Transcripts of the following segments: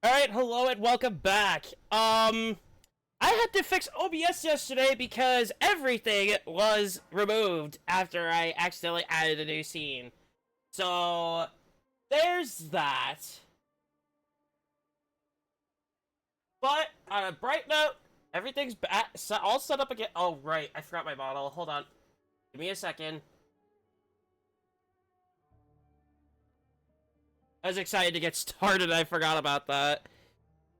Alright, hello and welcome back. I had to fix OBS yesterday because everything was removed after I accidentally added a new scene. So, there's that. But, on a bright note, everything's all set up again. Oh, right, I forgot my bottle. Hold on. Give me a second. I was excited to get started, I forgot about that.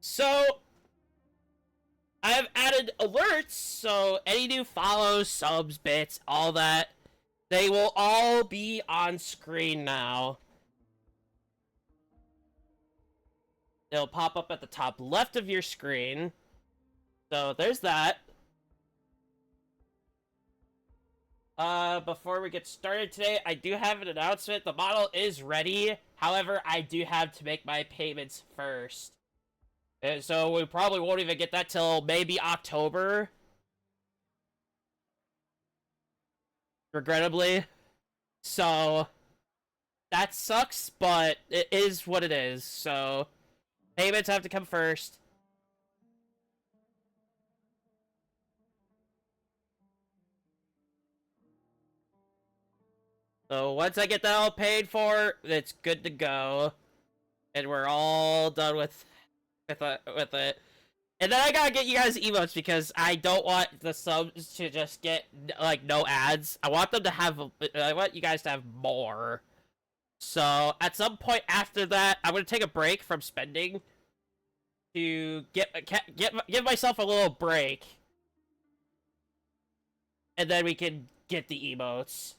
So, I have added alerts, so any new follows, subs, bits, all that, they will all be on screen now. They'll pop up at the top left of your screen. So there's that. Before we get started today, I do have an announcement. The model is ready. However, I do have to make my payments first. So we probably won't even get that till maybe October. Regrettably. So, that sucks, but it is what it is. So, payments have to come first. So, once I get that all paid for, it's good to go. And we're all done with it. And then I gotta get you guys emotes because I don't want the subs to just get, like, no ads. I want them to have, I want you guys to have more. So, at some point after that, I'm gonna take a break from spending to give myself a little break. And then we can get the emotes.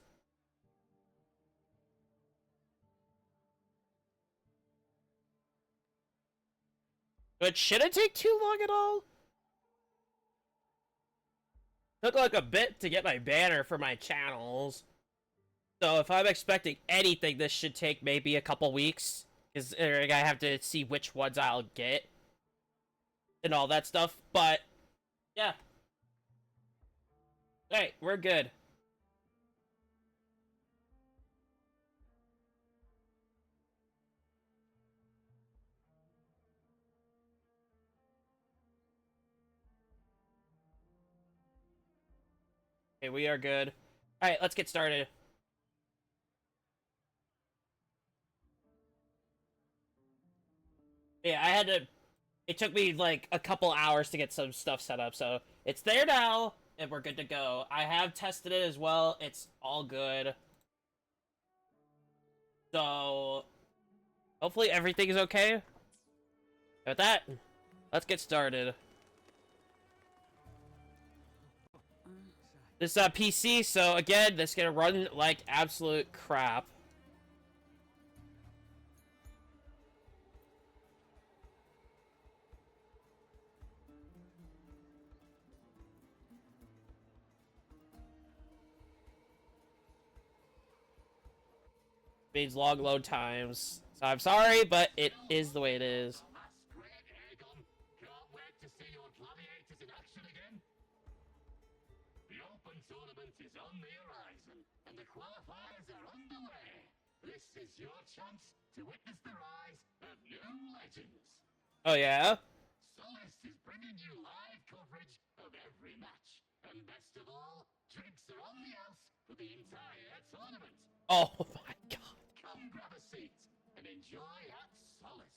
But shouldn't take too long at all. Took like a bit to get my banner for my channels. So if I'm expecting anything, this should take maybe a couple weeks. Because I have to see which ones I'll get. And all that stuff. But, yeah. Alright, we're good. Okay, we are good. Alright, let's get started. Yeah, I had to... It took me, like, a couple hours to get some stuff set up, so... It's there now, and we're good to go. I have tested it as well. It's all good. So... Hopefully everything is okay. With that, let's get started. This is a PC, so again, this is gonna run like absolute crap. Means long load times. So I'm sorry, but it is the way it is. This is your chance to witness the rise of new legends. Oh yeah? Solace is bringing you live coverage of every match. And best of all, drinks are on the house for the entire tournament. Oh my god. Come grab a seat and enjoy at Solace.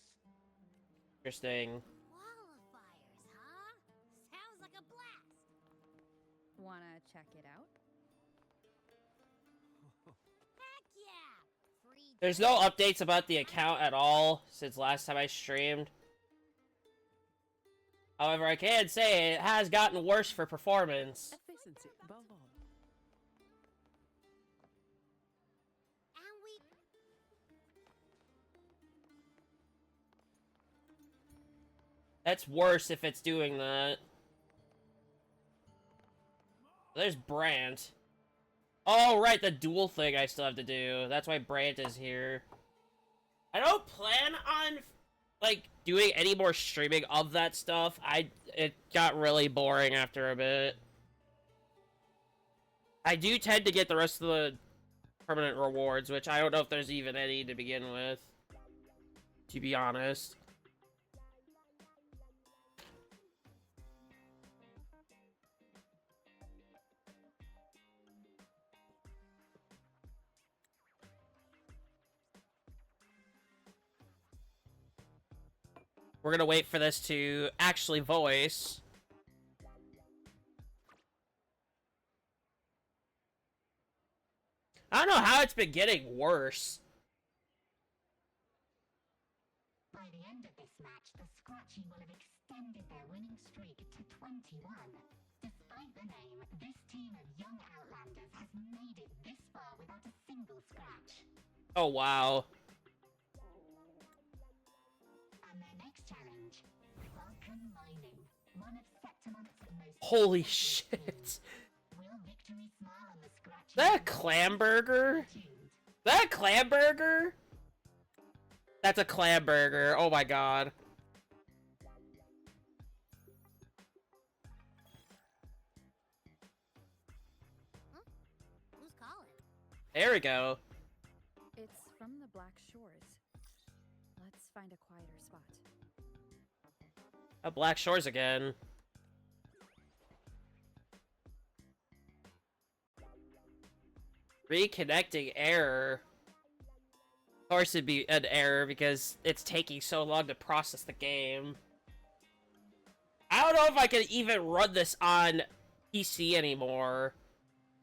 Interesting. Qualifiers, huh? Sounds like a blast. Wanna check it out? Heck yeah! Free. There's no updates about the account at all since last time I streamed. However, I can say it has gotten worse for performance. Efficiency above all. And we. That's worse if it's doing that. There's Brant. Oh, right, the duel thing I still have to do. That's why Brant is here. I don't plan on, like, doing any more streaming of that stuff. It got really boring after a bit. I do tend to get the rest of the permanent rewards, which I don't know if there's even any to begin with. To be honest. We're gonna wait for this to actually voice. I don't know how it's been getting worse. By the end of this match, the Scratchy will have extended their winning streak to 21. Despite the name, this team of young Outlanders has made it this far without a single scratch. Oh, wow. And their next challenge, Vulcan Mining, one of Septimonth's most... Holy shit. Will victory smile on the Scratchy? That clam burger? That clam burger? That's a clam burger. Oh my god. Who's calling? There we go. It's from the Black Shores. Let's find a quieter spot. Black Shores again. Reconnecting error. Of course it'd be an error because it's taking so long to process the game. I don't know if I can even run this on PC anymore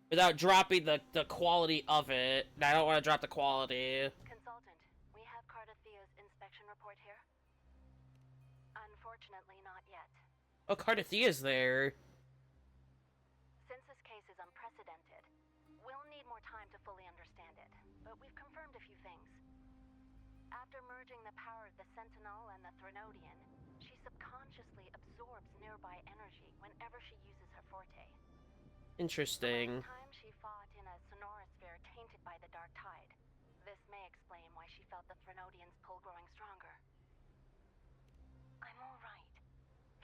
without dropping the quality of it. I don't want to drop the quality. Consultant, we have Cardathia's inspection report here. Unfortunately, not yet. Oh, Cardathia's there. Since this case is unprecedented, we'll need more time to fully understand it, but we've confirmed a few things. After merging the power of the Sentinel and the Threnodian, she subconsciously absorbs nearby energy whenever she uses her forte. Interesting. Last time she fought in a sonorosphere tainted by the Dark Tide. This may explain why she felt the Threnodian's pull growing stronger. I'm all right.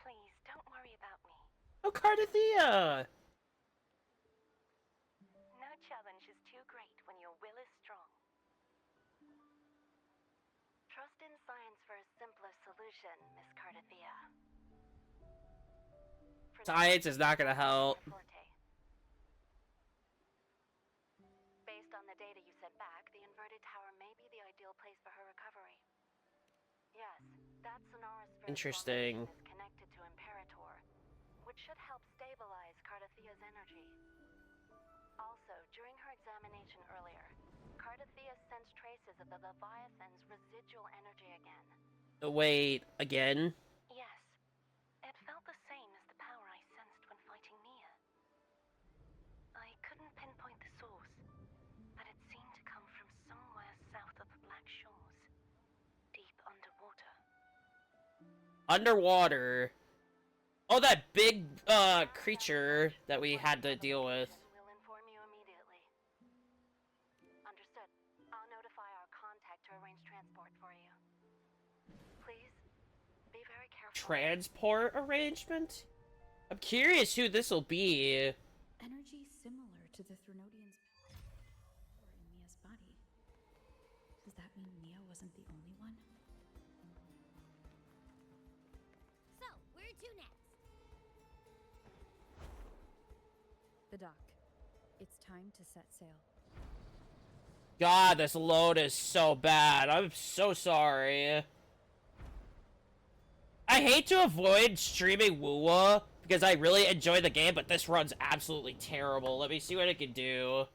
Please, don't worry about me. Oh, Cardathia! No challenge is too great when your will is strong. Trust in science for a simpler solution, Miss Cardathia. Science is not gonna help. Based on the data you sent back, the inverted tower may be the ideal place for her recovery. Yes, that sonorosphere Interesting. is connected to Imperator, which should help stabilize Cardathia's energy. Also, during her examination earlier, Cardathia sensed traces of the Leviathan's residual energy again. Wait, again? Yes, it felt the same as the power I sensed when fighting Nia. I couldn't pinpoint the source, but it seemed to come from somewhere south of the Black Shores, deep underwater. Underwater. Oh, that big, creature that we had to deal with. We'll inform you immediately. Understood. I'll notify our contact to arrange transport for you. Please, be very careful. Transport arrangement? I'm curious who this'll be. Energy similar to the Threnodian's power in Nia's body. Does that mean Nia wasn't the only one? So, where to next? The dock. It's time to set sail. God, this load is so bad. I'm so sorry. I hate to avoid streaming Wuwa because I really enjoy the game, but this run's absolutely terrible. Let me see what I can do.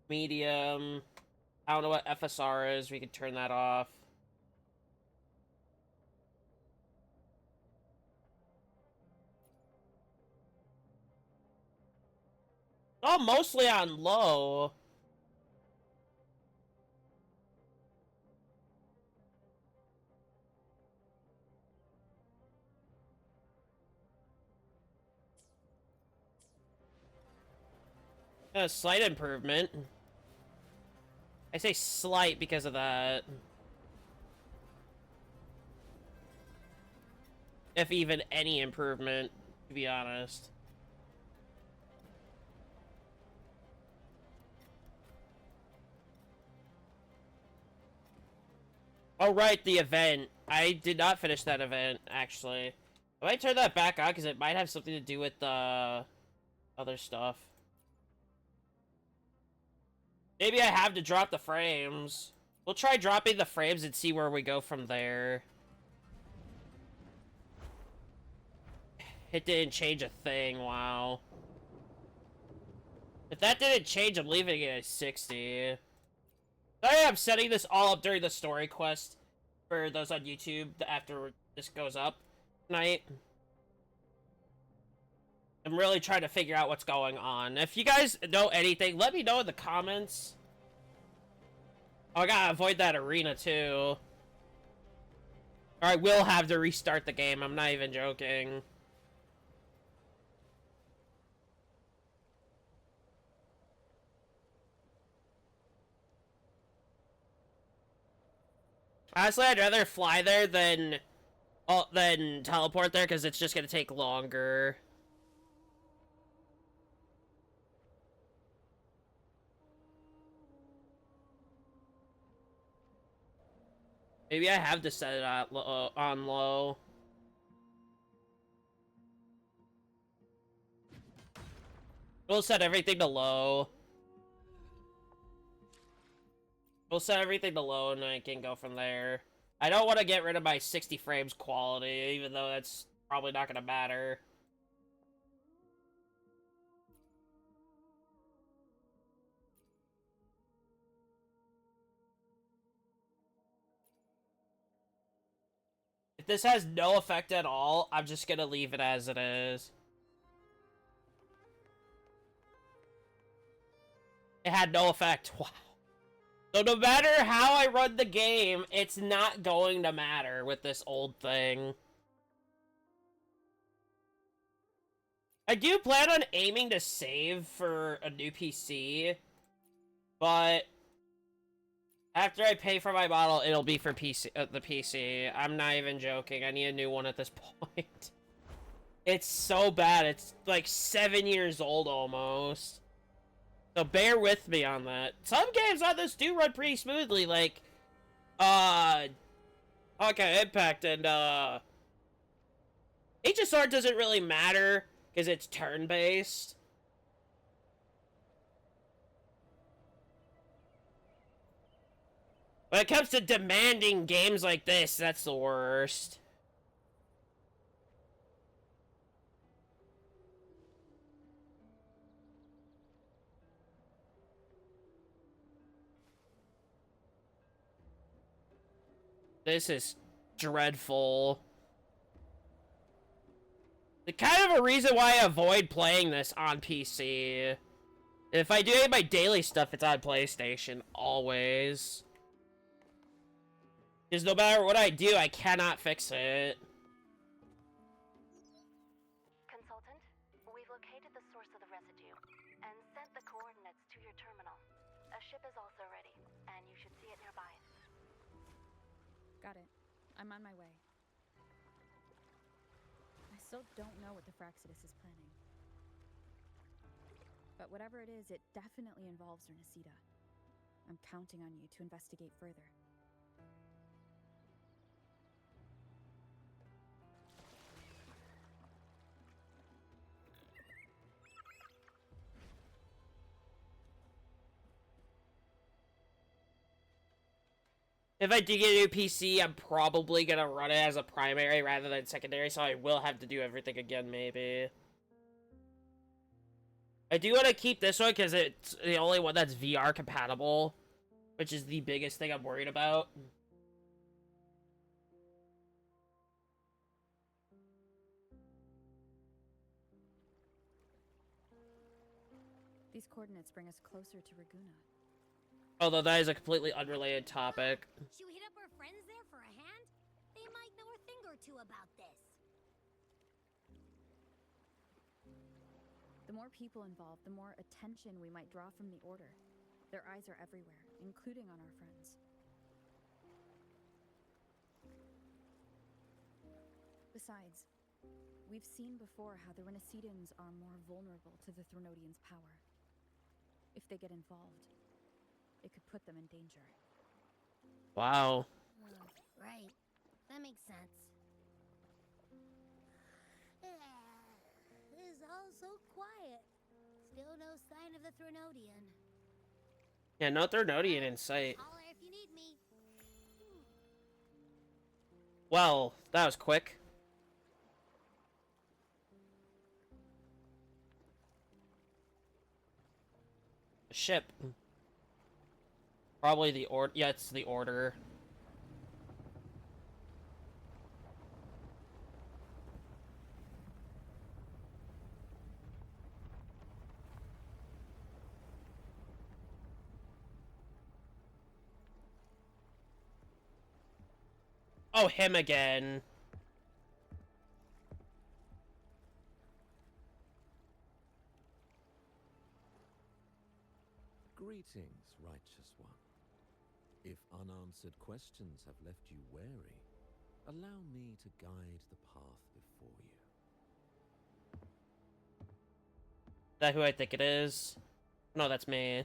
Medium. I don't know what FSR is. We can turn that off. Oh, mostly on low. A slight improvement. I say slight because of that. If even any improvement, to be honest. Oh, right, the event. I did not finish that event, actually. I might turn that back on, because it might have something to do with the other stuff. Maybe I have to drop the frames. We'll try dropping the frames and see where we go from there. It didn't change a thing, wow. If that didn't change, I'm leaving it at 60. Sorry, I'm setting this all up during the story quest for those on YouTube after this goes up tonight. I'm really trying to figure out what's going on. If you guys know anything, let me know in the comments. Oh, I gotta avoid that arena too. Or I will have to restart the game, I'm not even joking. Honestly, I'd rather fly there than teleport there because it's just gonna take longer. Maybe I have to set it on low. We'll set everything to low. We'll set everything to low and I can go from there. I don't want to get rid of my 60 frames quality, even though that's probably not going to matter. If this has no effect at all, I'm just going to leave it as it is. It had no effect. Wow. So no matter how I run the game, it's not going to matter with this old thing. I do plan on aiming to save for a new PC, but after I pay for my model, it'll be for the PC. I'm not even joking. I need a new one at this point. It's so bad. It's like 7 years old almost. So bear with me on that. Some games on this do run pretty smoothly, like, okay, Impact and, HSR doesn't really matter, because it's turn-based. When it comes to demanding games like this, that's the worst. This is dreadful. The kind of a reason why I avoid playing this on PC. If I do any of my daily stuff, it's on PlayStation, always. Because no matter what I do, I cannot fix it. Consultant, we've located the source of the residue and sent the coordinates to your terminal. A ship is also ready, and you should see it nearby. Got it. I'm on my way. I still don't know what the Fraxidus is planning. But whatever it is, it definitely involves Ernesita. I'm counting on you to investigate further. If I do get a new PC, I'm probably gonna run it as a primary rather than secondary, so I will have to do everything again, maybe. I do want to keep this one because it's the only one that's VR compatible, which is the biggest thing I'm worried about. These coordinates bring us closer to Raguna. Although that is a completely unrelated topic. Should we hit up our friends there for a hand? They might know a thing or two about this. The more people involved, the more attention we might draw from the Order. Their eyes are everywhere, including on our friends. Besides, we've seen before how the Renacitans are more vulnerable to the Threnodians' power. If they get involved, it could put them in danger. Wow. Right. That makes sense. It's all so quiet. Still no sign of the Threnodian. Yeah, no Thernodian in sight. Holler if you need me. Well, that was quick. Ship. Probably the order. Yeah, it's the order. Oh, him again. Greetings, righteous one. If unanswered questions have left you wary, allow me to guide the path before you. Is that who I think it is? No, that's me.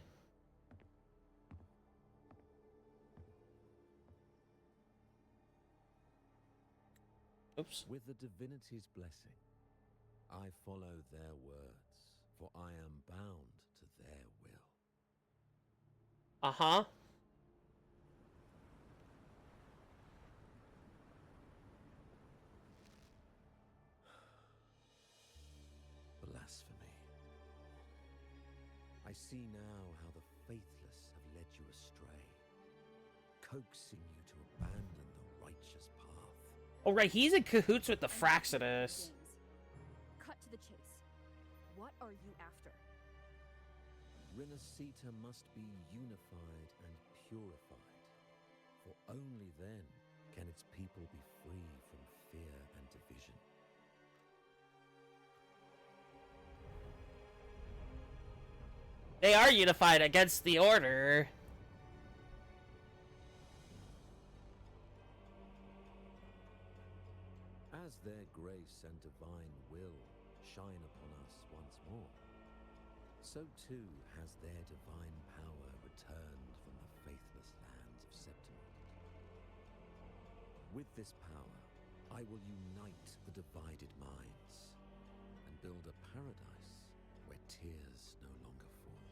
Oops. With the divinity's blessing, I follow their words, for I am bound to their will. Uh-huh. Blasphemy. I see now how the faithless have led you astray, coaxing you to abandon the righteous path. Oh, right, he's in cahoots with the Fraxidus. Cut to the chase. What are you after? Renacita must be unified and purified, for only then can its people be free from fear and division. They are unified against the Order. As their grace and divine will shine upon us once more, so too has their divine power returned from the faithless lands of Septimon. With this power, I will unite the divided minds and build a paradise where tears no longer fall.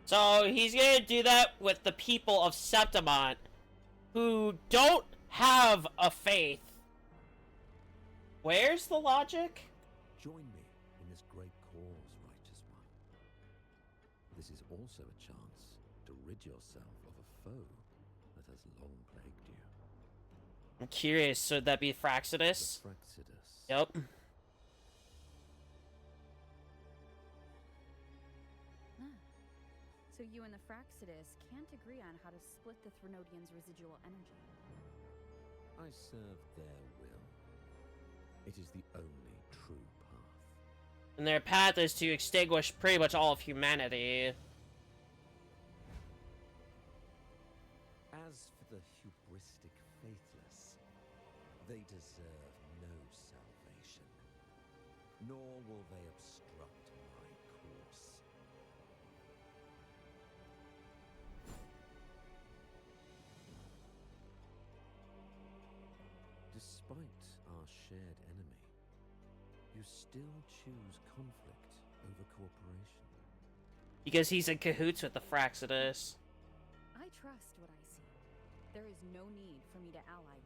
So he's gonna do that with the people of Septimon, who don't have a faith. Where's the logic? Join me in this great cause, righteous one. This is also a chance to rid yourself of a foe that has long plagued you. I'm curious, so would that be Fraxidus? The Fraxidus. Yep. So you and the Fraxidus can't agree on how to split the Threnodians' residual energy. I serve their will. It is the only true path. And their path is to extinguish pretty much all of humanity. As for the hubristic faithless, they deserve no salvation, nor will they obstruct my course. Despite our shared enemy, you still choose conflict over cooperation. Because he's in cahoots with the Fraxidus. I trust what I see. There is no need for me to ally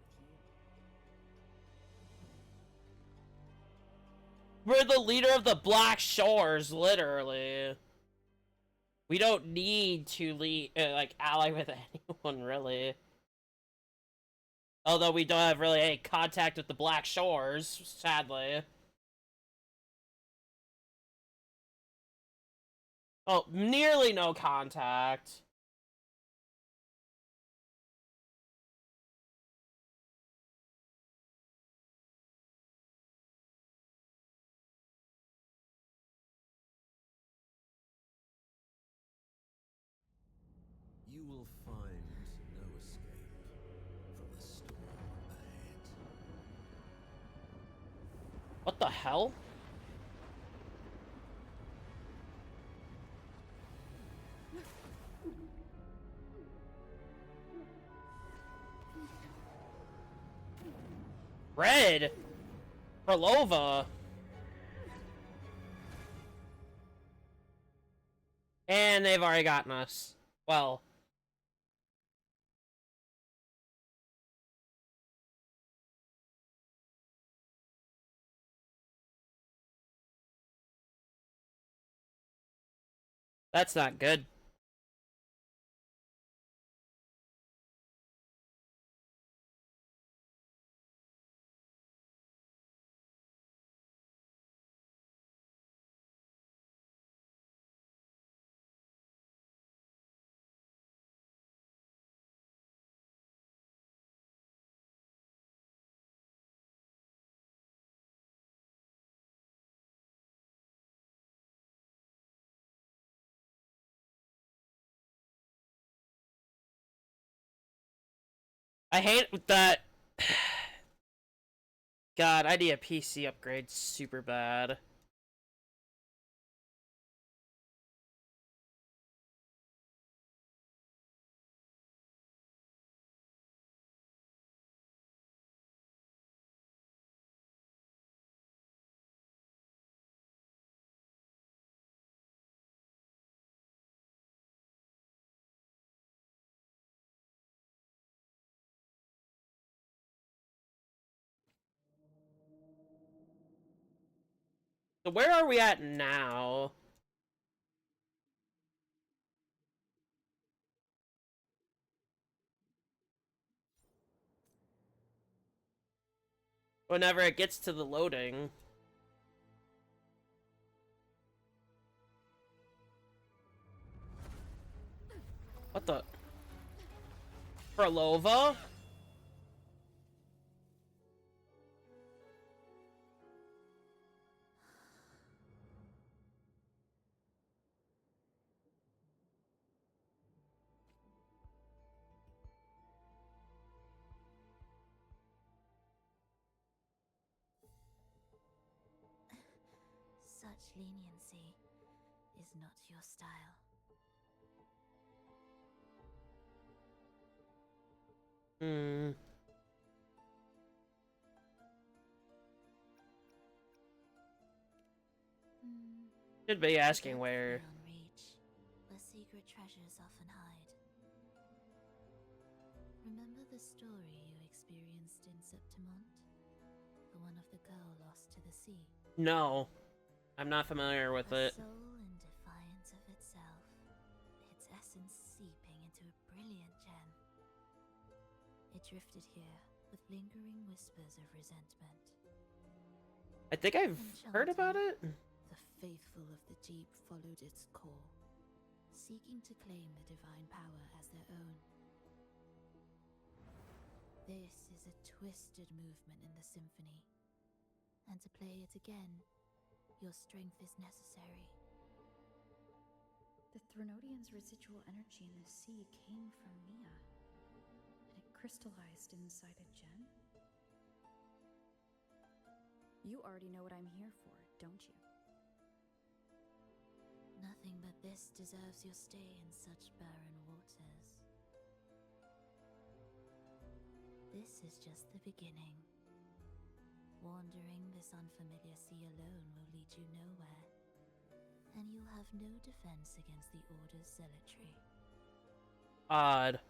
with you. We're the leader of the Black Shores, literally. We don't need to ally with anyone, really. Although we don't have really any contact with the Black Shores, sadly. Oh, nearly no contact. You will find no escape from the storm ahead. What the hell? Red! Perlova! And they've already gotten us. Well, that's not good. I hate that. God, I need a PC upgrade super bad. So where are we at now? Whenever it gets to the loading. What the? Prolova? Such leniency is not your style. Hmm. Should be asking where. Beyond reach, where secret treasures often hide. Remember the story you experienced in Septimont? The one of the girl lost to the sea? No, I'm not familiar with A it. soul in defiance of itself, its essence seeping into a brilliant gem. It drifted here with lingering whispers of resentment. I think I've heard about it. The faithful of the deep followed its call, seeking to claim the divine power as their own. This is a twisted movement in the symphony, and to play it again, your strength is necessary. The Threnodian's residual energy in the sea came from Mia, and it crystallized inside a gem? You already know what I'm here for, don't you? Nothing but this deserves your stay in such barren waters. This is just the beginning. Wandering this unfamiliar sea alone will lead you nowhere, and you'll have no defense against the Order's zealotry. Odd.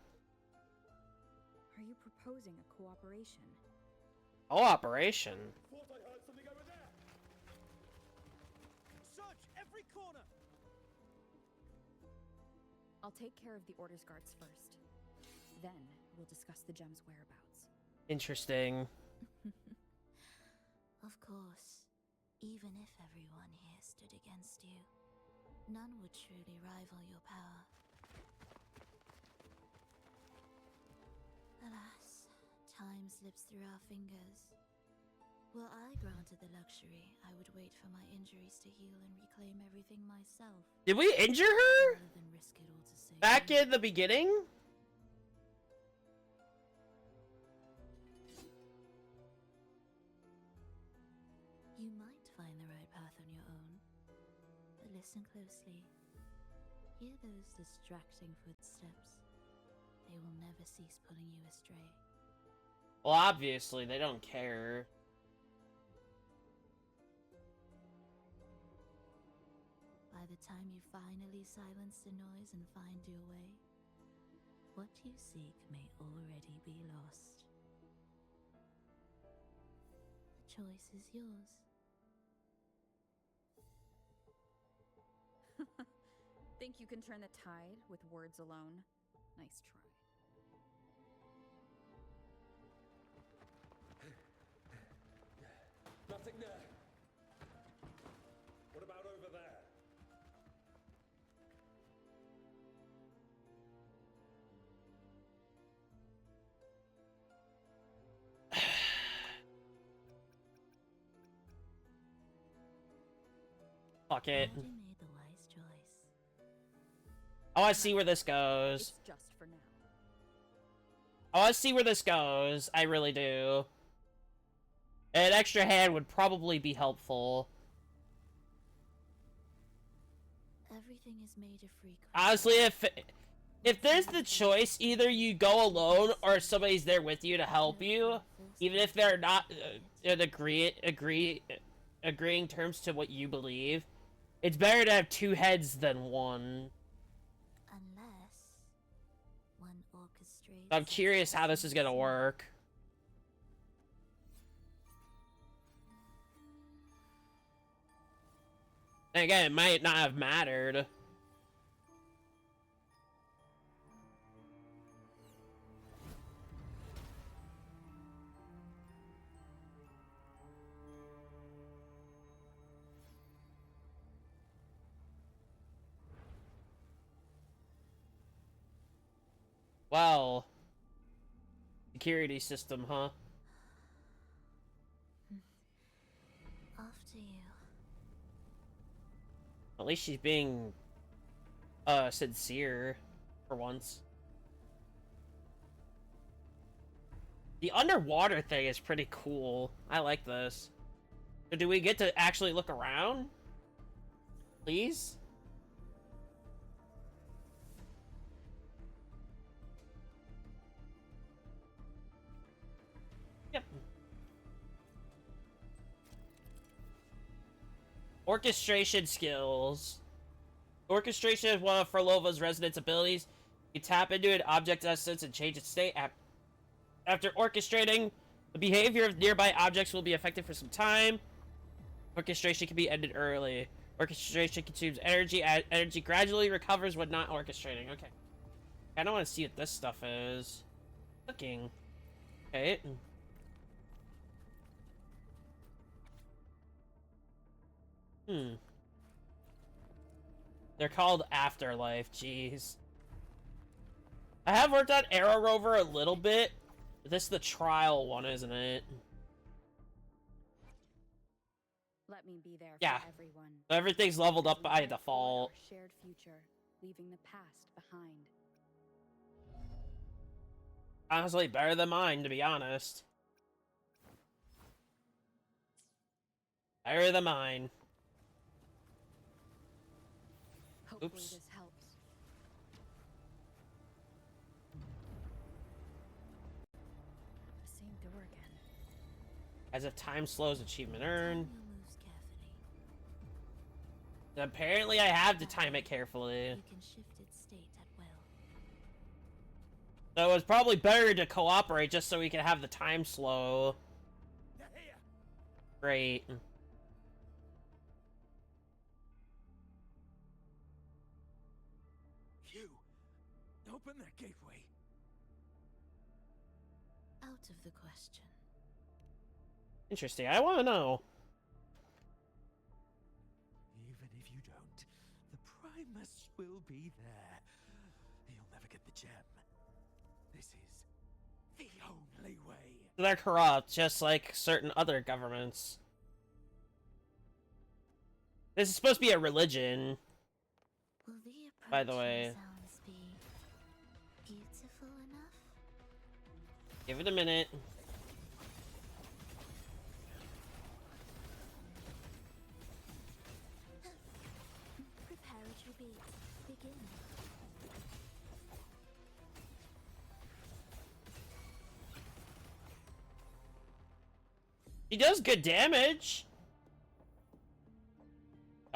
Are you proposing a cooperation? Cooperation? Thought I heard something over there! Search every corner! I'll take care of the Order's guards first. Then we'll discuss the gem's whereabouts. Interesting. Of course, even if everyone here stood against you, none would truly rival your power. Alas, time slips through our fingers. Were I granted the luxury, I would wait for my injuries to heal and reclaim everything myself, Did we injure her? rather than risk it all to save Back you. in the beginning? You might find the right path on your own, but listen closely. Hear those distracting footsteps. They will never cease pulling you astray. Well, obviously, they don't care. By the time you finally silence the noise and find your way, what you seek may already be lost. The choice is yours. Think you can turn the tide with words alone? Nice try. Nothing there. What about over there? Fuck it. Already made the wise choice. I want to see where this goes. It's just for now. I want to see where this goes. I really do. An extra hand would probably be helpful. Everything is made of free. Honestly, if there's the choice, either you go alone or somebody's there with you to help you, even if they're not in agreeing terms to what you believe, it's better to have two heads than one. Unless one orchestrates. I'm curious how this is gonna work. And again, it might not have mattered. Well, security system, huh? After you. At least she's being, sincere for once. The underwater thing is pretty cool. I like this. So do we get to actually look around? Please? Yep. Orchestration skills. Orchestration is one of Furlova's residence abilities. You tap into an object essence and change its state. After orchestrating, the behavior of nearby objects will be affected for some time. Orchestration can be ended early. Orchestration consumes energy. Energy gradually recovers when not orchestrating. Okay. I don't want to see what this stuff is. Looking. Okay. They're called Afterlife, jeez. I have worked on Arrow Rover a little bit. This is the trial one, isn't it? Let me be there Yeah. for everyone. Everything's leveled up As we by head toward default. our shared future, leaving the past behind. Honestly, better than mine, to be honest. Better than mine. Hopefully Oops. this helps. The same door again. As if time slows, achievement earned. Time your moves carefully. Apparently, I have to time it carefully. You can shift its state at will. So it's probably better to cooperate just so we can have the time slow. They're here. Great. You. Open that gateway. Out of the question. Interesting. I want to know. Even if you don't, the Primus will be there. You'll never get the gem. This is the only way. They're corrupt, just like certain other governments. This is supposed to be a religion. Will the By the way. sounds be beautiful enough? Give it a minute. Preparatory beats. Begin. He does good damage.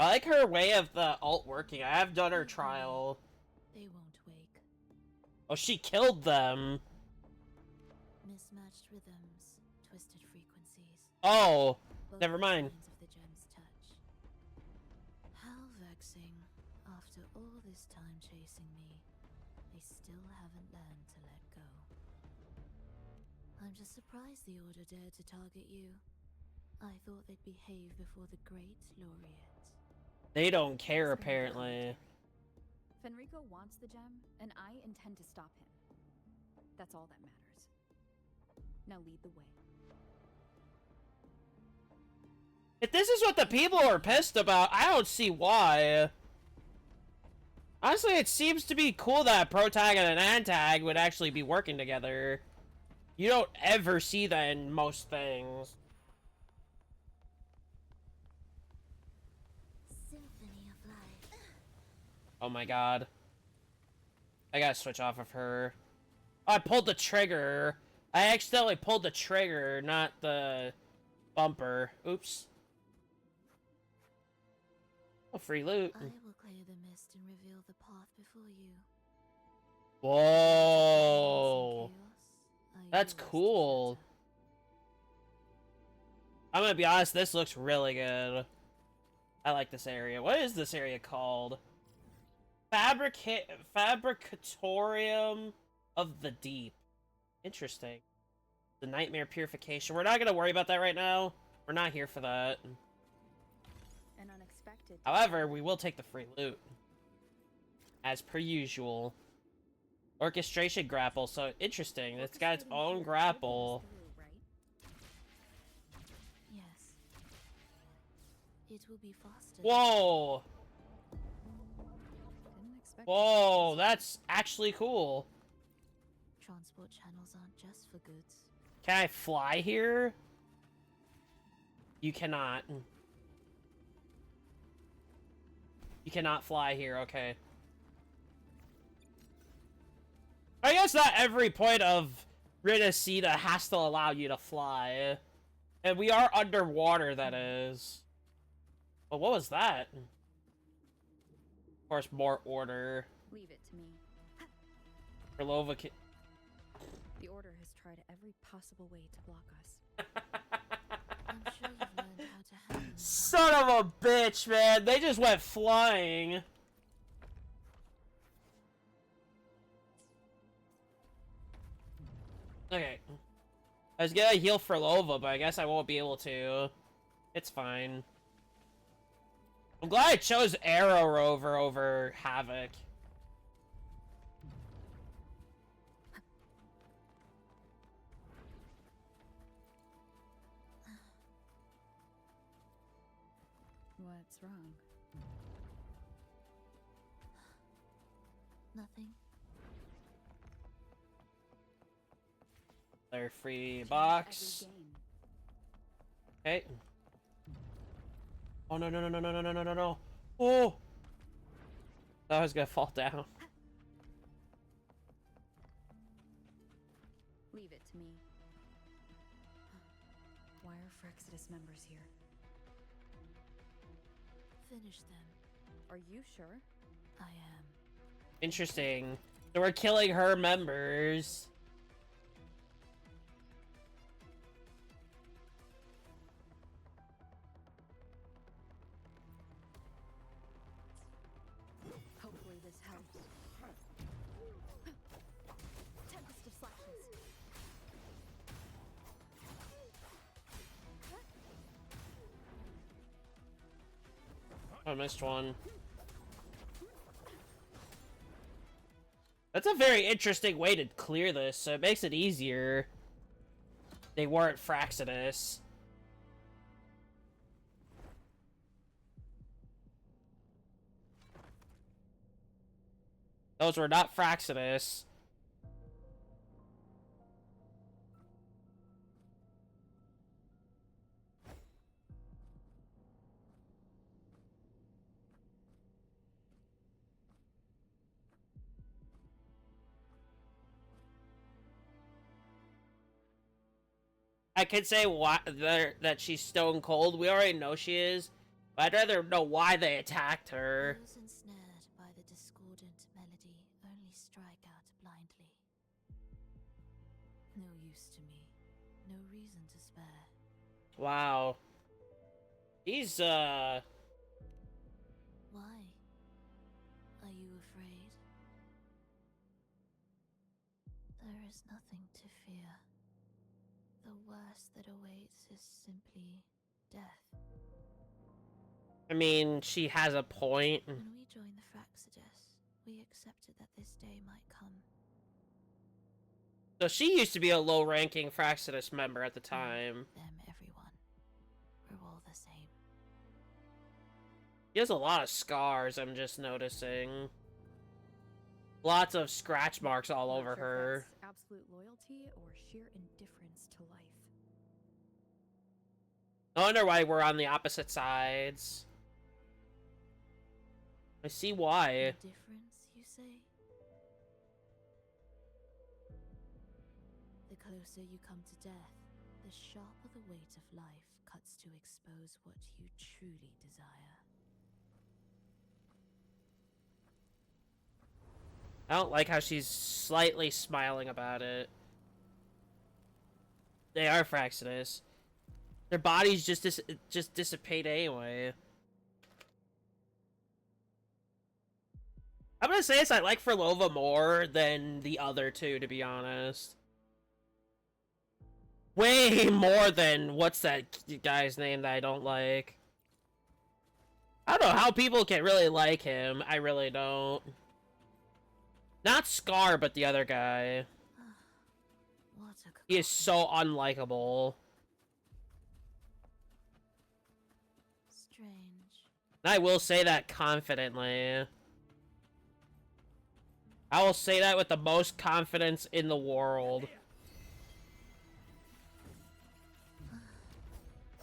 I like her way of the alt working. I have done her trial. They won't wake. Oh, she killed them. Mismatched rhythms, twisted frequencies. Oh, Both never mind. signs of the gem's touch. How vexing. After all this time chasing me, they still haven't learned to let go. I'm just surprised the Order dared to target you. I thought they'd behave before the great laureate. They don't care, apparently. Fenrico wants the gem, and I intend to stop him. That's all that matters. Now lead the way. If this is what the people are pissed about, I don't see why. Honestly, it seems to be cool that a protag and an antag would actually be working together. You don't ever see that in most things. Symphony of life. Oh my god. I gotta switch off of her. Oh, I pulled the trigger. I accidentally pulled the trigger, not the bumper. Oops. Oh, free loot. I will clear the mist and reveal the path before you. Whoa. Chaos, That's yours to cool. shatter. I'm gonna be honest, this looks really good. I like this area. What is this area called? Fabricatorium of the Deep. Interesting. The Nightmare Purification. We're not gonna worry about that right now. We're not here for that. An unexpected. However, we will take the free loot. As per usual. Orchestration grapple, so interesting. It's got its own grapple. Yes. It will be faster. Whoa! Didn't expect Whoa, that's actually cool. Transport channels aren't just for goods. Can I fly here? You cannot. You cannot fly here, okay. I guess not every point of Rinasida has to allow you to fly. And we are underwater, that is. But what was that? Of course, more order. Leave it to me. Orlova The Order has tried every possible way to block us. I'm sure you've learned how to handle them. Son of a bitch, man! They just went flying. Okay. I was gonna heal for Lova, but I guess I won't be able to. It's fine. I'm glad I chose Arrow Rover over Havoc. What's wrong? Nothing. Their free Change box. every game. Okay. Oh no no no no no no no no no no! Oh! That was gonna fall down. Leave it to me. Why are Frexidus members here? Finish them. Are you sure? I am. Interesting. So we're killing her members. Hopefully this helps. Tempest of slashes. I missed one. That's a very interesting way to clear this, so it makes it easier. They weren't Fraxidus. Those were not Fraxidus. I could say that she's stone cold. We already know she is. I'd rather know why they attacked her. Those ensnared by the discordant melody only strike out blindly. No use to me. No reason to spare. Wow. He's, Why? Are you afraid? There is nothing to fear. The worst that awaits is simply death. I mean, she has a point. When we joined the Fraxidus, we accepted that this day might come. So she used to be a low-ranking Fraxidus member at the time. Them, everyone. We're all the same. She has a lot of scars, I'm just noticing. Lots of scratch marks all Not over sure if her. that's absolute loyalty or sheer indifference to life. No wonder why we're on the opposite sides. I see why. Indifference, you say? The closer you come to death, the sharper the weight of life cuts to expose what you truly desire. I don't like how she's slightly smiling about it. They are Fraxidus. Their bodies just dissipate anyway. I'm gonna say this, I like Furlova more than the other two, to be honest. Way more than, what's that guy's name that I don't like? I don't know how people can really like him. I really don't. Not Scar, but the other guy. What a He is so unlikable. strange. And I will say that confidently. I will say that with the most confidence in the world.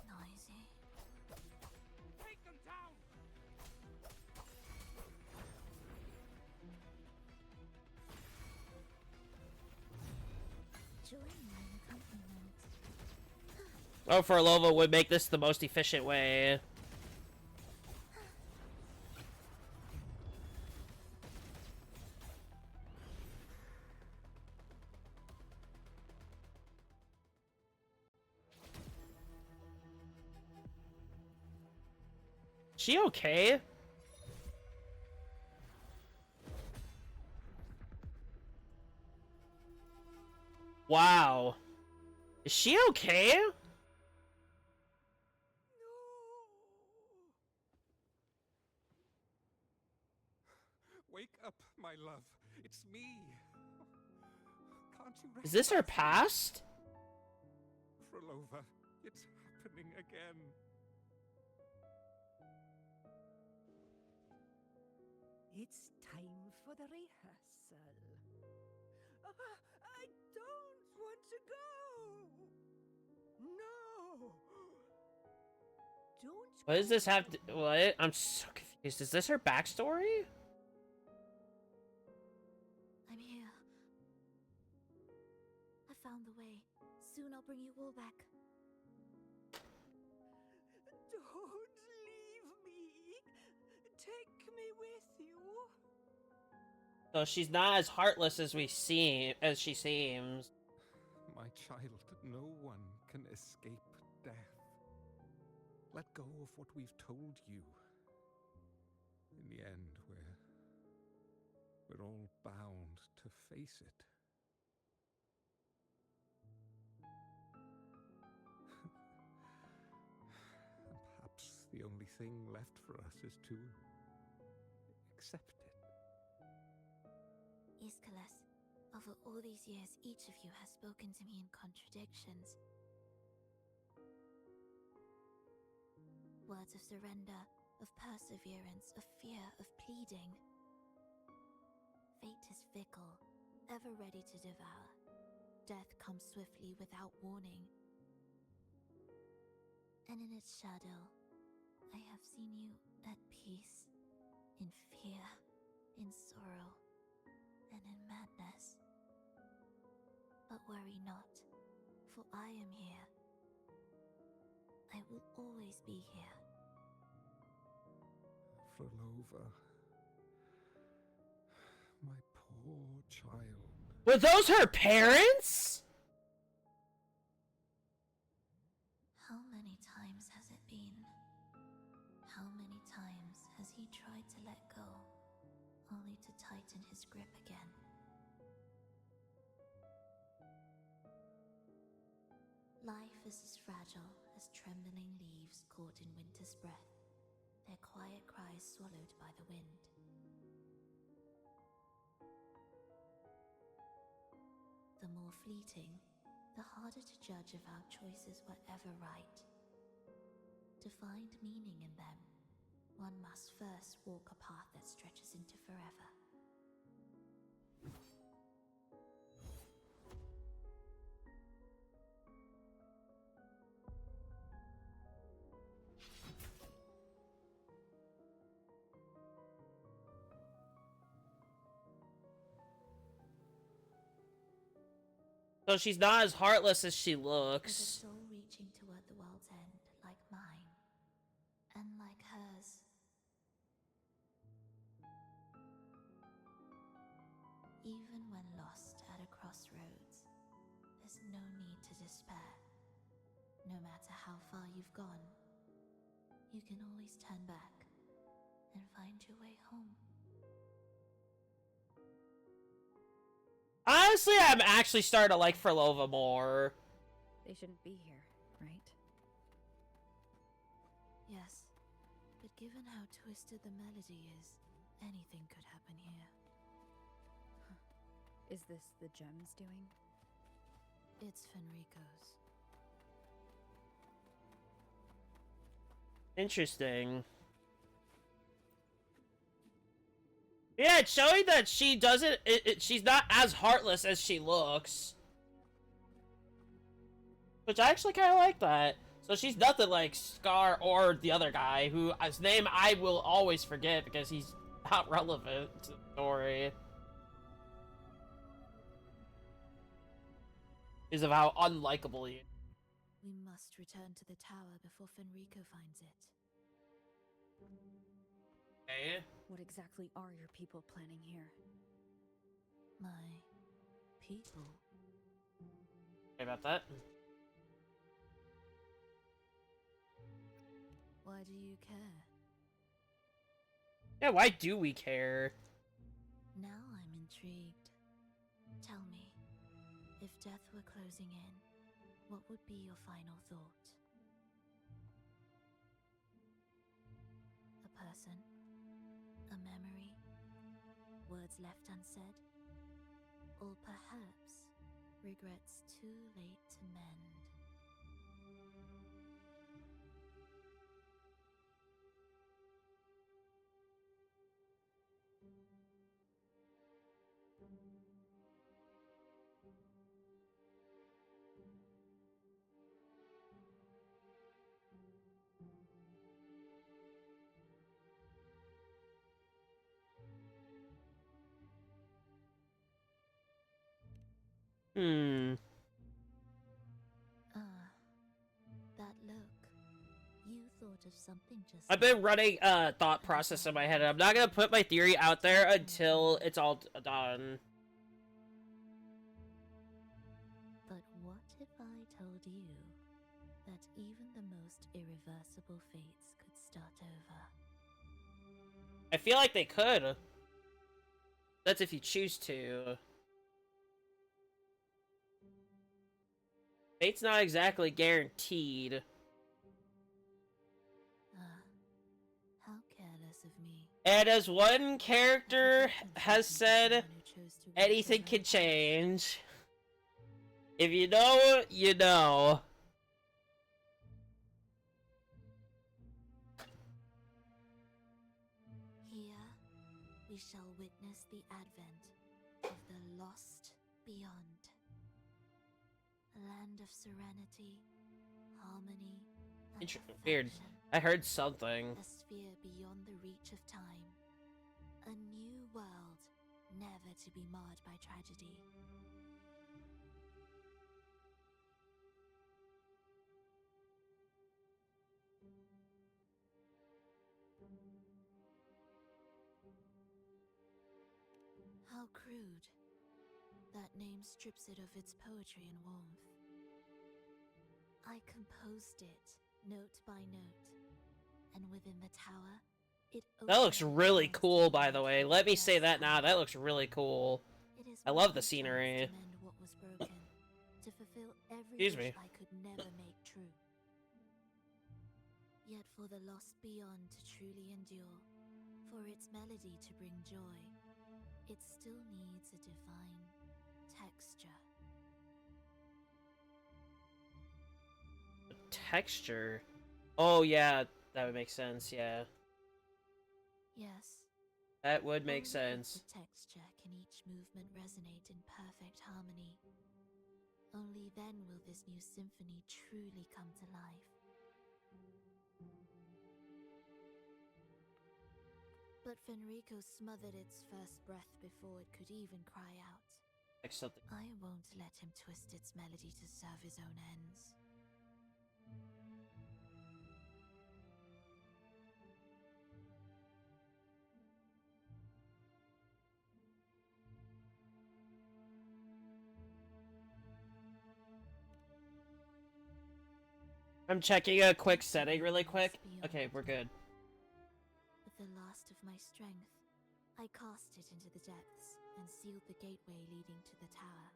Noisy. Take them down! Join me in accompaniment. Oh, Furlova would make this the most efficient way. She okay? Wow. Is she okay? Wake up, my love. It's me. Can't you Is this her recognize me? past? Frolova, it's happening again. It's time for the rehearsal. I don't want to go. No. Don't. What does this have to... What? I'm so confused. Is this her backstory? I'm here. I found the way. Soon I'll bring you all back. Don't leave me. Take me with you. So she's not as heartless as she seems. My child, no one can escape death. Let go of what we've told you. In the end, we're all bound to face it. And perhaps the only thing left for us is to accept it. Iskalas, over all these years, each of you has spoken to me in contradictions. Words of surrender, of perseverance, of fear, of pleading. Fate is fickle, ever ready to devour. Death comes swiftly without warning. And in its shadow, I have seen you at peace, in fear, in sorrow, and in madness. But worry not, for I am here. I will always be here. Flova. My poor child. Were those her parents? How many times has it been? How many times has he tried to let go, only to tighten his grip again? Life is as fragile as trembling leaves caught in winter's breath, their quiet cries swallowed by the wind. The more fleeting, the harder to judge if our choices were ever right. To find meaning in them, one must first walk a path that stretches into forever. So she's not as heartless as she With a looks. soul reaching toward the world's end, like mine, and like hers. Even when lost at a crossroads, there's no need to despair. No matter how far you've gone, you can always turn back and find your way home. Honestly, I'm actually starting to like Flova more. They shouldn't be here, right? Yes, but given how twisted the melody is, anything could happen here. Is this the gems doing? It's Fenrico's. Interesting. Yeah, it's showing that she doesn't. She's not as heartless as she looks. Which I actually kind of like that. So she's nothing like Scar or the other guy, who his name I will always forget because he's not relevant to the story. Because of how unlikable he is. We must return to the tower before Fenrico finds it. Okay. What exactly are your people planning here? My people. Sorry about that. Why do you care? Yeah, why do we care? Now I'm intrigued. Tell me, if death were closing in, what would be your final thought? A person? A memory? Words left unsaid? Or perhaps regrets too late to mend? That look. You thought of something just I've been running a thought process in my head, and I'm not gonna put my theory out there until it's all done. But what if I told you that even the most irreversible fates could start over? I feel like they could. That's if you choose to. Fate's not exactly guaranteed. How careless of me. And as one character has said, anything can change. If you know, you know. Here, we shall witness the advent of the lost beyond. A land of serenity, harmony, and Weird. perfection. I heard something. A sphere beyond the reach of time. A new world, never to be marred by tragedy. How crude. That name strips it of its poetry and warmth. I composed it, note by note, and within the tower, it That looks opened really once cool, to by the life way. for Let me the say first that now. time. That looks really cool. It is I my love the chance scenery. to mend what was broken, to fulfill every Excuse wish me. I could never make true. Yet for the lost beyond to truly endure, for its melody to bring joy, it still needs a divine texture. Texture. Oh, yeah. That would make sense, yeah. Yes. That would make Only sense. with the texture can each movement resonate in perfect harmony. Only then will this new symphony truly come to life. But Fenrico smothered its first breath before it could even cry out. Like something. I won't let him twist its melody to serve his own ends. I'm checking a quick setting really quick. Okay, we're good. With the last of my strength, I cast it into the depths and sealed the gateway leading to the tower.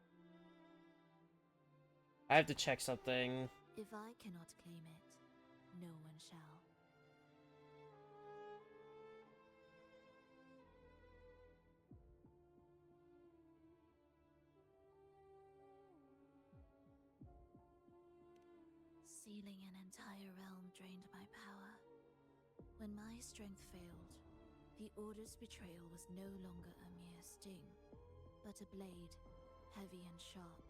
I have to check something. If I cannot claim it, no one shall. Sealing an entire realm drained my power. When my strength failed, the Order's betrayal was no longer a mere sting, but a blade, heavy and sharp.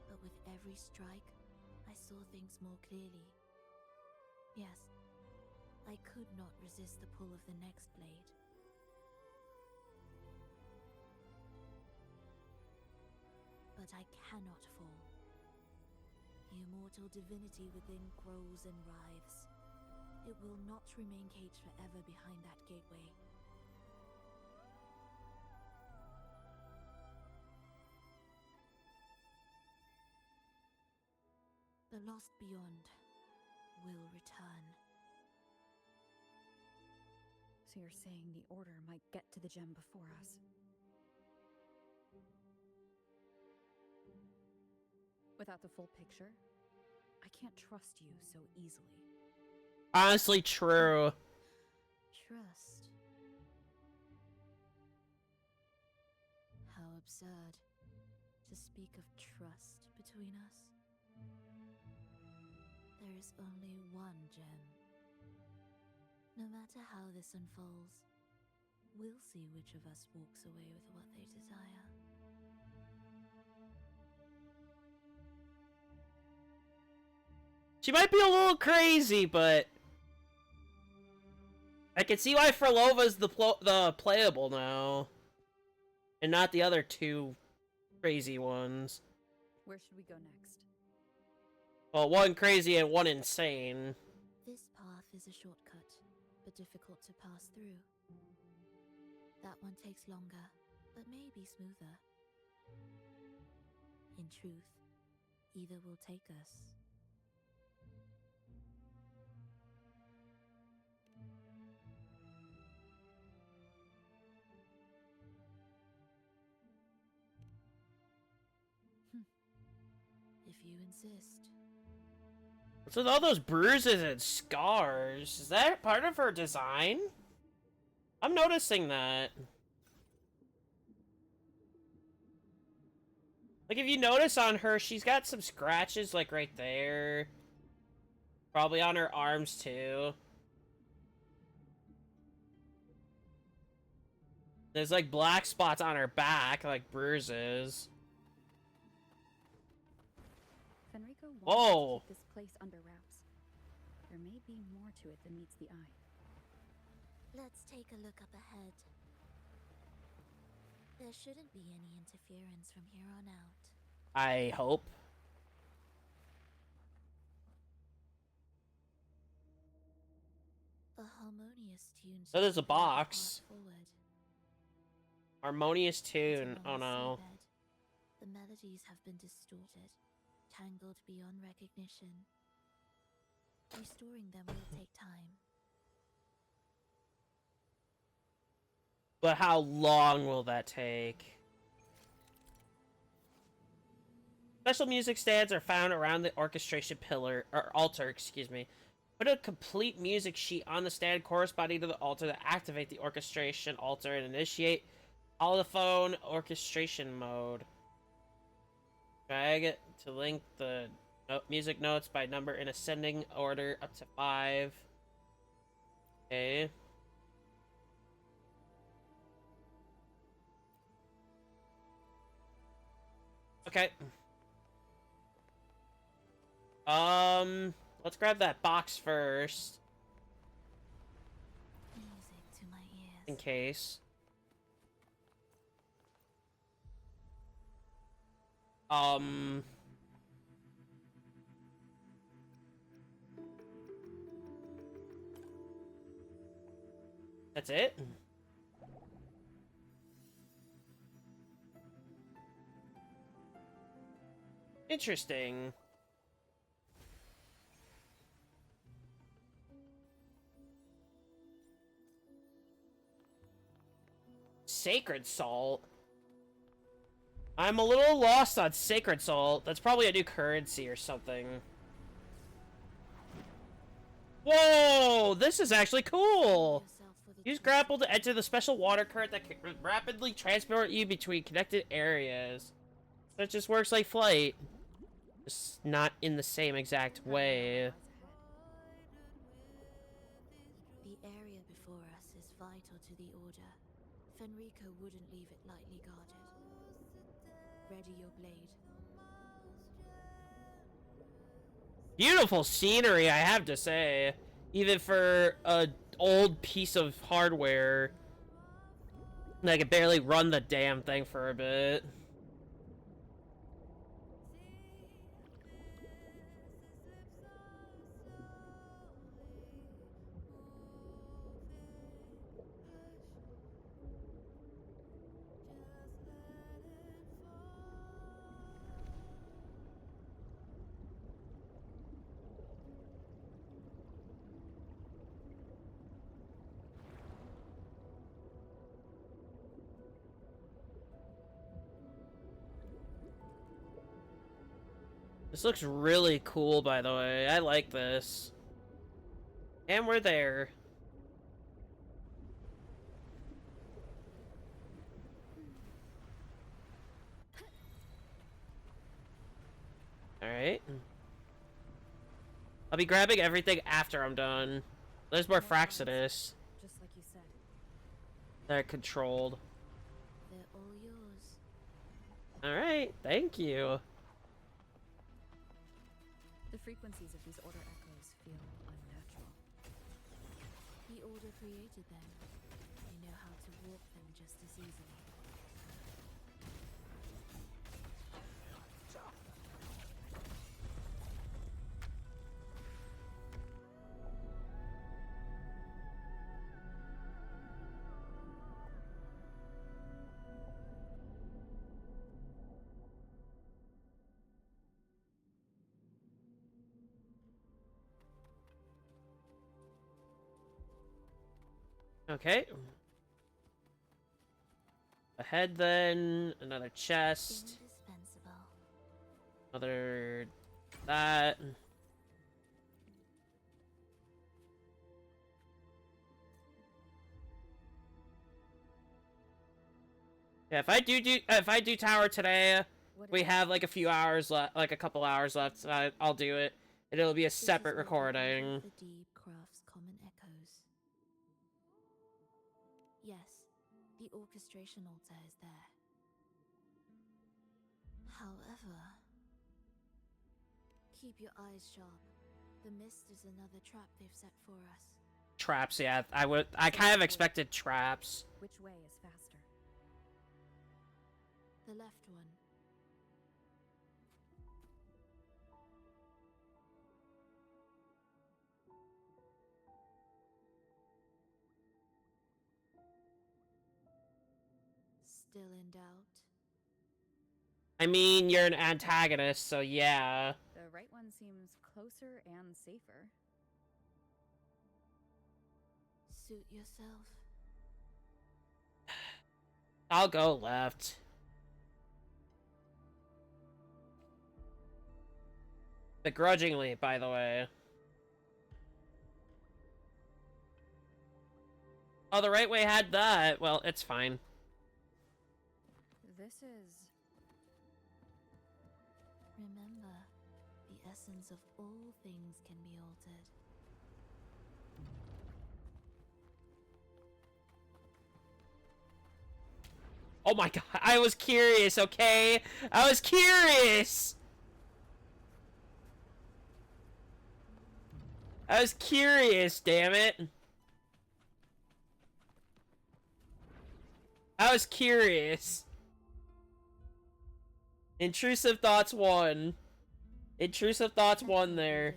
But with every strike, I saw things more clearly. Yes, I could not resist the pull of the next blade. But I cannot fall. The immortal divinity within grows and writhes. It will not remain caged forever behind that gateway. The lost beyond will return. So you're saying the Order might get to the gem before us? Without the full picture, I can't trust you so easily. Honestly, true. Trust. How absurd to speak of trust between us. There is only one gem. No matter how this unfolds, we'll see which of us walks away with what they desire. She might be a little crazy, but I can see why Frolova's the playable now, and not the other two crazy ones. Where should we go next? Well, one crazy and one insane. This path is a shortcut, but difficult to pass through. That one takes longer, but may be smoother. In truth, either will take us. If you insist. What's with all those bruises and scars? Is that part of her design? I'm noticing that. Like, if you notice on her, she's got some scratches, like, right there. Probably on her arms, too. There's, like, black spots on her back, like bruises. Fenrico wants Whoa! to keep this place under wraps. There may be more to it than meets the eye. Let's take a look up ahead. There shouldn't be any interference from here on out. I hope. A harmonious tune. So there's a to propel the box. heart forward. Harmonious But tune. along Oh the no. seabed, the melodies have been distorted, tangled beyond recognition. Restoring them will take time. But how long will that take? Special music stands are found around the orchestration pillar, or altar, excuse me. Put a complete music sheet on the stand corresponding to the altar to activate the orchestration altar and initiate holophone orchestration mode. Drag it to link the music notes by number in ascending order up to 5. Okay. Okay. Let's grab that box first. Music to my ears. In case. That's it? Interesting. Sacred Salt? I'm a little lost on Sacred Salt. That's probably a new currency or something. Whoa! This is actually cool! Use grapple to enter the special water current that can rapidly transport you between connected areas. That just works like flight. Just not in the same exact way. The area before us is vital to the Order. Fenrico wouldn't leave it lightly guarded. Ready your blade. Beautiful scenery, I have to say. Even for a old piece of hardware. I could barely run the damn thing for a bit. This looks really cool, by the way. I like this. And we're there. Alright. I'll be grabbing everything after I'm done. There's more Fraxinus. Just like you said. They're controlled. They're all yours. Alright, thank you. The frequencies of these Order echoes feel unnatural. The Order created them. They know how to warp them just as easily. Okay. Ahead then, another chest. Indispensable. Another that. Yeah, if I do tower today, we have like a few hours left, like a couple hours left. So I'll do it, and it'll be a separate recording. The deep crafts common echoes. Yes, the orchestration altar is there. However, keep your eyes sharp. The mist is another trap they've set for us. Traps, yeah. I kind of expected traps. Which way is faster? The left one. Still in doubt? I mean, you're an antagonist, so yeah. The right one seems closer and safer. Suit yourself. I'll go left. Begrudgingly, by the way. Oh, the right way had that. Well, it's fine. This is... Remember, the essence of all things can be altered. Oh my god, I was curious, okay? I was curious! I was curious, damn it. I was curious. Intrusive thoughts 1. Intrusive thoughts 1 there.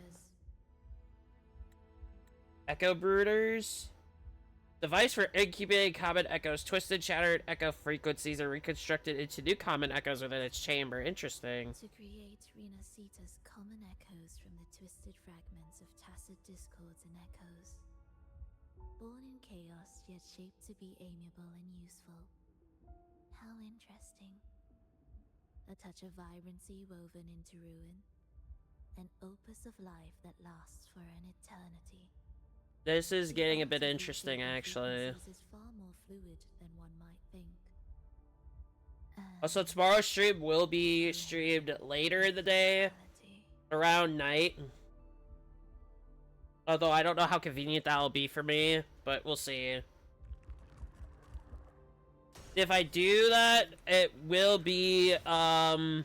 Echo brooders. Device for incubating common echoes. Twisted, shattered echo frequencies are reconstructed into new common echoes within its chamber. Interesting. To create Renacita's common echoes from the twisted fragments of tacit discords and echoes. Born in chaos, yet shaped to be amiable and useful. How interesting. A touch of vibrancy woven into ruin. An opus of life that lasts for an eternity. This is getting a bit interesting, actually. Is far more fluid than one might think. Also, tomorrow's stream will be streamed later in the day, around night. Although I don't know how convenient that'll be for me, but we'll see. If I do that, it will be, I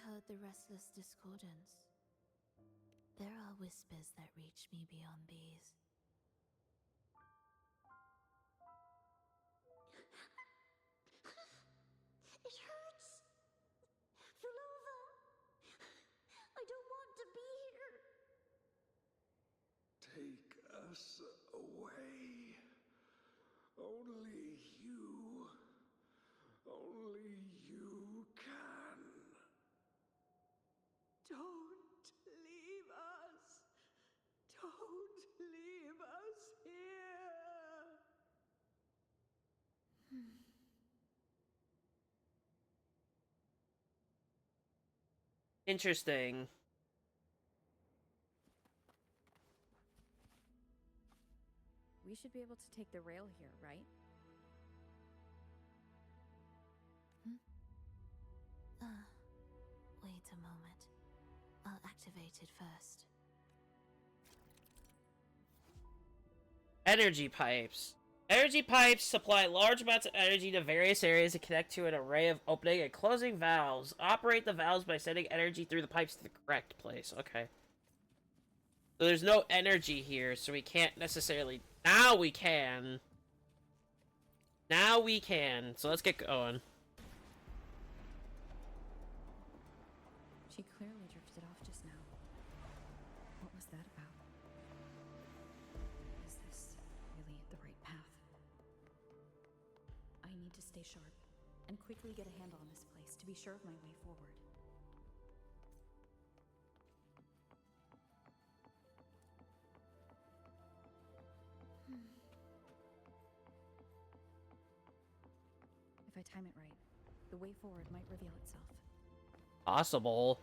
heard the restless discordance. There are whispers that reach me beyond these. It hurts! Fulova! I don't want to be here! Take us away. Only you can. Don't leave us! Don't leave us here! interesting. We should be able to take the rail here, right? Wait a moment. I'll activate it first. Energy pipes. Energy pipes supply large amounts of energy to various areas and connect to an array of opening and closing valves. Operate the valves by sending energy through the pipes to the correct place. Okay. So there's no energy here, so we can't necessarily... Now we can. Now we can. So let's get going. She clearly drifted off just now. What was that about? Is this really the right path? I need to stay sharp and quickly get a handle on this place to be sure of my way forward. If I time it right, the way forward might reveal itself. Possible.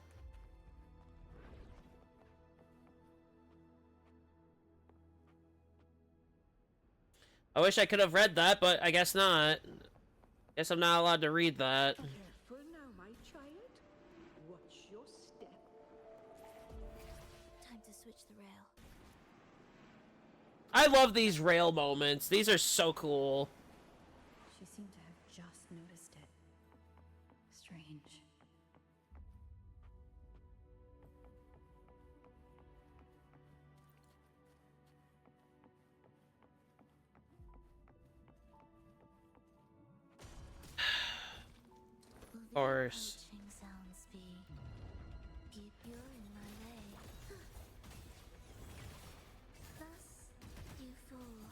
I wish I could have read that, but I guess not. Guess I'm not allowed to read that. Careful now, my child. Watch your step. Time to switch the rail. I love these rail moments. These are so cool. She seemed to have just noticed it. Strange. course. Approaching sounds be. Keep you in my way. Thus, you fool.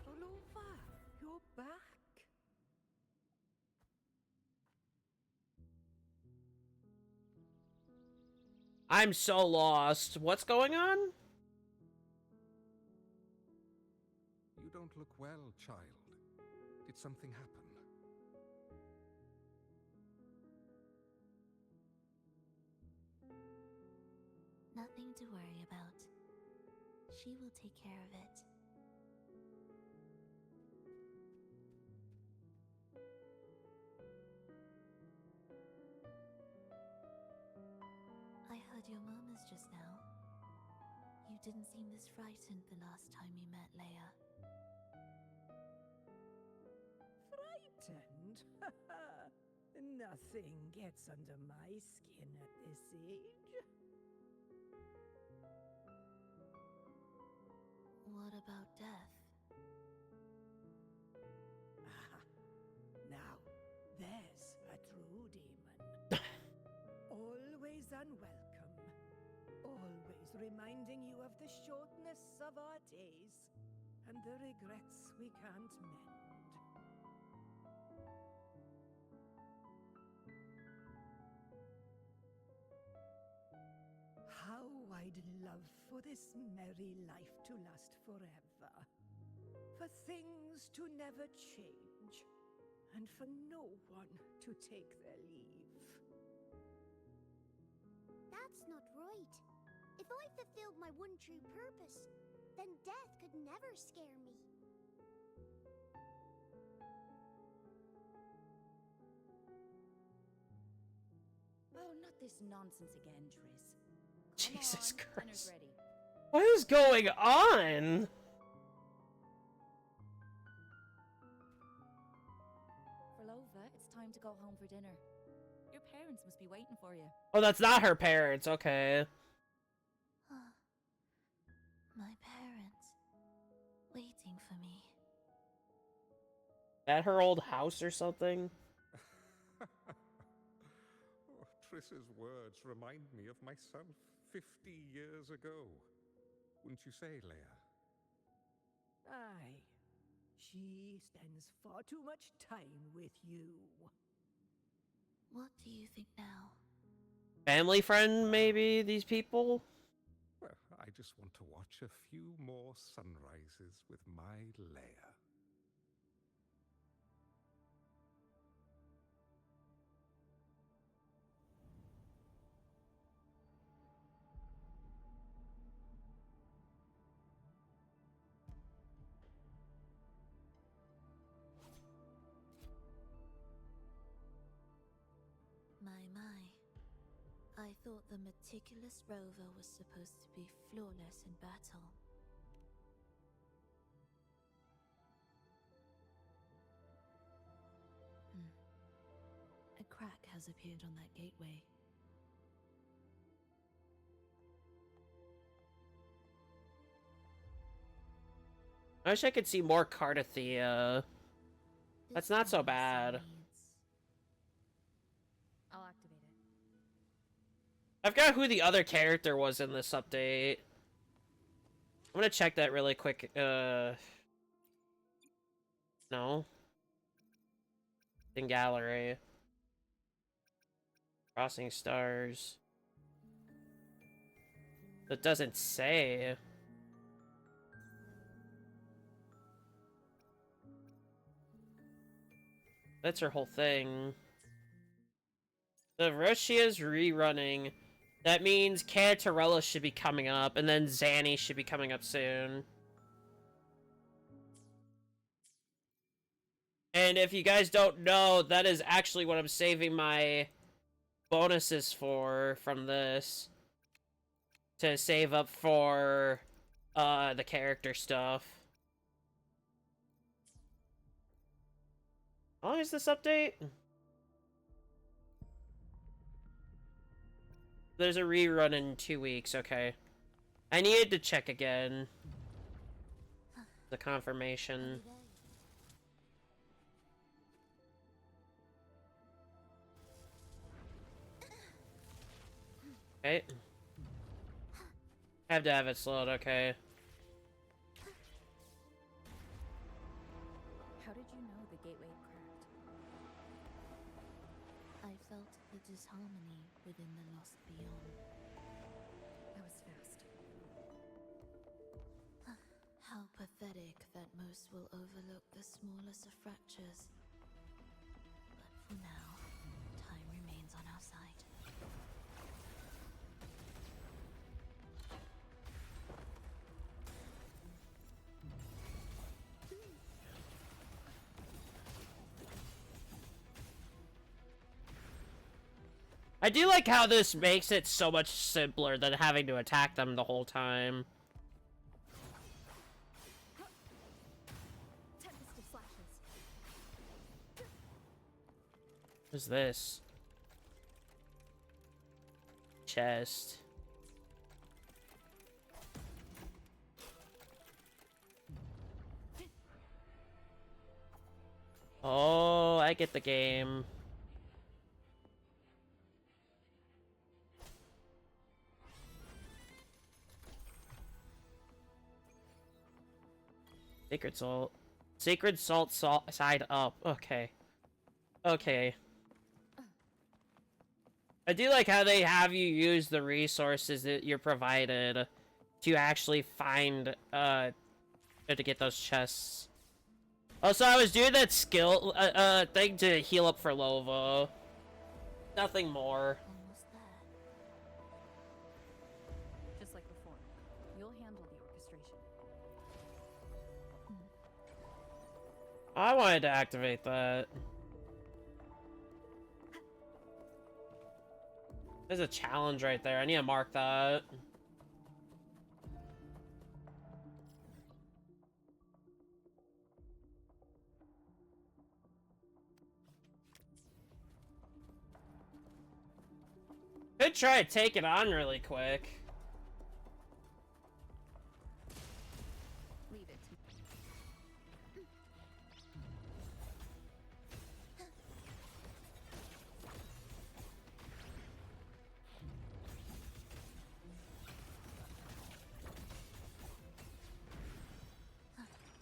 Rolova, you're back. I'm so lost. What's going on? You don't look well, child. Did something happen? Nothing to worry about. She will take care of it. I heard your murmurs just now. You didn't seem this frightened the last time we met, Leia. Frightened? Nothing gets under my skin at this age. What about death? Ah, now, there's a true demon. Always unwelcome. Always reminding you of the shortness of our days and the regrets we can't mend. How I'd love for this merry life to last forever. For things to never change. And for no one to take their leave. That's not right. If I fulfilled my one true purpose, then death could never scare me. Oh, not this nonsense again, Triss. Jesus Come on, dinner's Christ. ready. What is going on? Rolova, it's time to go home for dinner. Your parents must be waiting for you. Oh, that's not her parents. Okay. My parents. Waiting for me. At her old house or something? Oh, Triss's words remind me of myself 50 years ago. Wouldn't you say, Leia? Aye. She spends far too much time with you. What do you think now? Family friend, maybe, these people? Well, I just want to watch a few more sunrises with my Leia. My. I thought the meticulous rover was supposed to be flawless in battle. A crack has appeared on that gateway. I wish I could see more Cardathia. That's This not so one bad. needs- I'll activate it. I forgot who the other character was in this update. I'm gonna check that really quick. No. In gallery. Crossing stars. It doesn't say. That's her whole thing. The Rushia's rerunning. That means Cantarella should be coming up, and then Zanny should be coming up soon. And if you guys don't know, that is actually what I'm saving my bonuses for from this. To save up for the character stuff. How long is this update? There's a rerun in 2 weeks, okay. I needed to check again. The confirmation. Okay. Have to have it slowed, okay. How did you know the gateway cracked? I felt the disharmony within the lost beyond. That was fast. How pathetic that most will overlook the smallest of fractures. But for now, time remains on our side. I do like how this makes it so much simpler than having to attack them the whole time. Tempest of flashes. What's this? Chest. Oh, I get the game. Sacred salt. Sacred salt side up. Okay. Okay. I do like how they have you use the resources that you're provided to actually find, to get those chests. Also, I was doing that skill, thing to heal up for Lova. Nothing more. Almost there. Just like before. You'll handle the orchestration. I wanted to activate that. There's a challenge right there. I need to mark that. Could try to take it on really quick. Leave it.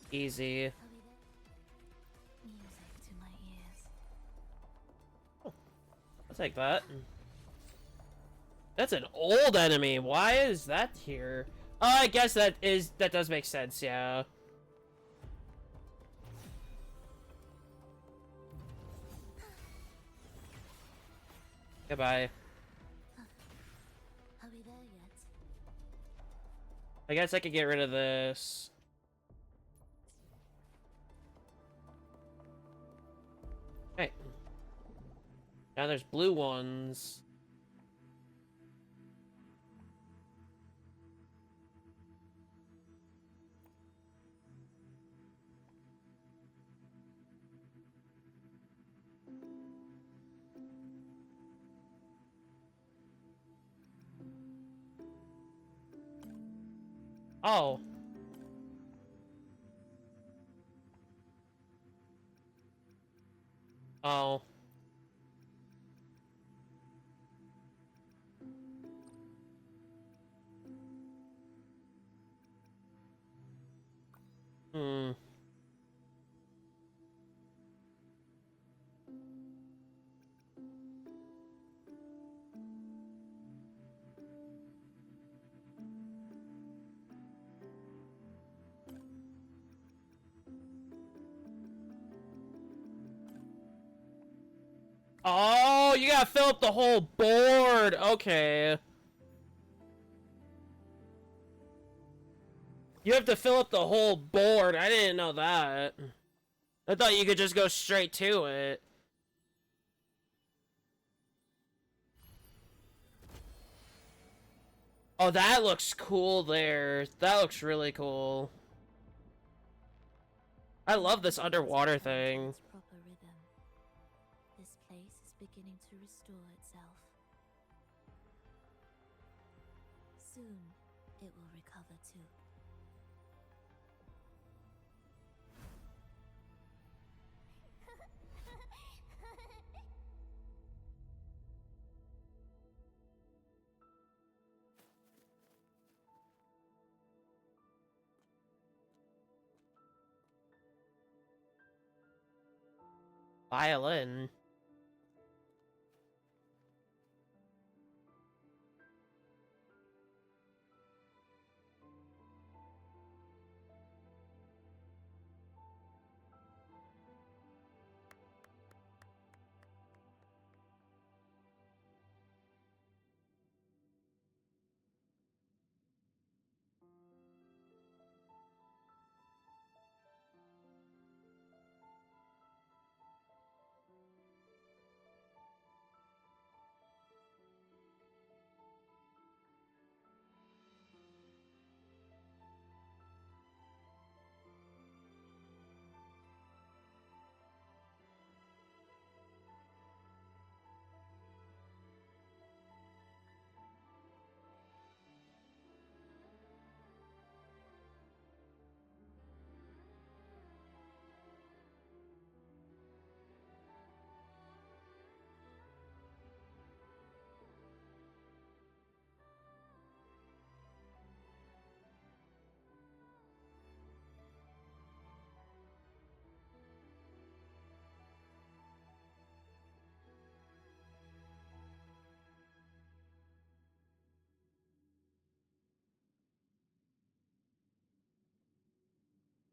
Easy. Are we there? Music to my ears. I'll take that. That's an old enemy. Why is that here? Oh, I guess that does make sense, yeah. Goodbye. Are we there yet? I guess I could get rid of this. Okay. Now there's blue ones. Oh. Oh. Hmm. Oh, you gotta fill up the whole board. Okay. You have to fill up the whole board. I didn't know that. I thought you could just go straight to it. Oh, that looks cool there. That looks really cool. I love this underwater thing. Its proper rhythm. This place is beginning to restore itself. soon it will recover too. Violin.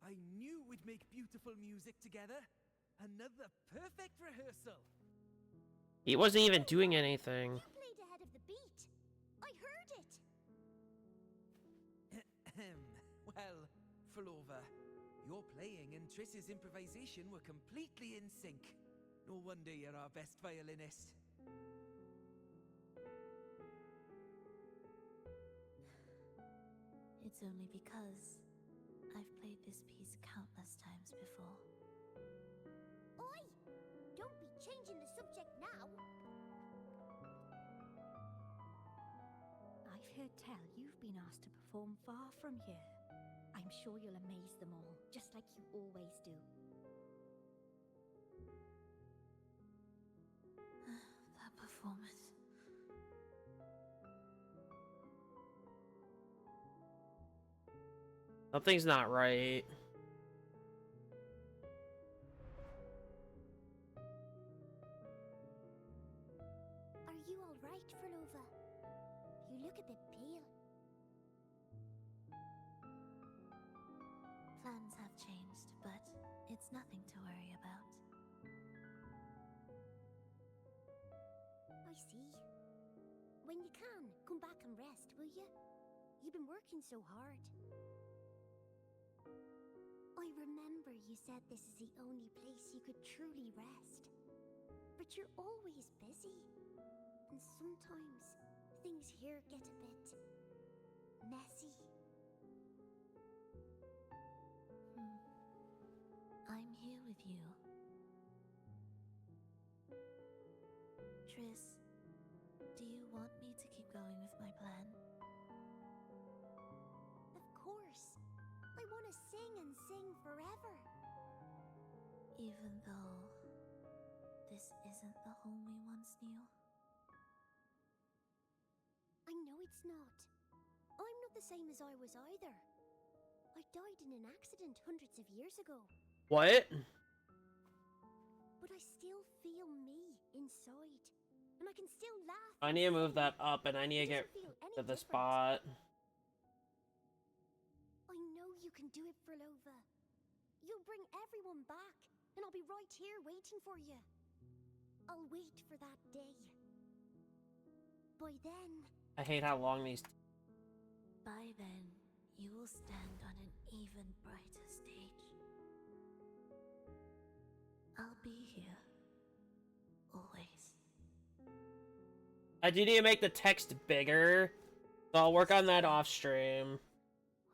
I knew we'd make beautiful music together. Another perfect rehearsal. He wasn't even doing anything. You played ahead of the beat. I heard it. Well, Flova, your playing and Triss's improvisation were completely in sync. No wonder you're our best violinist. It's only because I've played this piece countless times before. Oi! Don't be changing the subject now. I've heard tell you've been asked to perform far from here. I'm sure you'll amaze them all, just like you always do. That performance. Something's not right. Are you all right, Flova? You look a bit pale. Plans have changed, but it's nothing to worry about. I see. When you can, come back and rest, will you? You've been working so hard. I remember you said this is the only place you could truly rest. But you're always busy. And sometimes things here get a bit messy. I'm here with you. Triss, do you want me to keep going with my plan? Of course. I want to sing and sing forever. Even though this isn't the home we once knew? I know it's not. I'm not the same as I was either. I died in an accident hundreds of years ago. What? But I still feel me inside. And I can still laugh. I need to move that up, and I need to get to the spot. I know you can do it, Frolova. You'll bring everyone back, and I'll be right here waiting for you. I'll wait for that day. By then... I hate how long these... By then, you will stand on an even brighter stage. I'll be here. Always. I do need to make the text bigger, so I'll work on that off stream.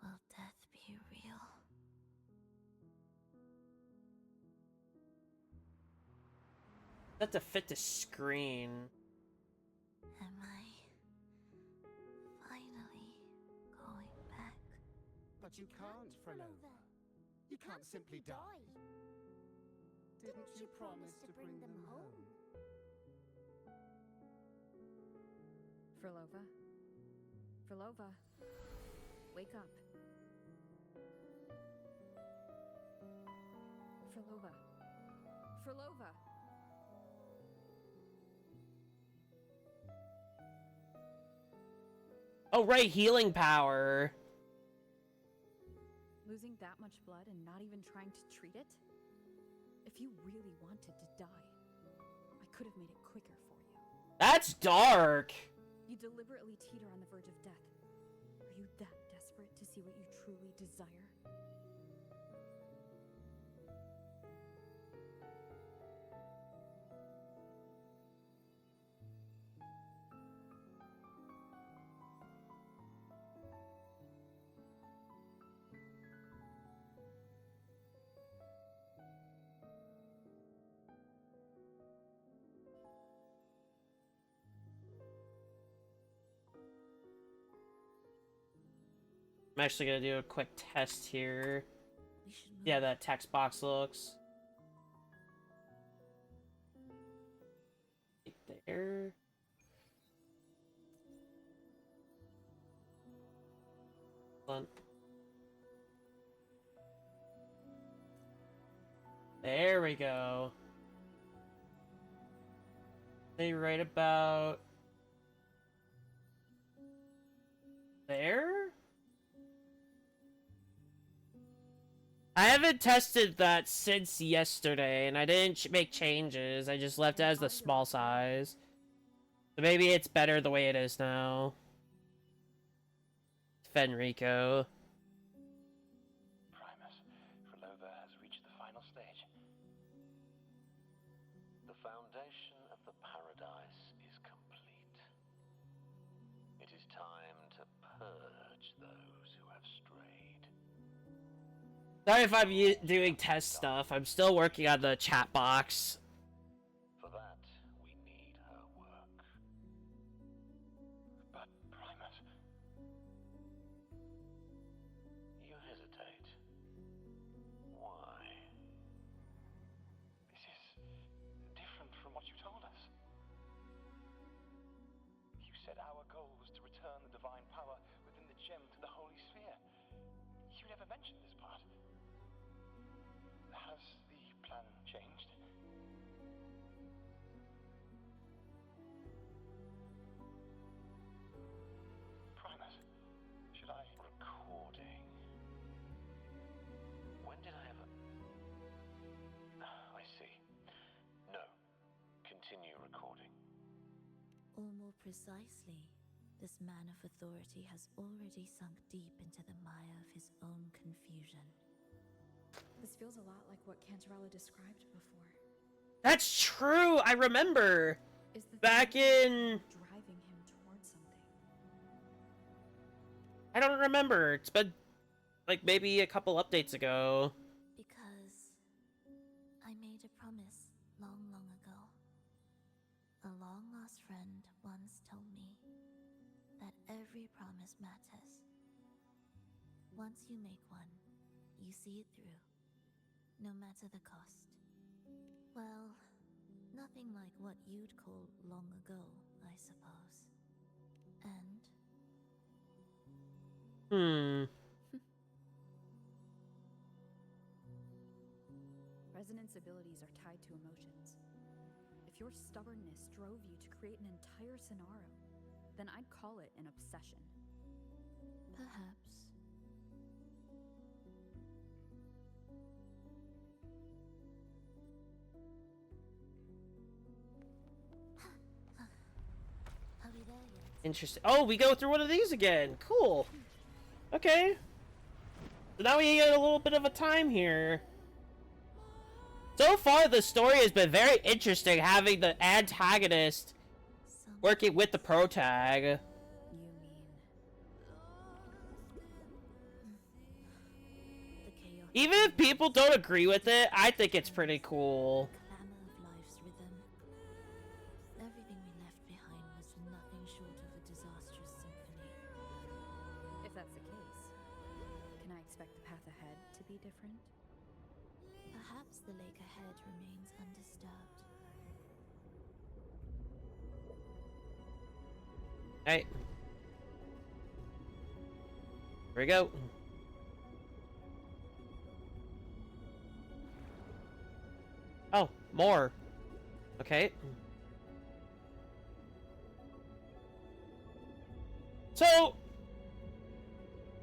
Will death be real? That's to fit the screen. Am I finally But you can't, Frolova. You can't simply die. Didn't you promise to bring them home? Frolova? Frolova? Wake up. Frolova. Frolova! Oh, right, healing power. Losing that much blood and not even trying to treat it? If you really wanted to die, I could have made it quicker for you. That's dark. You deliberately teeter on the verge of death. Are you that desperate to see what you truly desire? I'm actually gonna do a quick test here. Yeah, that text box looks. Right there. Hold on. There we go. They right about there? I haven't tested that since yesterday, and I didn't make changes. I just left it as the small size. So maybe it's better the way it is now. Fenrico. Primus, Frolova has reached the final stage. The foundation of the paradise is complete. It is time to purge those who have strayed. Sorry if I'm doing test stuff. I'm still working on the chat box. For that, we need her work. But, Primus, you hesitate. Why? This is different from what you told us. You said our goal was to return the divine power within the gem to the Holy Sphere. You never mentioned this part. Has the plan changed? Primus, should I... Recording. When did I ever... I see. No. Continue recording. Or more precisely, this man of authority has already sunk deep into the mire of his own confusion. This feels a lot like what Cantarella described before. That's true! I remember! Is the Back in... driving him towards something? I don't remember. It's been, like, maybe a couple updates ago. Because I made a promise long, long ago. A long-lost friend once told me that every promise matters. Once you make one, you see it through, no matter the cost. Well, nothing like what you'd call long ago, I suppose. And... Resonance abilities are tied to emotions. If your stubbornness drove you to create an entire scenario, then I'd call it an obsession. perhaps. Are we there yet? Interesting. Oh, we go through one of these again. Cool. Okay. So now we get a little bit of a time here. So far, the story has been very interesting, having the antagonist working with the protag. You mean... The chaotic Even if people don't agree with it, I think it's pretty cool. clamor of life's rhythm. Everything we left behind was nothing short of a disastrous symphony. If that's the case, can I ahead to be different? Perhaps the lake ahead remains undisturbed. Hey. Here we go. Oh, more. Okay. So,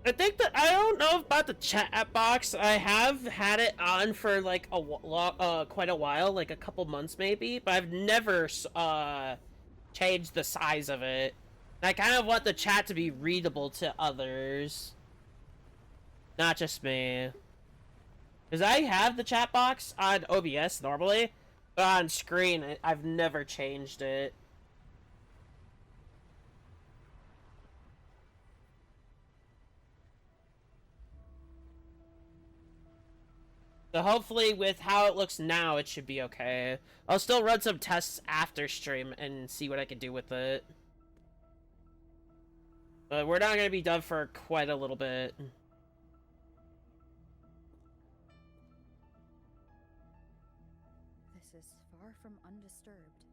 I think that I don't know about the chat box. I have had it on for like quite a while, like a couple months maybe, but I've never changed the size of it. And I kind of want the chat to be readable to others, not just me. Because I have the chat box on OBS normally, but on screen I've never changed it. So hopefully with how it looks now, it should be okay. I'll still run some tests after stream and see what I can do with it. But we're not going to be done for quite a little bit. This is far from undisturbed.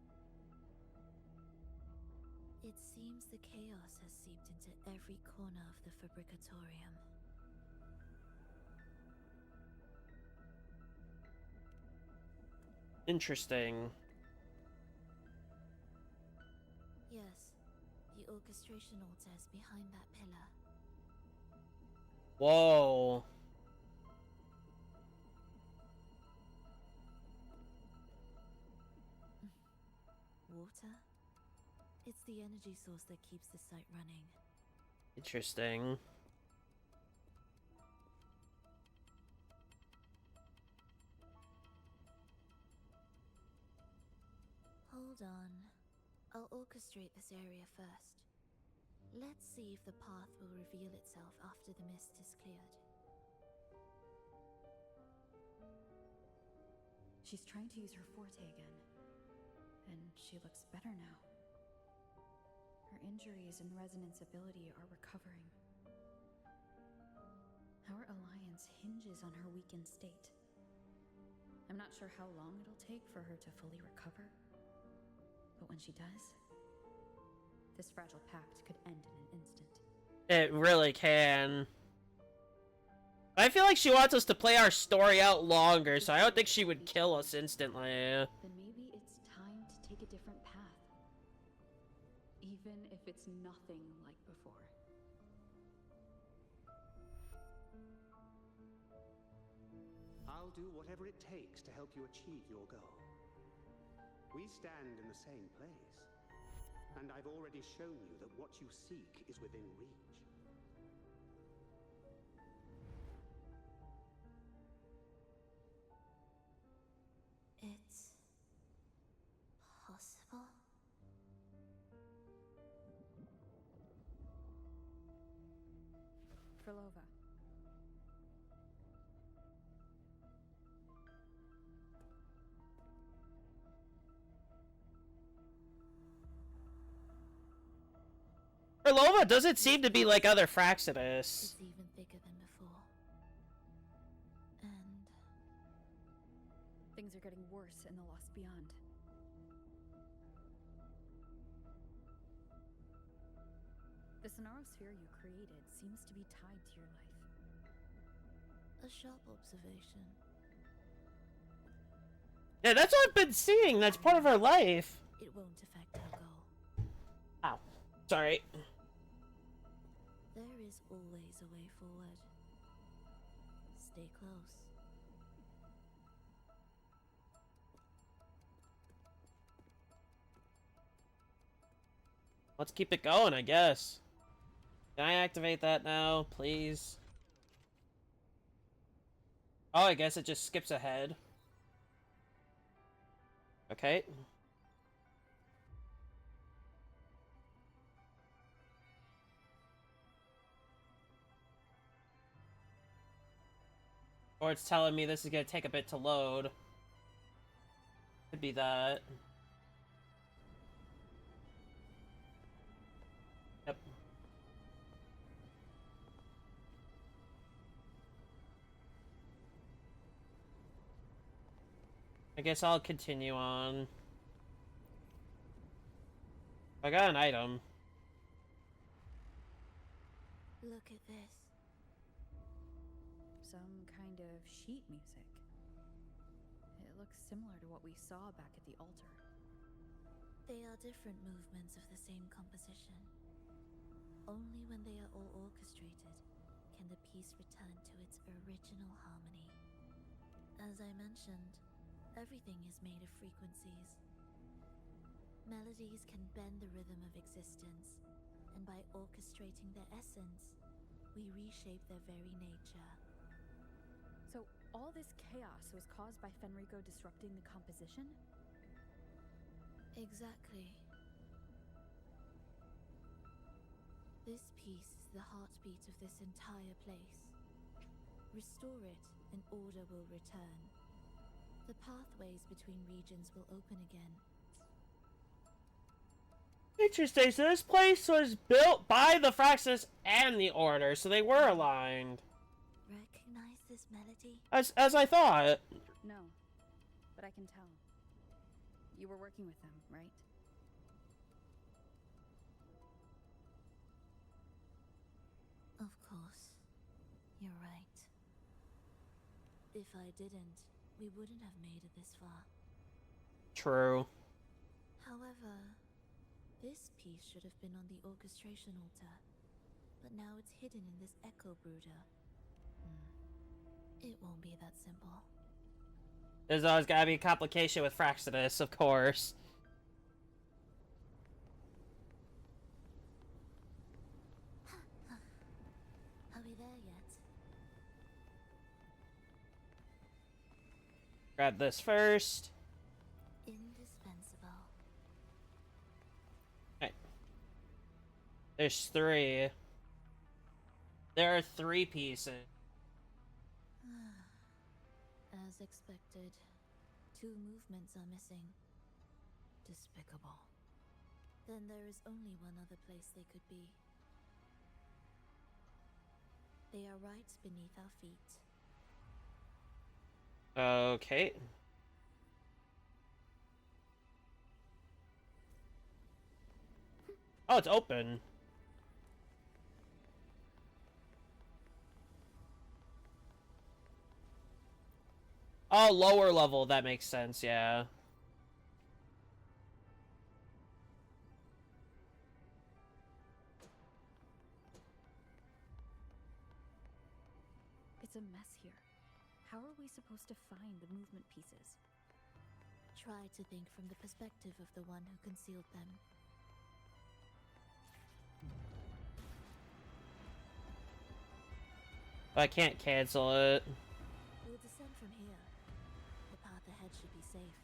It seems the chaos has seeped into every corner of the Fabricatorium. Interesting. Yes, the orchestration altar is behind that pillar. Whoa. Water? It's the energy source that keeps the site running. Interesting. Hold on. I'll orchestrate this area first. Let's see if the path will reveal itself after the mist is cleared. She's trying to use her forte again. And she looks better now. Her injuries and resonance ability are recovering. Our alliance hinges on her weakened state. I'm not sure how long it'll take for her to fully recover. But when she does, this fragile pact could end in an instant. It really can. I feel like she wants us to play our story out longer, so I don't think she would kill us instantly. Then maybe it's time to take a different path. Even if it's nothing like before. I'll do whatever it takes to help you achieve your goal. We stand in the same place, and I've already shown you that what you seek is within reach. It's possible? Frolova. Erlova doesn't seem to be like other Fraxidus. It's even bigger than before. And things are getting worse in the Lost Beyond. The Sonarosphere you created seems to be tied to your life. a sharp observation. Yeah, that's what I've been seeing. That's part of our life. It won't affect our goal. Ow. Sorry. There is always a way forward. Stay close. Let's keep it going, I guess. Can I activate that now, please? Oh, I guess it just skips ahead. Okay. Or it's telling me this is gonna take a bit to load. Could be that. Yep. I guess I'll continue on. I got an item. Look at this. Some kind of sheet music. It looks similar to what we saw back at the altar. They are different movements of the same composition. Only when they are all orchestrated can the piece return to its original harmony. As I mentioned, everything is made of frequencies. Melodies can bend the rhythm of existence, and by orchestrating their essence, we reshape their very nature. So all this chaos was caused by Fenrico disrupting the composition? Exactly. This piece is the heartbeat of this entire place. Restore it, and order will return. The pathways between regions will open again. Interesting, so this place was built by the Fraxis and the Order, so they were aligned. Recognize this melody? As I thought. No, but I can tell. You were working with them, right? Of course. You're right. If I didn't, we wouldn't have made it this far. True. However, this piece should have been on the orchestration altar, but now it's hidden in this echo brooder. It won't be that simple. There's always gotta be a complication with Fraxidus, of course. Are we there yet? Grab this first. Indispensable. Right. There's 3. There are 3 pieces. As expected, 2 movements are missing. Despicable. Then there is only one other place they could be. They are right beneath our feet. Okay. Oh, it's open. Oh, lower level, that makes sense, yeah. It's a mess here. How are we supposed to find the movement pieces? Try to think from the perspective of the one who concealed them. I can't cancel it. We'll descend from here. The path ahead should be safe.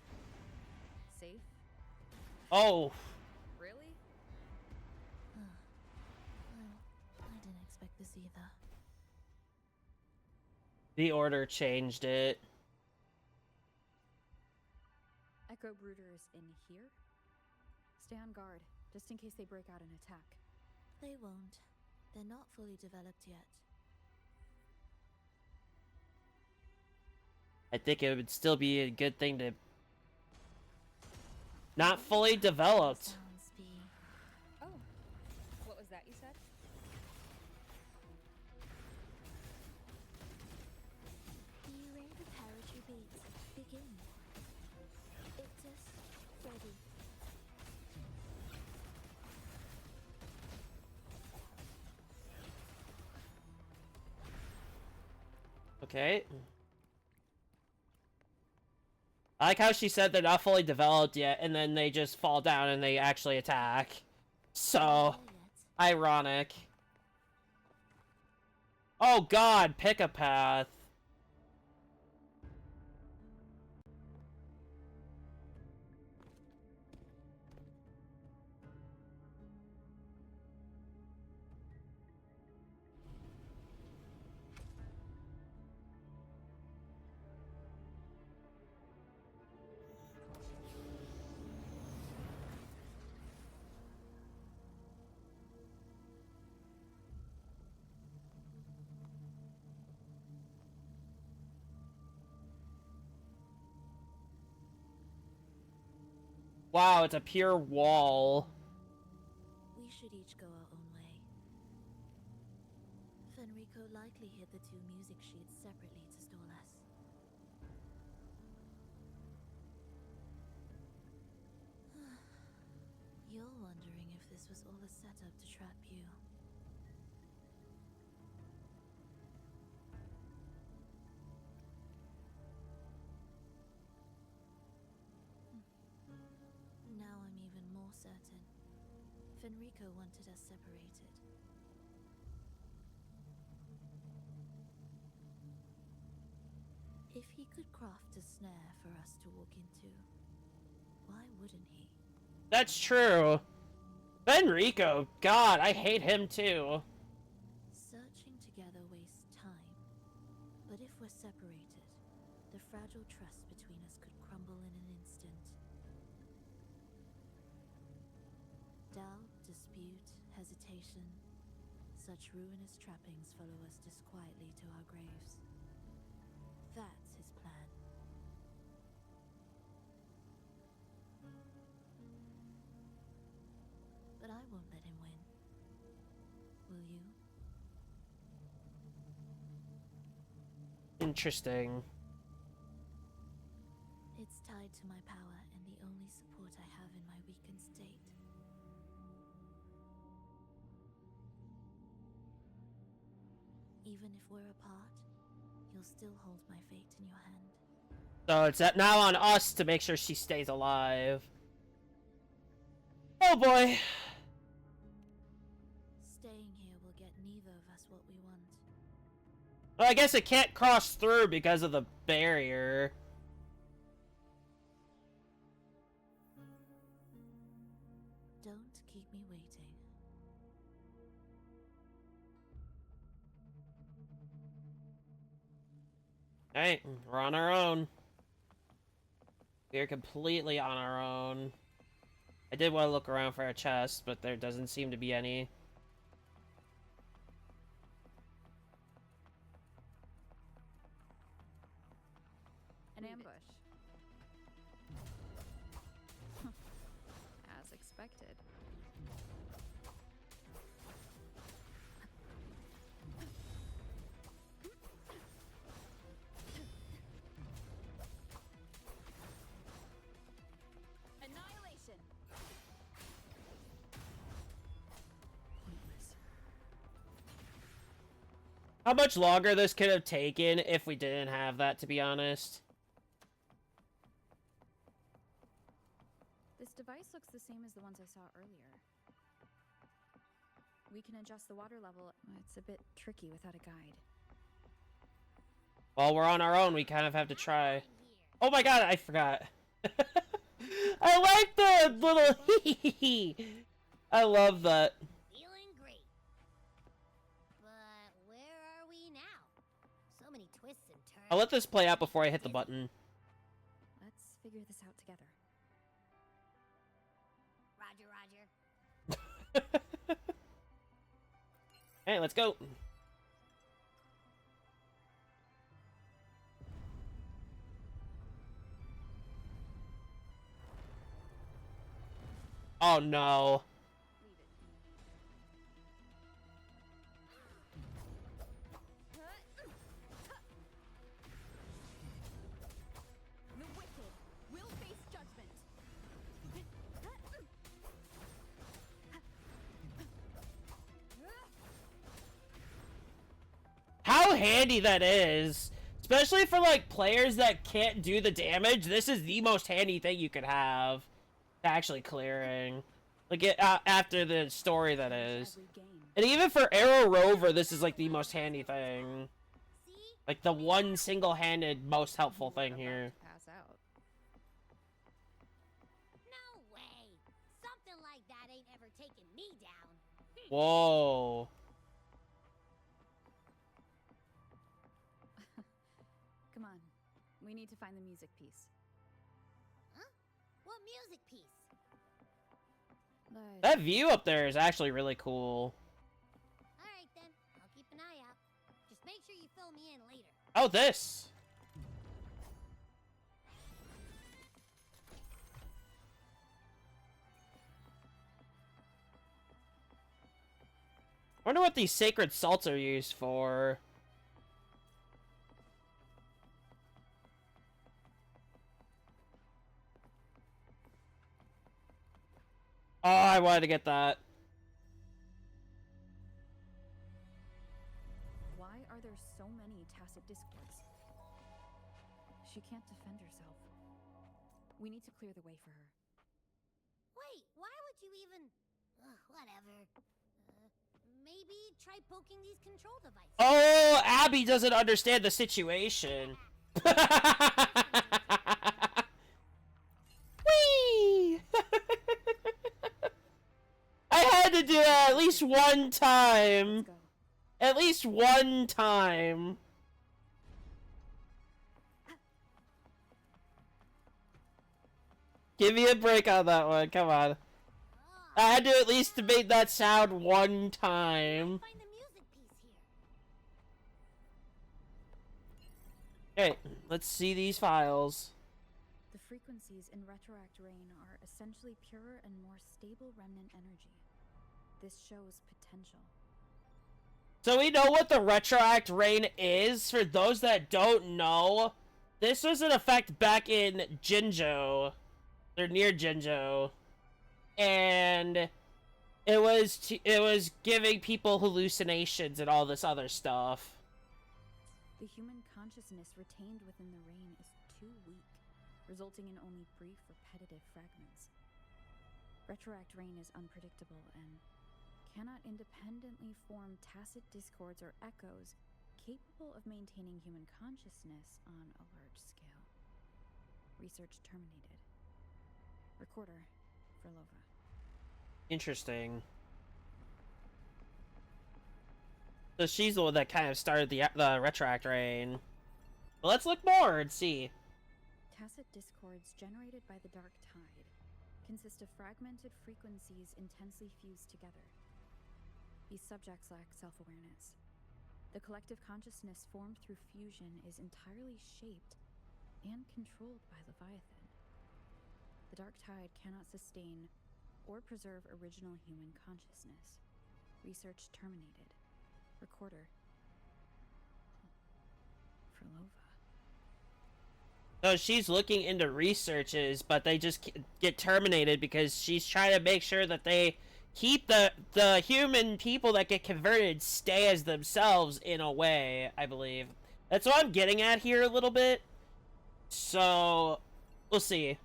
Safe? Oh. Really? Well, I didn't expect this either. The Order changed it. Echo Brooder is in here? Stay on guard, just in case they break out and attack. They won't. They're not fully developed yet. I think it would still be a good thing to... Not fully developed. Oh, what was that you said? The Ray preparatory beats begin. Ictus, ready. Okay. I like how she said they're not fully developed yet, and then they just fall down and they actually attack. So, ironic. Oh god, pick a path. Wow, it's a pure wall. We should each go our own way. Fenrico likely hid the two music sheets separately to stall us. You're wondering if this was all a setup to trap you. Now I'm even more certain. Fenrico wanted us separated. If he could craft a snare for us to walk into, why wouldn't he? That's true. Fenrico, God, I hate him too. Searching together wastes time. But if we're separated, the fragile trust between us could crumble in an instant. Doubt, dispute, hesitation. Such ruinous trappings follow us disquietly to our graves. That's his plan. But I won't let him win. Will you? Interesting. It's tied to my power and the only support I have in my weakened state. Even if we're apart, you'll still hold my fate in your hand. So it's now on us to make sure she stays alive. Oh boy. Staying here will get neither of us what we want. Well, I guess it can't cross through because of the barrier. Don't keep me waiting. Alright, we're on our own. We're completely on our own. I did want to look around for a chest, but there doesn't seem to be any. An ambush. As expected. Annihilation. How much longer this could have taken if we didn't have that, to be honest? This device looks the same as the ones I saw earlier. We can adjust the water level. It's a bit tricky without a guide. While we're on our own, we kind of have to try. Oh my god, I forgot. I like the little hee. I love that. Feeling great. But where are we now? So many twists and turns. I'll let this play out before I hit the button. Let's figure this out together. Roger, roger. Hey, let's go. Oh no. The wicked will face judgment. How handy that is. Especially for, like, players that can't do the damage. This is the most handy thing you could have. Actually clearing. Like, after the story, that is. And even for Arrow Rover, this is, like, the most handy thing. Like, the one single-handed most helpful thing here. Pass out. No way. Something like that ain't ever taken me down. Whoa. Come on. We need to find the music piece. Huh? What music piece? That view up there is actually really cool. Alright then, I'll keep an eye out. Just make sure you fill me in later. Oh, this. wonder what these sacred salts are used for. Oh, I wanted to get that. Why are there so many tacit discords? She can't defend herself. We need to clear the way for her. Wait, why would you even... whatever. Maybe try poking these control devices. Oh, Abby doesn't understand the situation. Whee! I had to do that at least one time. At least one time. Give me a break on that one. Come on. I had to at least make that sound one time. Okay, let's see these files. The frequencies in Retroact Rain are essentially purer and more stable remnant energy. This shows potential. So we know what the Retroact Rain is. For those that don't know, this was an effect back in Jinzhou. Or near Jinzhou. And it was giving people hallucinations and all this other stuff. The human consciousness retained within the rain is too weak, resulting in only brief, repetitive fragments. Retroact Rain is unpredictable and cannot independently form tacit discords or echoes capable of maintaining human consciousness on a large scale. Research terminated. Recorder, Frolova. Interesting. So she's the one that kind of started the Retroact Rain. Well, let's look more and see. Tacit discords generated by the Dark Tide consist of fragmented frequencies intensely fused together. These subjects lack self-awareness. The collective consciousness formed through fusion is entirely shaped and controlled by Leviathan. The Dark Tide cannot sustain or preserve original human consciousness. Research terminated. Recorder. Frolova. So she's looking into researches, but they just get terminated because she's trying to make sure that they keep the human people that get converted stay as themselves in a way, I believe. That's what I'm getting at here a little bit. So, we'll see.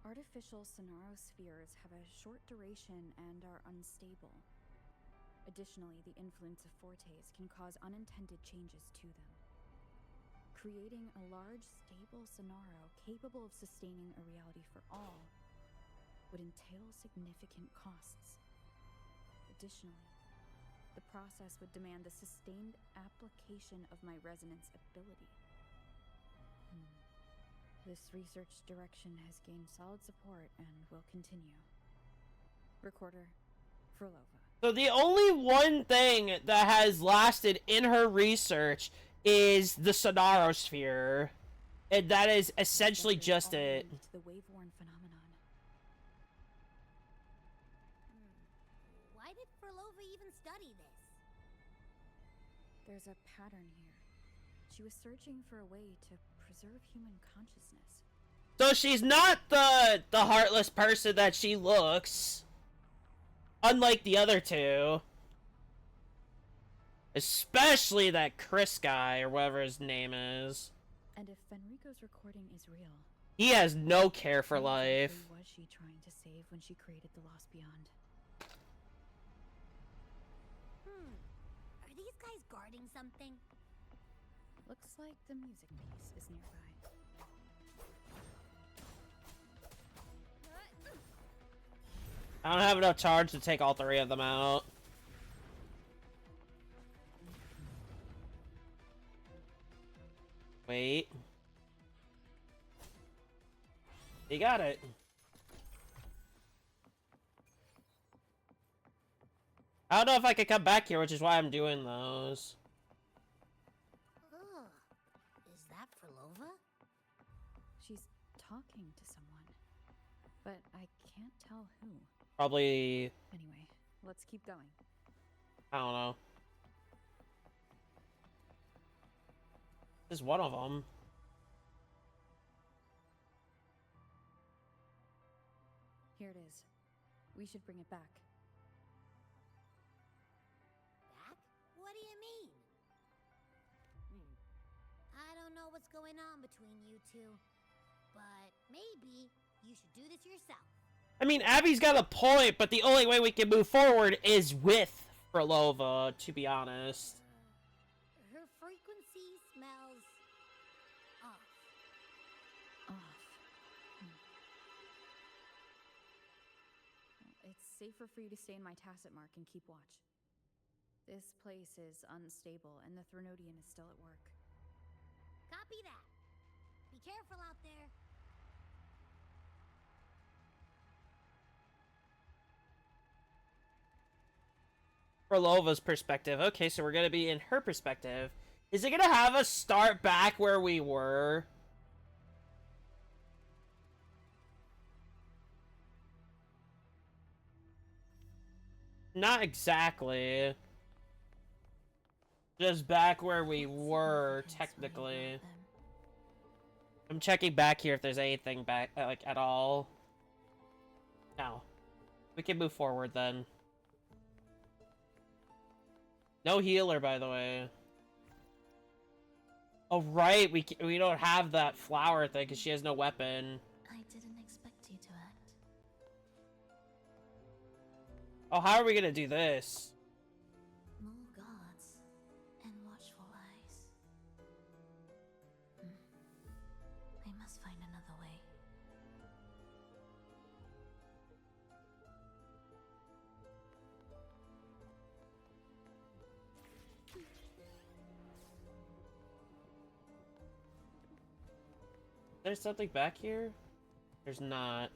Artificial sonarospheres have a short duration and are unstable. Additionally, the influence of fortes can cause unintended changes to them. Creating a large, stable sonaro capable of sustaining a reality for all would entail significant costs. Additionally, the process would demand the sustained application of my resonance ability. This research direction has gained solid support and will continue. Recorder, Frolova. So the only one thing that has lasted in her research is the sonarosphere. And that is essentially just it. The wave-worn phenomenon. Why did Frolova even study this? There's a pattern here. She was searching for a way to preserve human consciousness. So she's not the heartless person that she looks. Unlike the other two. Especially that Chris guy, or whatever his name is. And if Fenrico's recording is real... He has no care for life. Who was she trying to save when she created the Lost Beyond? Are these guys guarding something? Looks like the music piece is nearby. I don't have enough charge to take all three of them out. Wait. You got it. I don't know if I could come back here, which is why I'm doing those. Oh, is that Frolova? She's talking to someone, but I can't tell who. Probably... Anyway, let's keep going. I don't know. This is one of them. Here it is. We should bring it back. Back? What do you mean? I don't know what's going on between you two, but maybe you should do this yourself. I mean, Abby's got a point, but the only way we can move forward is with Frolova, to be honest. Her frequency smells off. It's safer for you to stay in my tacit mark and keep watch. This place is unstable, and the Threnodian is still at work. Copy that. Be careful out there. Frolova's perspective. Okay, so we're gonna be in her perspective. Is it gonna have us start back where we were? Not exactly. Just back where we were, technically. I'm checking back here if there's anything back, like, at all. No. We can move forward, then. No healer, by the way. Oh, right, we don't have that flower thing, because she has no weapon. I didn't expect you to act. Oh, how are we gonna do this? More guards and watchful eyes. I must find another way. There's something back here? There's not.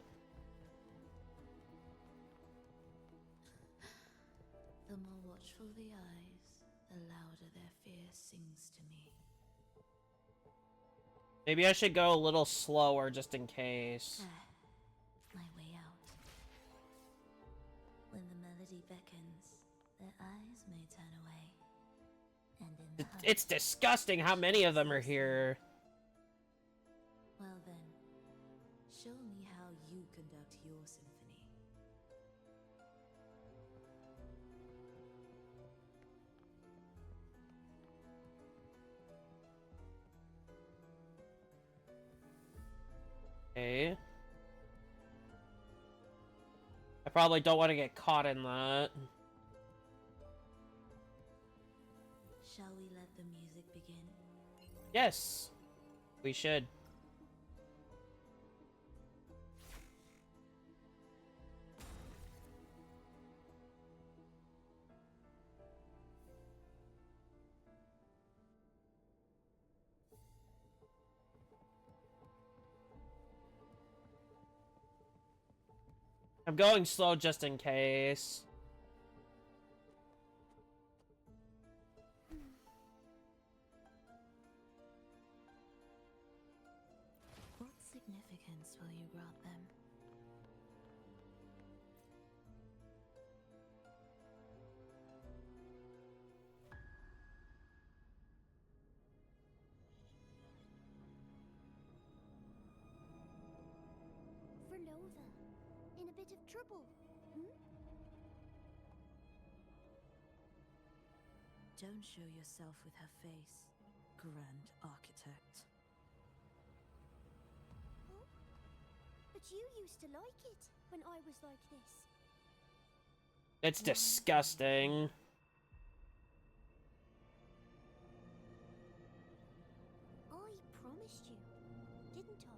The more watchful the eyes, the louder their fear sings to me. Maybe I should go a little slower just in case. My way out. When the melody beckons, their eyes may turn away. And in the hunt, It's disgusting how many of them are here. well then, show me how you conduct your symphony. Okay. I probably don't want to get caught in that. Shall we let the music begin? Yes, we should. I'm going slow just in case. What significance will you grant them? Verlova, in a bit of trouble, Don't show yourself with her face, Grand Architect. Oh, but you used to like it when I was like this. It's disgusting. I promised you, didn't I?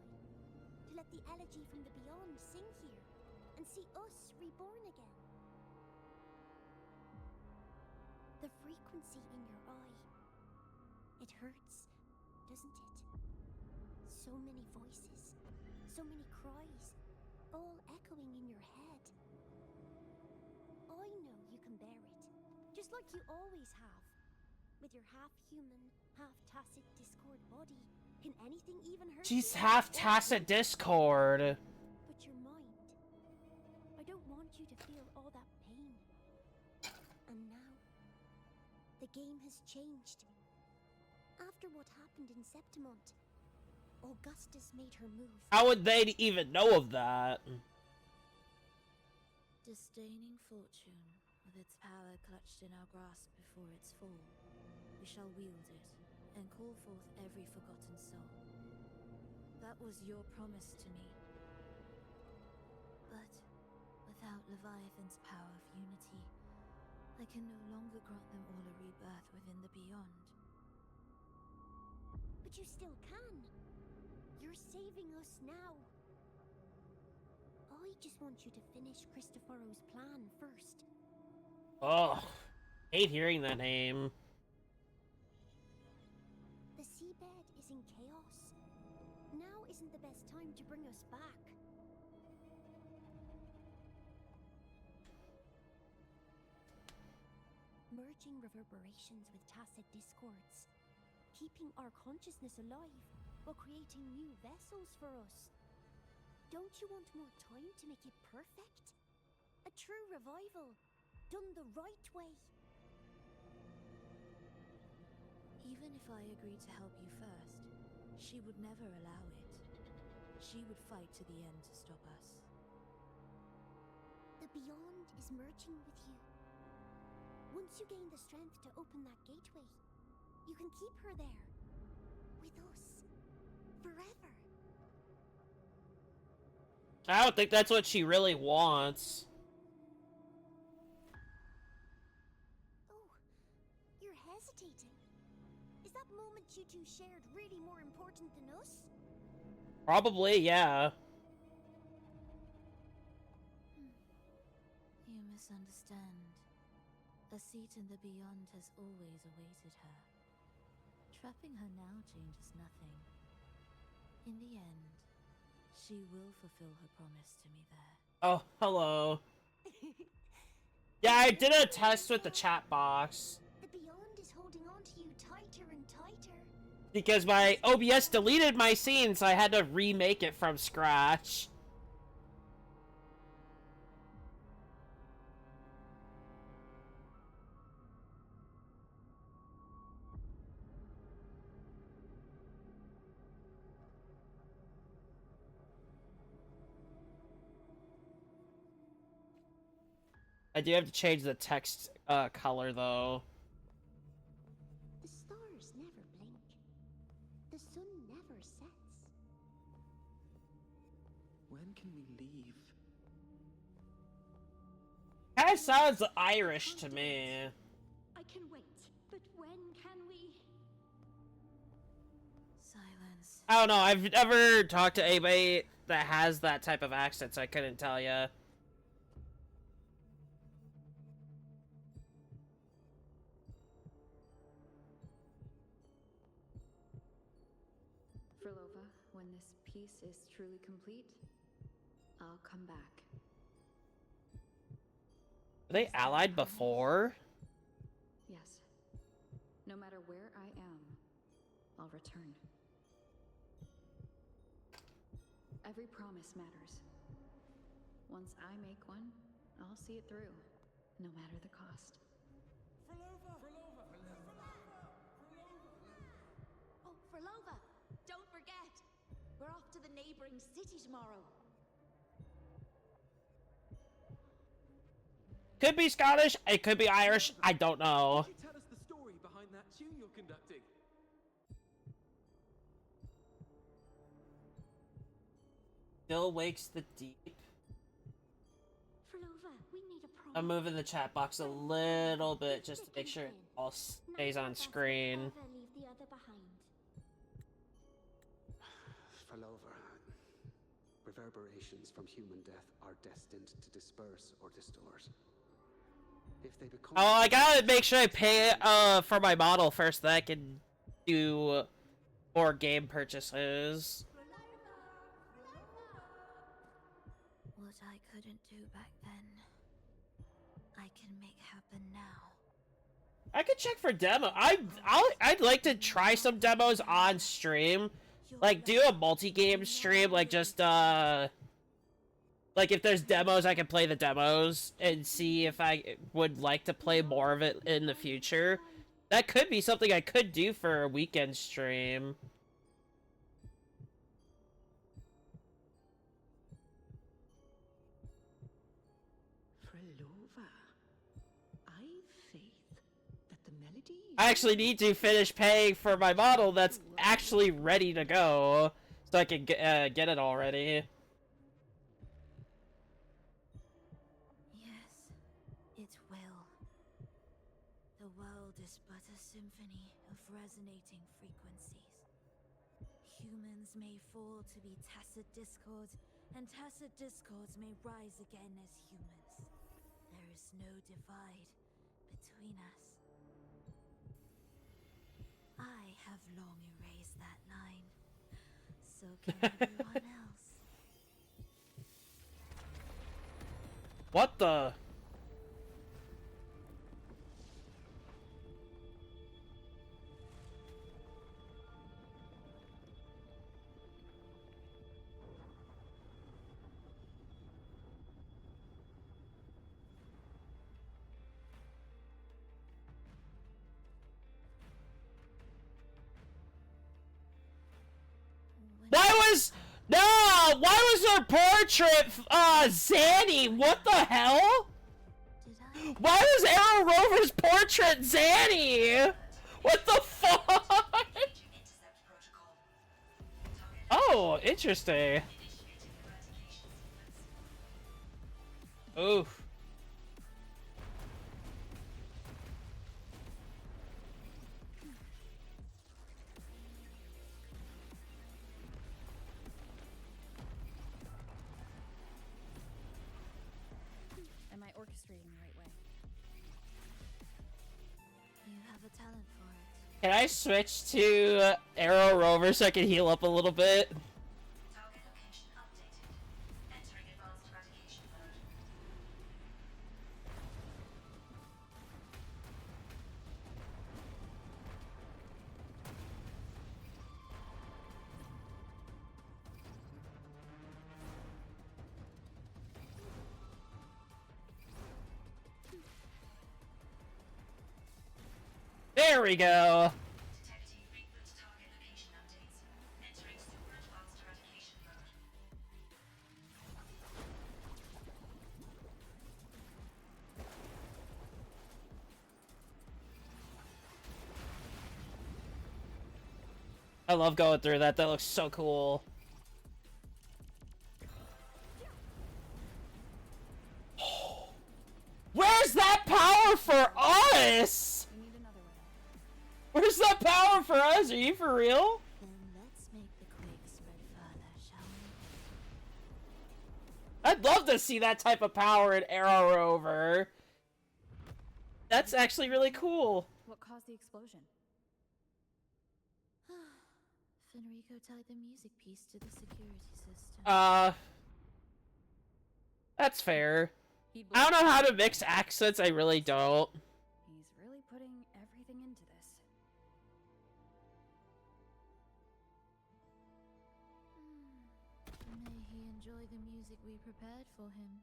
To let the elegy from the beyond sing here and see us reborn again. The frequency in your eye. It hurts, doesn't it? So many voices, so many cries, all echoing in your head. I know you can bear it, just like you always have. With your half-human, half-tacit Discord body, can anything even hurt you? She's half tacit Discord. But your mind, I don't want you to feel all that pain. And now, the game has changed. After what happened in Septimont, Augustus made her move. How would they even know of that? Disdaining fortune, with its power clutched in our grasp before its fall, we shall wield it, and call forth every forgotten soul. That was your promise to me. But without Leviathan's power of unity, I can no longer grant them all a rebirth within the beyond. But you still can. You're saving us now. I just want you to finish Cristoforo's plan first. Oh, hate hearing that name. The seabed is in chaos. Now isn't the best time to bring us back. Merging reverberations with tacit discords, keeping our consciousness alive while creating new vessels for us. Don't you want more time to make it perfect? A true revival, done the right way. Even if I agreed to help you first, she would never allow it. She would fight to the end to stop us. The Beyond is merging with you. Once you gain the strength to open that gateway, you can keep her there. With us. Forever. I don't think that's what she really wants. Oh, you're hesitating. Is that moment you two shared really more important than us? Probably, yeah. You misunderstand. A seat in the beyond has always awaited her. Trapping her now changes nothing. In the end, she will fulfill her promise to me there. Oh, hello. Yeah, I did a test with the chat box. The Beyond is holding on to you tighter and tighter. Because my OBS deleted my scene, so I had to remake it from scratch. I do have to change the text color, though. The stars never blink. The sun never sets. When can we leave? Kinda sounds Irish to me. I can wait, but when can we? Silence. I don't know, I've never talked to anybody that has that type of accent, so I couldn't tell ya. Frolova, when this piece is truly complete, I'll come back. Were they allied before? Yes. No matter where I am, I'll return. Every promise matters. Once I make one, I'll see it through, no matter the cost. Oh, Frolova, don't forget. We're off to the neighboring city tomorrow. Could be Scottish, it could be Irish, I don't know. Could you tell us the story behind that tune you're conducting? Still wakes the deep. Frolova, we need a promise. I'm moving the chat box a little bit just to make sure it all stays on screen. Never leave the other behind. Falova, reverberations from human death are destined to disperse or distort. If they become... Oh, I gotta make sure I pay for my model first, so that I can do more game purchases. What I couldn't do back then, I can make happen now. I could check for demo. I'd like to try some demos on stream, like do a multi-game stream, like just like if there's demos, I can play the demos and see if I would like to play more of it in the future. That could be something I could do for a weekend stream. I actually need to finish paying for my model that's actually ready to go, so I can get it already. Yes, it will. The world is but a symphony of resonating frequencies. Humans may fall to be tacit discords, and tacit discords may rise again as humans. There is no divide between us. I have long erased that line. So can everyone else. What the? Why was her portrait, Zanny? What the hell? Why was Arrow Rover's portrait Zanny? What the fuck? Oh, interesting. Oof. Am I orchestrating the right way? You have a talent for it. Can I switch to Arrow Rover so I can heal up a little bit? Target location updated. Entering advanced eradication mode. There we go. Detecting frequent target location updates. Entering super advanced eradication mode. I love going through that. That looks so cool. Where's that power for us? We need another way. Where's that power for us? Are you for real? Then let's make the quake spread further, shall we? I'd love to see that type of power in Arrow Rover. That's actually really cool. What caused the explosion? Fenrico tied the music piece to the security system. That's fair. I don't know how to mix accents, I really don't. He's really putting everything into this. May he enjoy the music we prepared for him.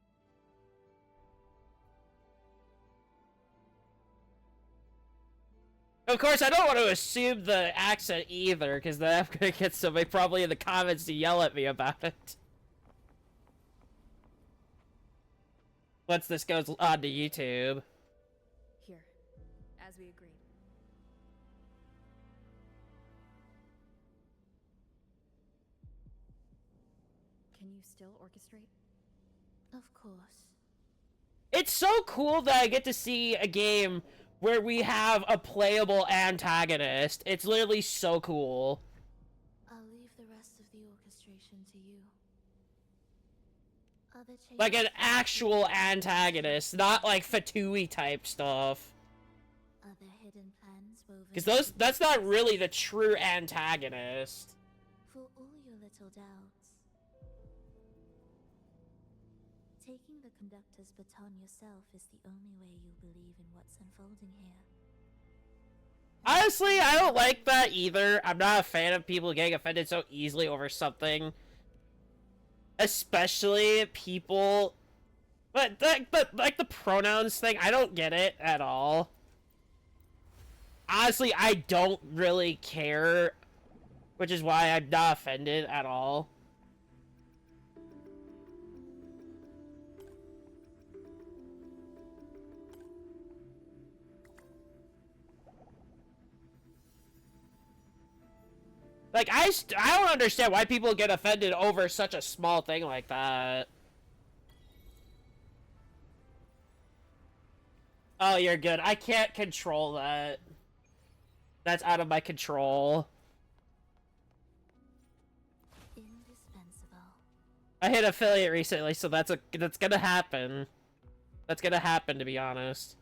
Of course, I don't want to assume the accent either, because then I'm gonna get somebody probably in the comments to yell at me about it. Once this goes onto YouTube. Here, as we agreed. Can you still orchestrate? Of course. It's so cool that I get to see a game where we have a playable antagonist. It's literally so cool. I'll leave the rest of the orchestration to you. Other Like an actual antagonist, not like Fatui type stuff. Other hidden plans woven. Because that's not really the true antagonist. For all your little doubts. Taking the conductor's baton yourself is the only way you'll believe in what's unfolding here. Honestly, I don't like that either. I'm not a fan of people getting offended so easily over something. Especially people... But like the pronouns thing, I don't get it at all. honestly, I don't really care, which is why I'm not offended at all. Like, I don't understand why people get offended over such a small thing like that. Oh, you're good. I can't control that. That's out of my control. Indispensable. I hit affiliate recently, so that's gonna happen. That's gonna happen, to be honest.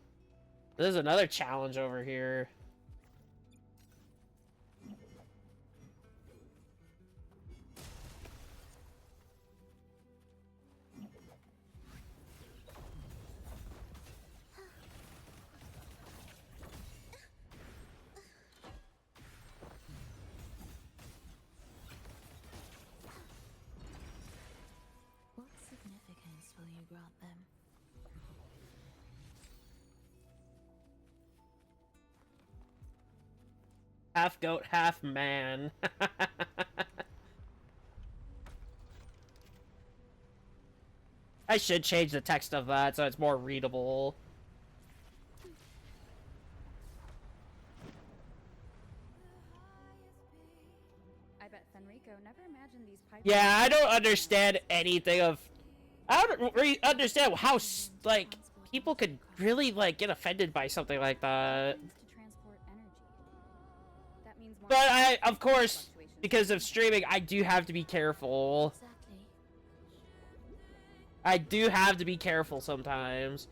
There's another challenge over here. What significance will you grant them? Half goat, half man. I should change the text of that so it's more readable. I bet Fenrico never imagined these pipes. Yeah, I don't understand anything of... I don't understand how, like, people could really, like, get offended by something like that. But I, of course, because of streaming, I do have to be careful. Exactly. I do have to be careful sometimes.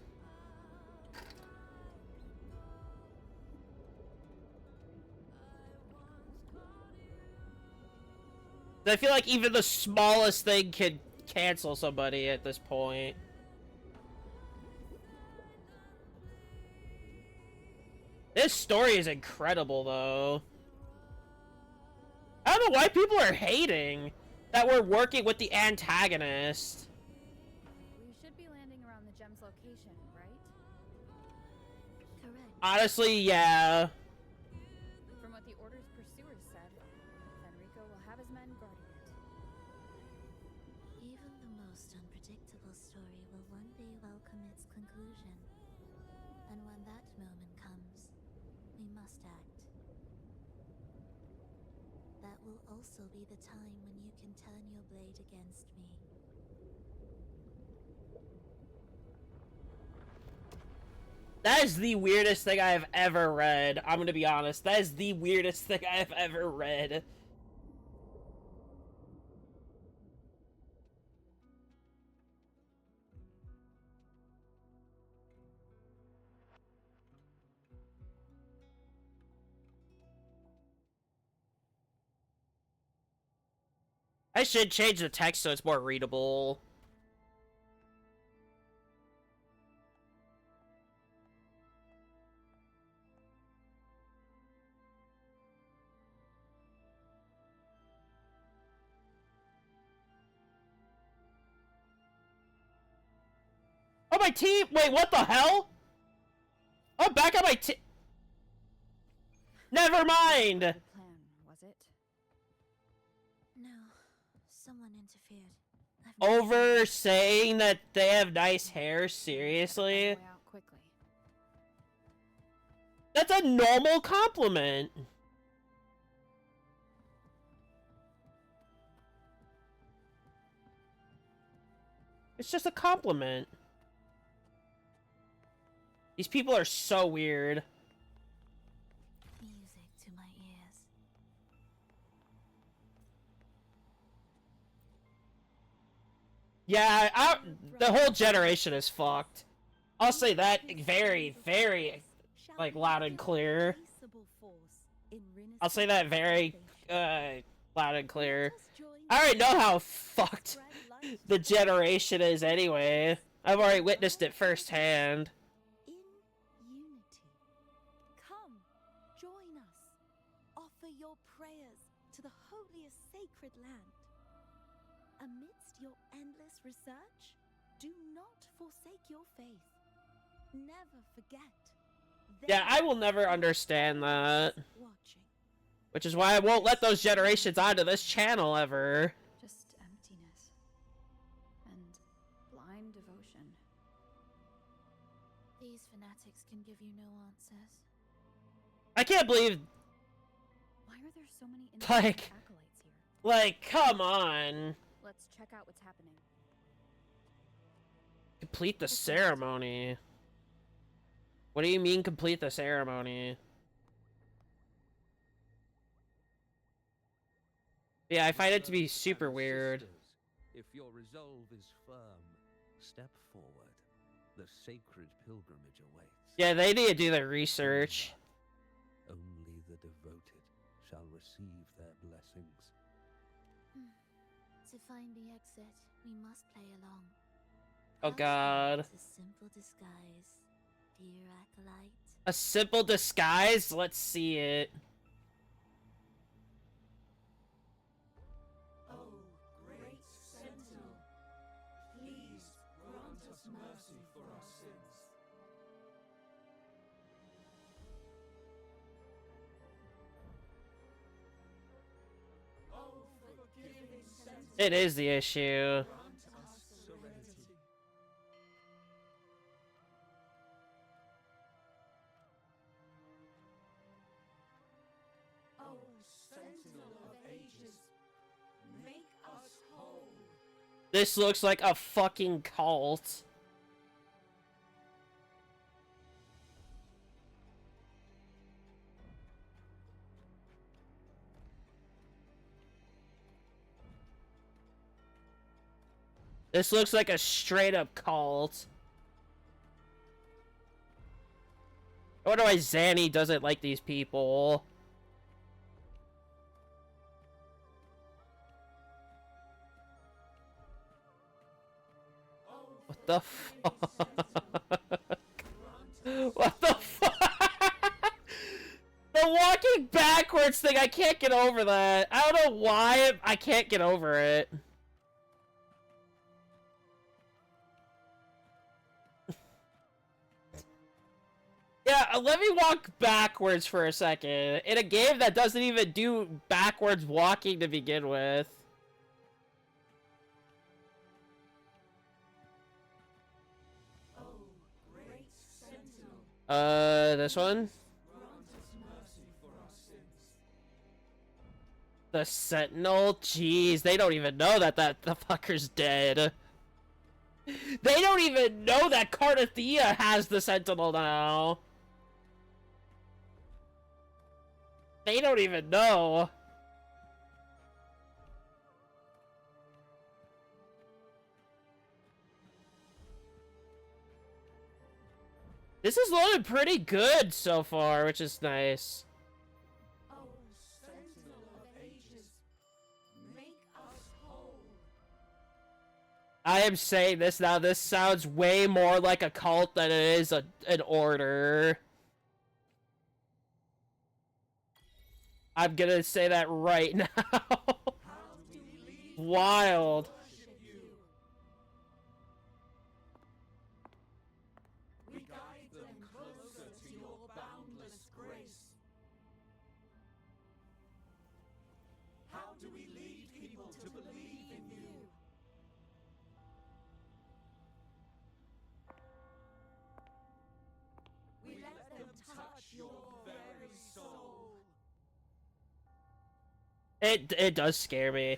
I feel like even the smallest thing could cancel somebody at this point. This story is incredible, though. I don't know why people are hating that we're working with the antagonist. We should be landing around the gem's location, right? Correct. Honestly, yeah. From what the Order's pursuers said, Fenrico will have his men guarding it. Even the most unpredictable story will one day welcome its conclusion. And when that moment comes, we must act. That will also be the time when you can turn your blade against me. That is the weirdest thing I have ever read. I'm gonna be honest. That is the weirdest thing I have ever read. I should change the text so it's more readable. Oh, my team! Wait, what the hell? Oh, back on my team. Never mind! The plan, was it? No, someone interfered. Over saying that they have nice hair? Seriously? Out quickly. That's a normal compliment. It's just a compliment. These people are so weird. Music to my ears. Yeah, the whole generation is fucked. I'll say that very, very, like, loud and clear. I'll say that very, loud and clear. I already know how fucked the generation is anyway. I've already witnessed it firsthand. In unity. Come, join us. Offer your prayers to the holiest sacred land. Amidst your endless research, do not forsake your faith. Never forget, Yeah, I will never understand that. Which is why I won't let those generations onto this channel ever. Just emptiness. And blind devotion. These fanatics can give you no answers. I can't believe... Why are there so many acolytes here? Like, come on. Let's check out what's happening. Complete the ceremony. What do you mean complete the ceremony? Yeah, I find it to be super weird. If your resolve is firm, step forward. The sacred pilgrimage awaits. Yeah, they need to do their research. Only the devoted shall receive their blessings. To find the exit, we must play along. Oh god. It's a simple disguise, dear acolyte. A simple disguise? Let's see it. Oh, great Sentinel, please grant us mercy for our sins. Oh, forgiving Sentinel, It is the issue. grant us serenity. Oh, Sentinel of ages, make us whole. This looks like a fucking cult. This looks like a straight up cult. I wonder why Zanny doesn't like these people. What the fuck? What the fuck? The walking backwards thing, I can't get over that. I don't know why I can't get over it. Yeah, let me walk backwards for a second. In a game that doesn't even do backwards walking to begin with. Oh, great Sentinel, This one? grant us mercy for our sins. The Sentinel? Jeez, they don't even know that the fucker's dead. They don't even know that Cardathea has the Sentinel now. They don't even know. This is looking pretty good so far, which is nice. Oh, Sentinel of ages, make us whole. I am saying this now, this sounds way more like a cult than it is an order. I'm gonna say that right now. Wild. We guide them closer to your boundless grace. How do we lead people to believe in you? We let them touch your very soul. It does scare me.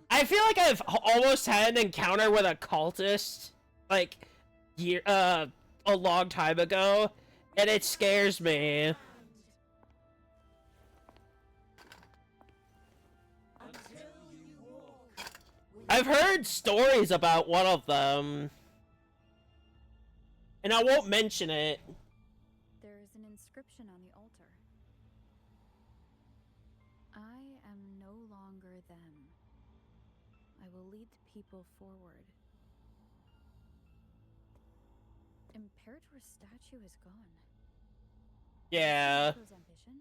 I feel like I've almost had an encounter with a cultist, like, a long time ago, and it scares me. I've heard stories about one of them, and I won't mention it. There is an inscription on the altar. I am no longer them. I will lead the people forward. Imperator's statue is gone. Yeah. Imperator's ambition?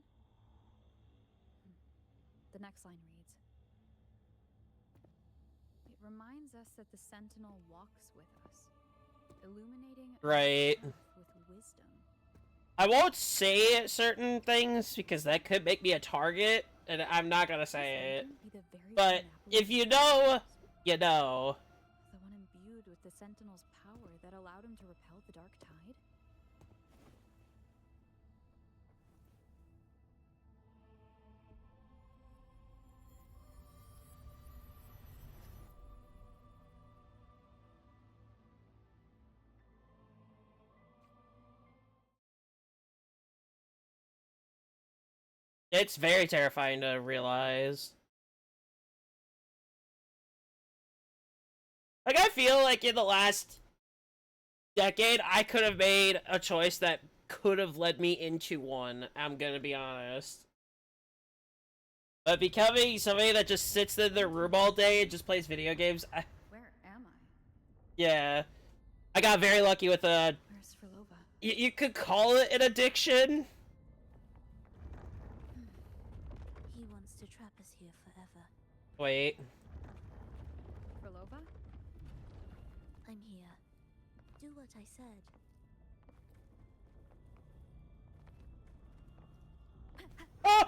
The next line reads, it reminds us that the Sentinel walks with us, illuminating Right. our path with wisdom. I won't say certain things because that could make me a target, and I'm not gonna say it. But if you know, you know. The one imbued with the Sentinel's power that allowed him to repel the dark tide? It's very terrifying to realize. Like, I feel like in the last decade, I could have made a choice that could have led me into one, I'm gonna be honest. But becoming somebody that just sits in their room all day and just plays video games, Where am I? yeah. I got very lucky with a... Where's Frolova? You could call it an addiction. He wants to trap us here forever. Wait. Frolova? I'm here. Do what I said. Oh!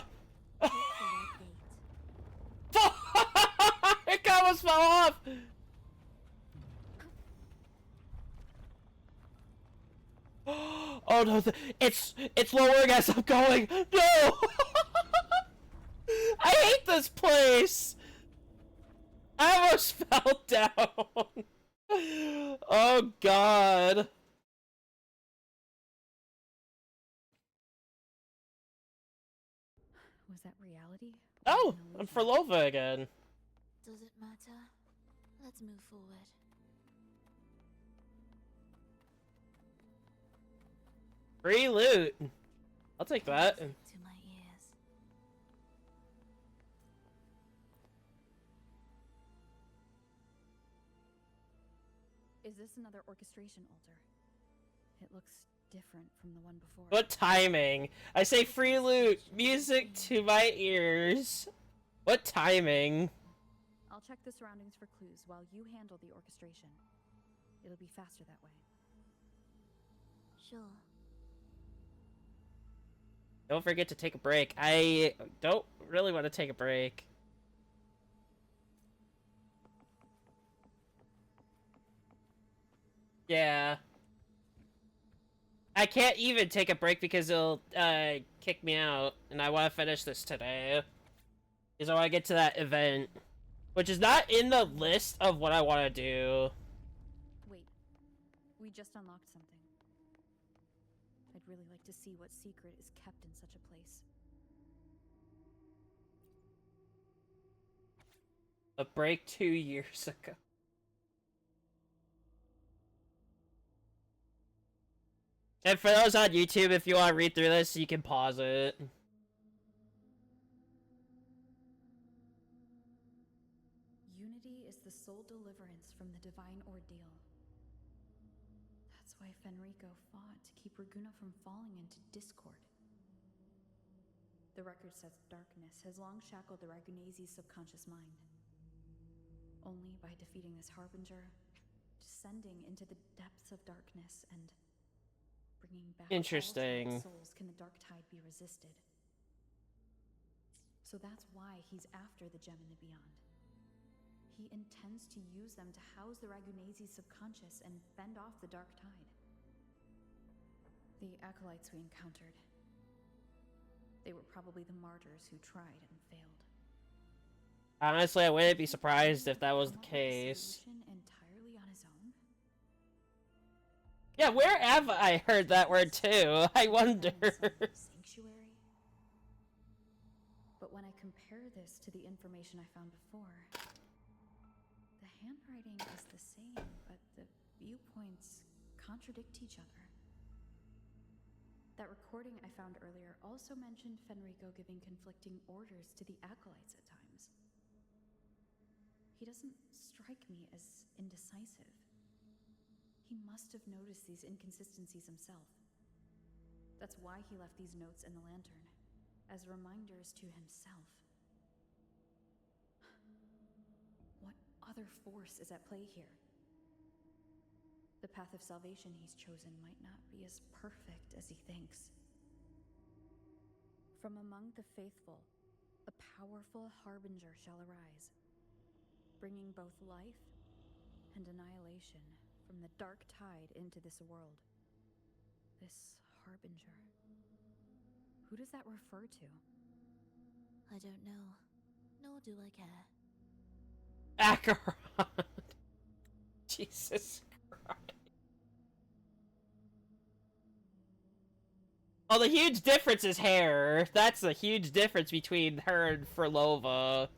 It almost fell off! Oh no, it's lowering as I'm going! No! I hate this place! I almost fell down! Oh god. Was that reality? Oh, I'm Frolova again. Does it matter? Let's move forward. Free loot. I'll take that. To my ears. Is this another orchestration altar? It looks different from the one before. What timing? I say free loot, music to my ears. What timing? I'll check the surroundings for clues while you handle the orchestration. It'll be faster that way. Sure. Don't forget to take a break. I don't really want to take a break. Yeah. I can't even take a break because it'll kick me out, and I want to finish this today. Because I want to get to that event, which is not in the list of what I want to do. Wait, we just unlocked something. I'd really like to see what secret is kept in such a place. A break 2 years ago. And for those on YouTube, if you want to read through this, you can pause it. Unity is the sole deliverance from the divine ordeal. That's why Fenrico fought to keep Raguna from falling into discord. The record says darkness has long shackled the Ragunese's subconscious mind. Only by defeating this harbinger, descending into the depths of darkness, and bringing back Interesting. all souls can the dark tide be resisted. So that's why he's after the gem in the beyond. He intends to use them to house the Ragunese's subconscious and fend off the dark tide. The acolytes we encountered, they were probably the martyrs who tried and failed. Honestly, I wouldn't be surprised if that was the case. Entirely on his own? Yeah, where have I heard that word too? I wonder. Sanctuary? But when I compare this to the information I found before, the handwriting is the same, but the viewpoints contradict each other. That recording I found earlier also mentioned Fenrico giving conflicting orders to the acolytes at times. He doesn't strike me as indecisive. He must have noticed these inconsistencies himself. That's why he left these notes in the lantern, as reminders to himself. What other force is at play here? The path of salvation he's chosen might not be as perfect as he thinks. From among the faithful, a powerful harbinger shall arise, bringing both life and annihilation from the dark tide into this world. This harbinger. Who does that refer to? I don't know, nor do I care. Acheron! Jesus Christ. Oh, the huge difference is hair. That's the huge difference between her and Frolova.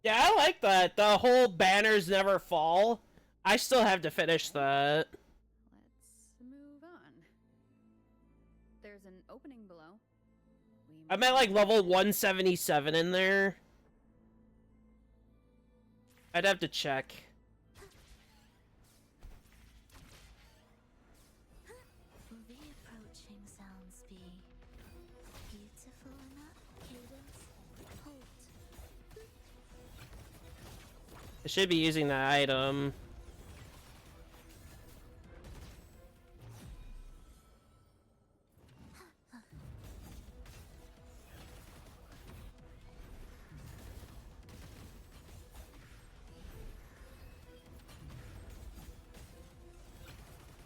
Yeah, I like that. The whole banners never fall. I still have to finish that. Let's move on. There's an opening below. I'm at like level 177 in there. I'd have to check. Will the approaching sounds be beautiful enough, Cadence? Halt. I should be using that item.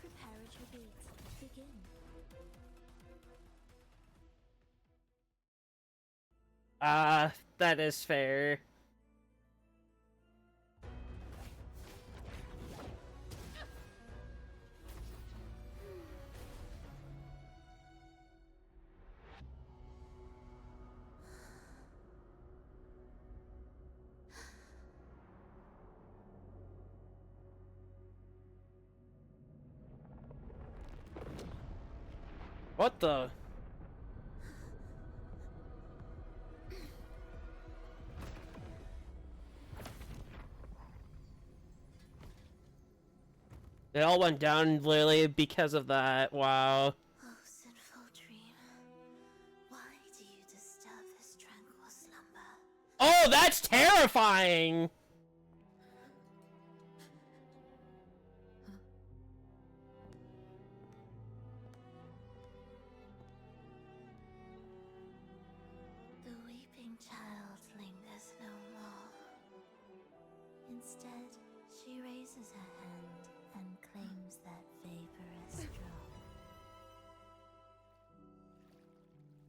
Preparatory beats begin. That is fair. What the? They all went down literally because of that. Wow. Oh, sinful dream. Why do you disturb this tranquil slumber? Oh, that's terrifying! The weeping child lingers no more. Instead, she raises her hand and claims that vaporous drop.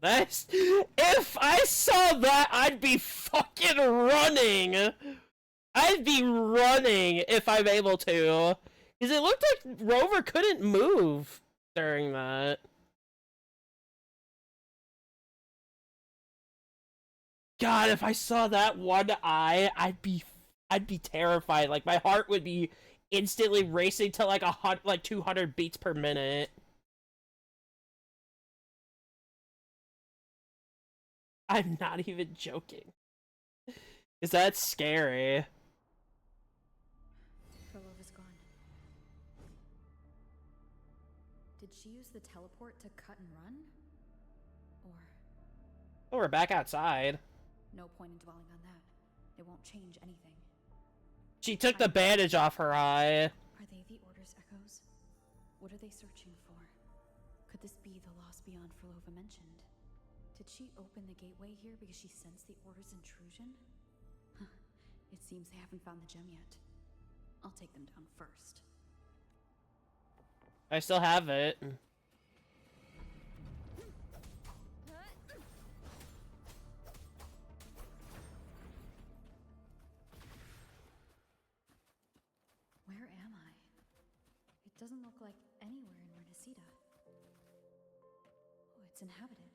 That's... If I saw that, I'd be fucking running! I'd be running if I'm able to. Because it looked like Rover couldn't move during that. God, if I saw that one eye, I'd be terrified. Like, my heart would be instantly racing to like 200 beats per minute. I'm not even joking. Is that scary? Frolova's gone. Did she use the teleport to cut and run? Or... Oh, we're back outside. No point in dwelling on that. It won't change anything. She took the bandage off her eye. Are they the Order's echoes? What are they searching for? Could this be the lost beyond Frolova mentioned? Did she open the gateway here because she sensed the Order's intrusion? Huh. It seems they haven't found the gem yet. I'll take them down first. I still have it. Where am I? It doesn't look like anywhere in Renacida. Oh, it's inhabited.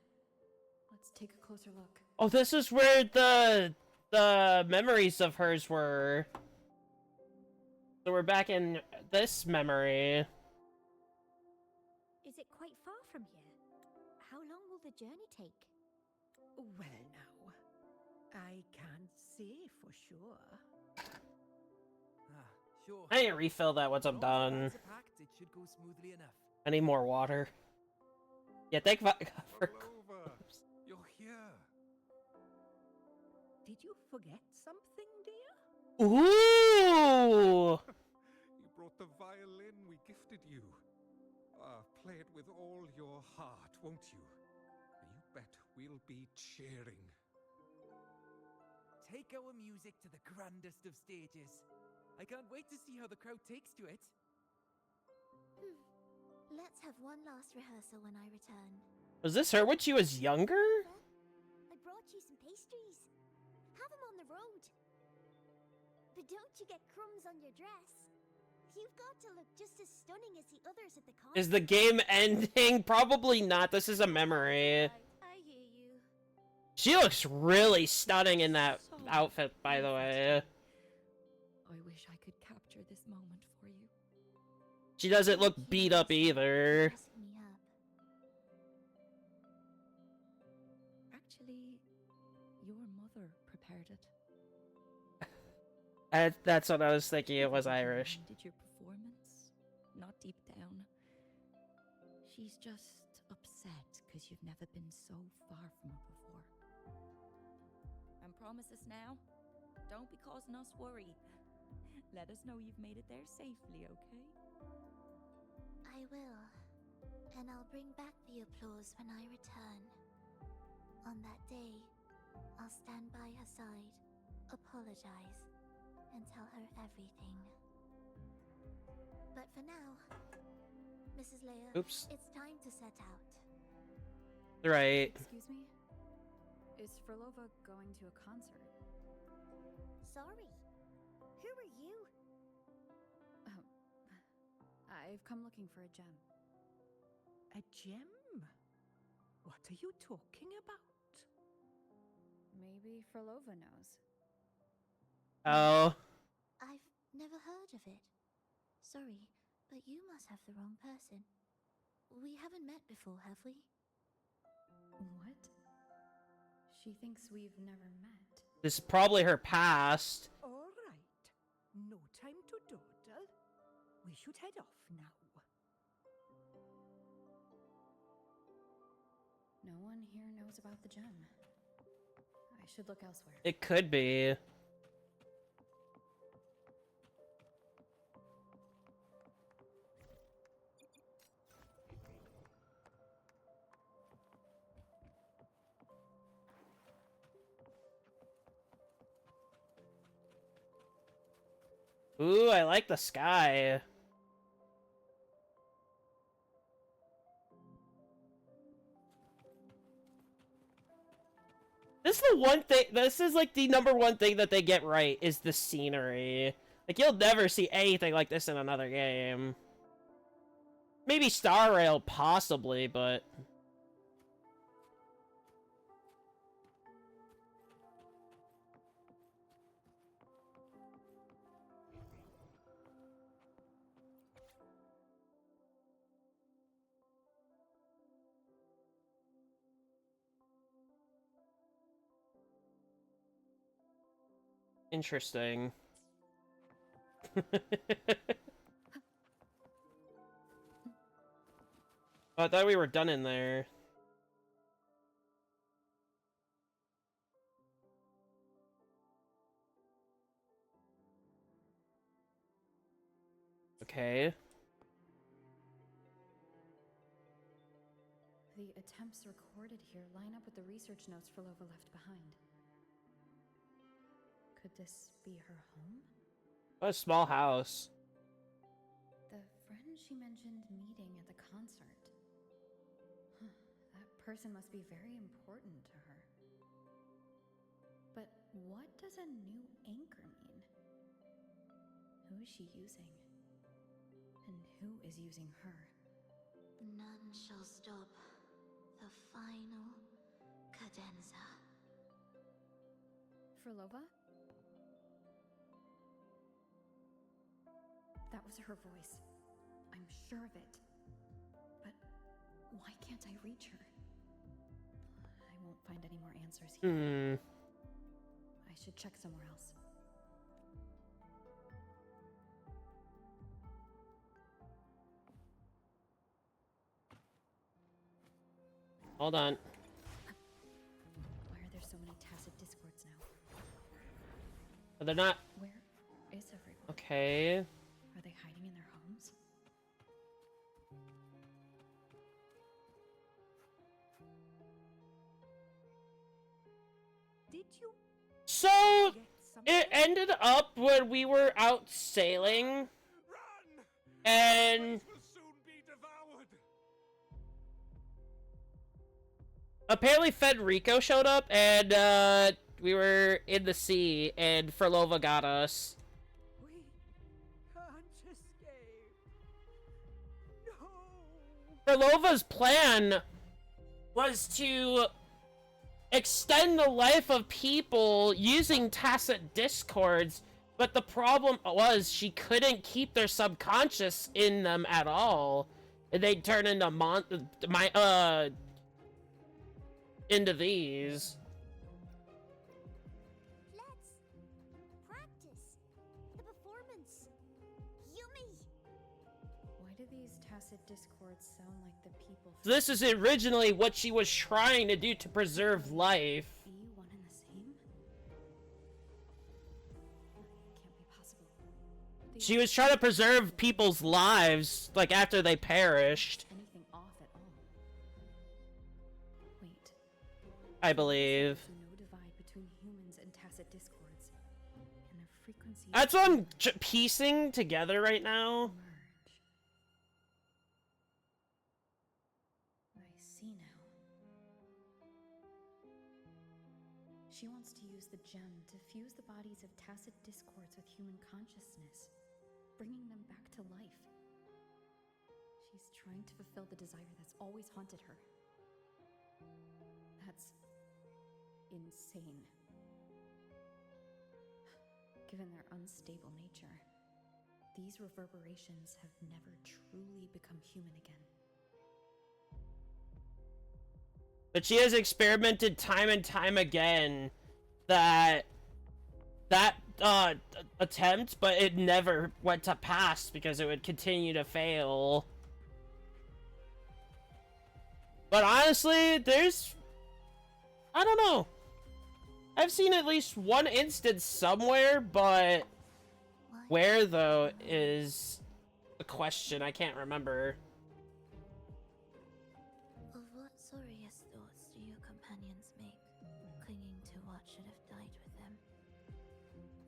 Let's take a closer look. Oh, this is where the memories of hers were. So we're back in this memory. Is it quite far from here? How long will the journey take? Well, now, I can't say for sure. Sure. I need to refill that once I'm done. It should go smoothly enough. I need more water. Yeah, thank God for... You're here. Did you forget something, dear? Ooh! You brought the violin we gifted you. Play it with all your heart, won't you? You bet we'll be cheering. Take our music to the grandest of stages. I can't wait to see how the crowd takes to it. Let's have one last rehearsal when I return. Was this her when she was younger? I brought you some pastries. Have them on the road. But don't you get crumbs on your dress. You've got to look just as stunning as the others at the concert. Is the game ending? Probably not. This is a memory. I hear you. She looks really stunning in that outfit, by the way. I wish I could capture this moment for you. She doesn't look beat up either. Me up. Actually, your mother prepared it. That's what I was thinking. It was Irish. Did your performance? Not deep down. She's just upset because you've never been so far from her before. And promise us now, don't be causing us worry. Let us know you've made it there safely, okay? I will. And I'll bring back the applause when I return. On that day, I'll stand by her side, apologize, and tell her everything. But for now, Mrs. Leia, Oops. it's time to set out. Right. Excuse me? Is Frolova going to a concert? Sorry. Who are you? Oh, I've come looking for a gem. A gem? What are you talking about? Maybe Frolova knows. Oh. I've never heard of it. Sorry, but you must have the wrong person. We haven't met before, have we? What? She thinks we've never met. This is probably her past. All right. No time to dawdle. We should head off now. No one here knows about the gem. I should look elsewhere. It could be. Ooh, I like the sky. This is the one thing, this is like the #1 thing that they get right, is the scenery. Like, you'll never see anything like this in another game. Maybe Star Rail, possibly, but... Interesting. I thought we were done in there. Okay. The attempts recorded here line up with the research notes Frolova left behind. Could this be her home? What a small house. The friend she mentioned meeting at the concert. Huh, that person must be very important to her. But what does a new anchor mean? Who is she using? And who is using her? None shall stop the final cadenza. Frolova? That was her voice. I'm sure of it. But why can't I reach her? I won't find any more answers here. I should check somewhere else. Hold on. Why are there so many tacit discords now? They're not. Where is everyone? Okay. Are they hiding in their homes? Did you So get something? it ended up when we were out sailing, and Will soon be devoured. apparently Federico showed up, and we were in the sea, and Furlova got us. We can't escape. No. Furlova's plan was to extend the life of people using tacit discords, but the problem was she couldn't keep their subconscious in them at all. And they'd turn into into these. Let's practice the performance. Yummy. Why do these tacit discords sound like the people? This is originally what she was trying to do to preserve life. Be one and the same? Can't be possible. She was trying to preserve people's lives, like, after they perished, Anything off at all? Wait. I believe. No divide between humans and tacit discords, and their frequencies. That's what I'm piecing together right now. merge. I see now. She wants to use the gem to fuse the bodies of tacit discords with human consciousness, bringing them back to life. She's trying to fulfill the desire that's always haunted her. That's insane. Given their unstable nature, these reverberations have never truly become human again. But she has experimented time and time again that attempt, but it never went to pass because it would continue to fail. But honestly, I don't know. I've seen at least one instance somewhere, but where though is a question. I can't remember. Of what sorriest thoughts do your companions make, clinging to what should have died with them?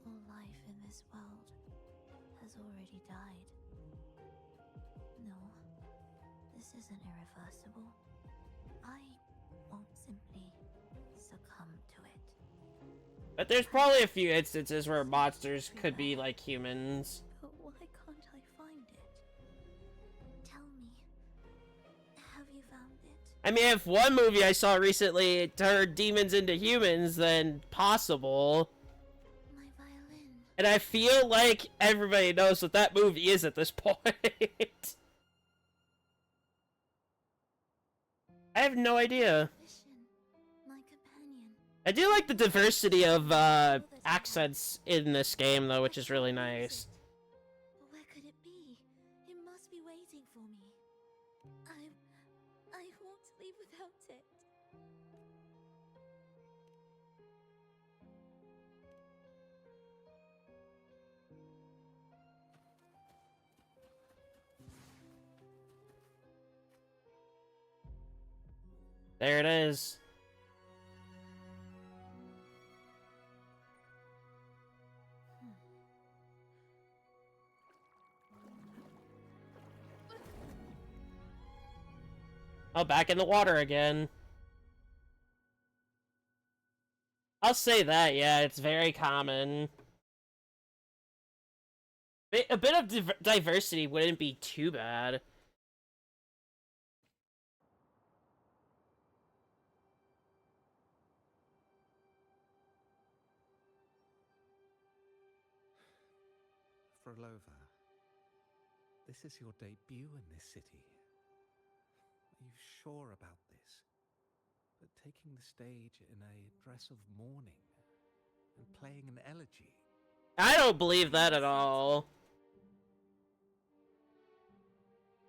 All life in this world has already died. No, this isn't irreversible. I won't simply succumb to it. But there's probably a few instances where monsters could be like humans. But why can't I find it? Tell me, have you found it? I mean, if one movie I saw recently turned demons into humans, then possible. My violin. And I feel like everybody knows what that movie is at this point. I have no idea. My companion. I do like the diversity of accents in this game, though, which is really nice. Where could it be? It must be waiting for me. I won't leave without it. There it is. Oh, back in the water again. I'll say that, yeah, it's very common. A bit of diversity wouldn't be too bad. Frolova, this is your debut in this city. Are you sure about this? That taking the stage in a dress of mourning and playing an elegy? I don't believe that at all.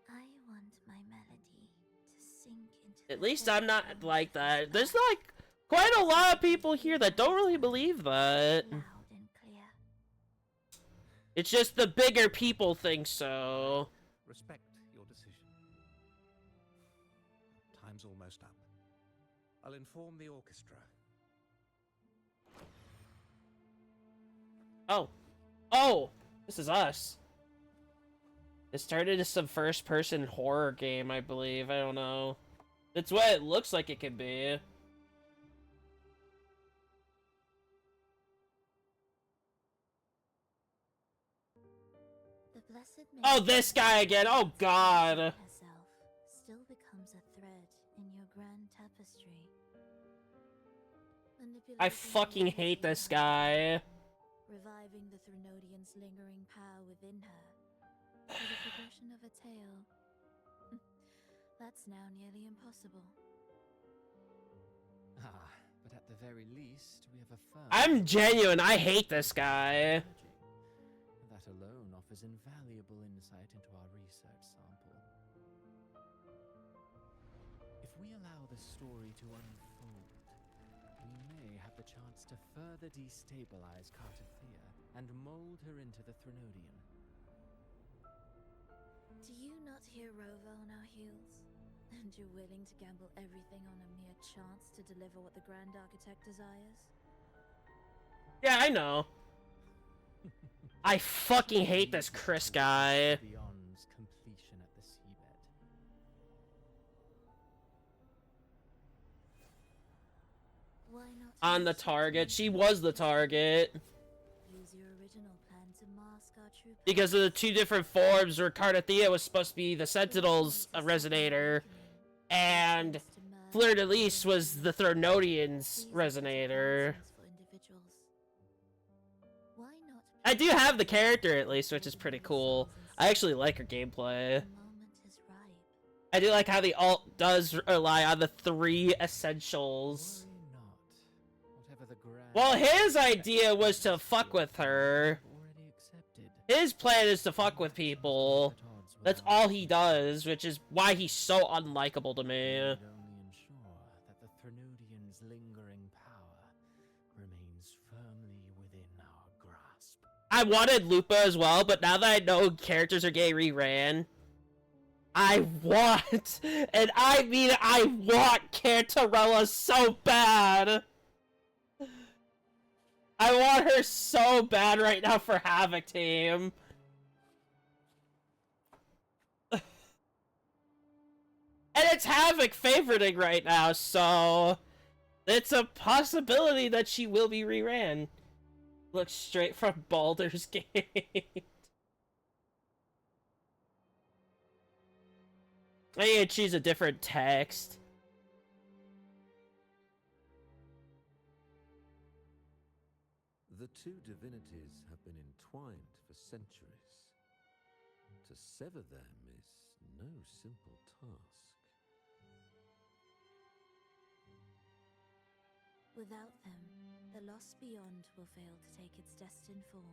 I want my melody to sink into At least I'm not like that. There's like quite a lot of people here that don't really believe that. loud and clear. It's just the bigger people think so. Respect your decision. Time's almost up. I'll inform the orchestra. Oh. Oh! This is us. It started as some first-person horror game, I believe. I don't know. That's what it looks like it could be. The Blessed Oh, this guy again! Oh, God! herself still becomes a thread in your grand tapestry. I fucking hate this guy. Reviving the Threnodian's lingering power within her. For the progression of a tale. That's now nearly impossible. Ah, but at the very least, we have a firm... I'm genuine, I hate this guy. That alone offers invaluable insight into our research sample. If we allow the story to unfold, we may have the chance to further destabilize Cartathea and mold her into the Threnodian. Do you not hear Rova on our heels? And you're willing to gamble everything on a mere chance to deliver what the Grand Architect desires? Yeah, I know. I fucking hate this Chris guy. Beyond's completion at the seabed. Why not On the target. She was the target. use your original plan to mask our true Because of the two different forms where Cartathea was supposed to be the Sentinel's resonator, and Fleur-de-Lis was the Threnodian's resonator. I do have the character at least, which is pretty cool. I actually like her gameplay. I do like how the alt does rely on the 3 essentials. Well, his idea was to fuck with her. His plan is to fuck with people. That's all he does, which is why he's so unlikable to me. Only ensure that the Threnodian's lingering power remains firmly within our grasp. I wanted Lupa as well, but now that I know characters are getting reran, I want, and I mean I want Cantarella so bad. I want her so bad right now for Havoc Team. And it's Havoc favoriting right now, so it's a possibility that she will be reran. Look straight from Baldur's Gate. I need to choose a different text. The two divinities have been entwined for centuries. To sever them is no simple task. Without them, the lost beyond will fail to take its destined form.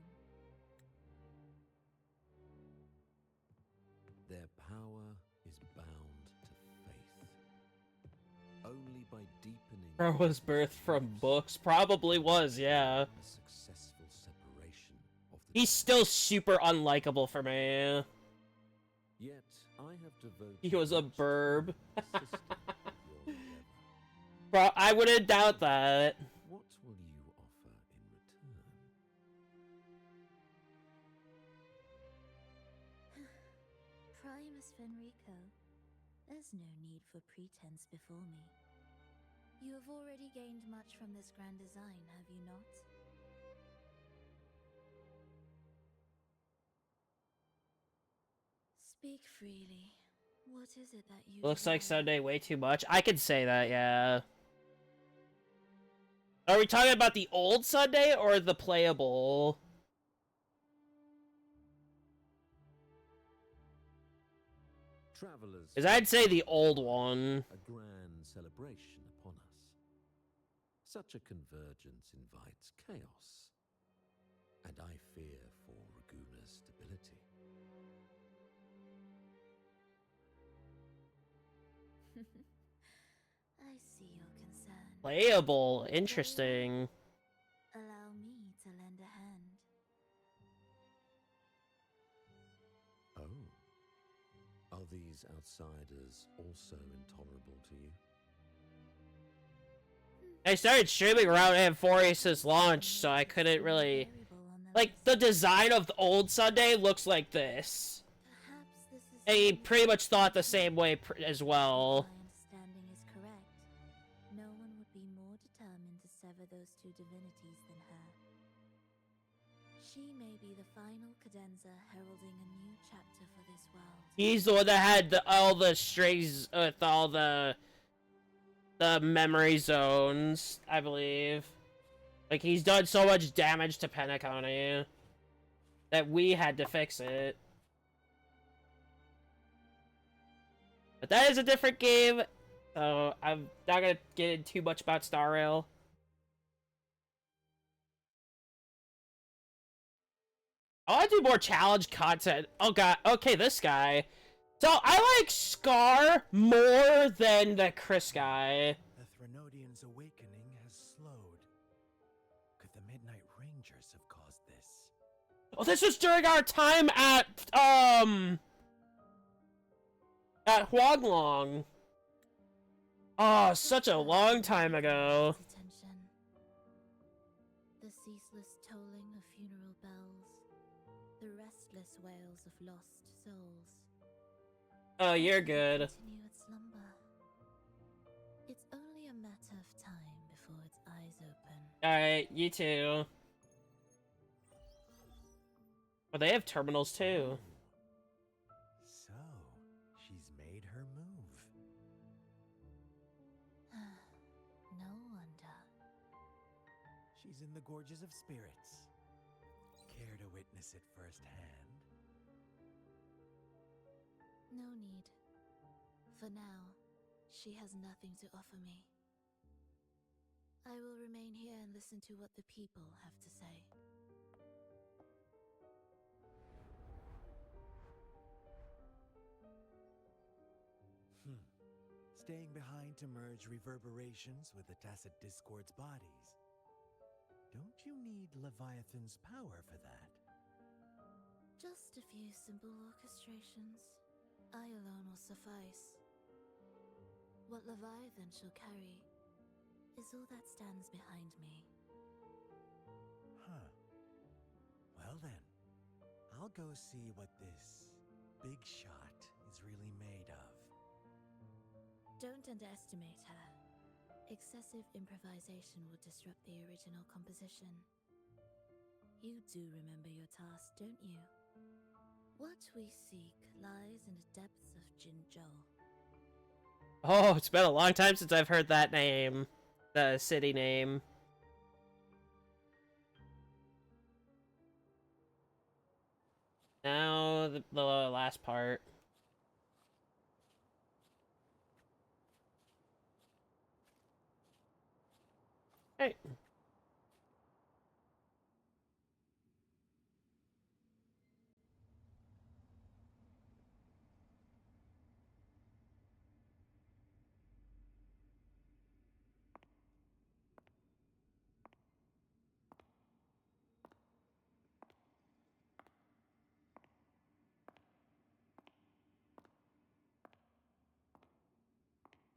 Their power is bound to faith. Only by deepening... Bro was birthed from books. Probably was, yeah. A successful separation of the... He's still super unlikable for me. Yet, I have devoted... He was a burb. assisting your endeavor. Bro, I wouldn't doubt that. What will you offer in return? Primus Fenrico, there's no need for pretense before me. You have already gained much from this grand design, have you not? Speak freely. What is it that you Looks like desire? Sunday way too much. I could say that, yeah. Are we talking about the old Sunday or the playable? Travelers, Because I'd say the old one. a grand celebration upon us. Such a convergence invites chaos, and I fear for Raguna's stability. I see your concern. Playable. Interesting. Allow me to lend a hand. these outsiders also intolerable to you? I started streaming around Amphorius's launch, so I couldn't really... Like, the design of the old Sunday looks like this. And he pretty much thought the same way as well. My understanding is correct. No one would be more determined to sever those two divinities than her. She may be the final cadenza heralding a new chapter for this world. He's the one that had all the strings with all the memory zones, I believe. Like, he's done so much damage to Penacony that we had to fix it. But that is a different game, so I'm not gonna get in too much about Star Rail. I want to do more challenge content. Oh god, okay, this guy. So, I like Scar more than the Chris guy. The Threnodian's awakening has slowed. Could the Midnight Rangers have caused this? Oh, this was during our time at Huanglong. Oh, such a long time ago. Attention. The ceaseless tolling of funeral bells. The restless wails of lost souls. Oh, you're good. Continue its slumber. It's only a matter of time before its eyes open. Alright, you too. Oh, they have terminals too. So, she's made her move. No wonder. She's in the Gorges of Spirits. Care to witness it firsthand? No need. For now, she has nothing to offer me. I will remain here and listen to what the people have to say. Staying behind to merge reverberations with the tacit discord's bodies. Don't you need Leviathan's power for that? Just a few simple orchestrations. I alone will suffice. What Leviathan shall carry is all that stands behind me. Huh. Well then, I'll go see what this big shot is really made of. Don't underestimate her. Excessive improvisation would disrupt the original composition. You do remember your task, don't you? What we seek lies in the depths of Jinzhou. Oh, it's been a long time since I've heard that name. The city name. Now, the last part. Hey.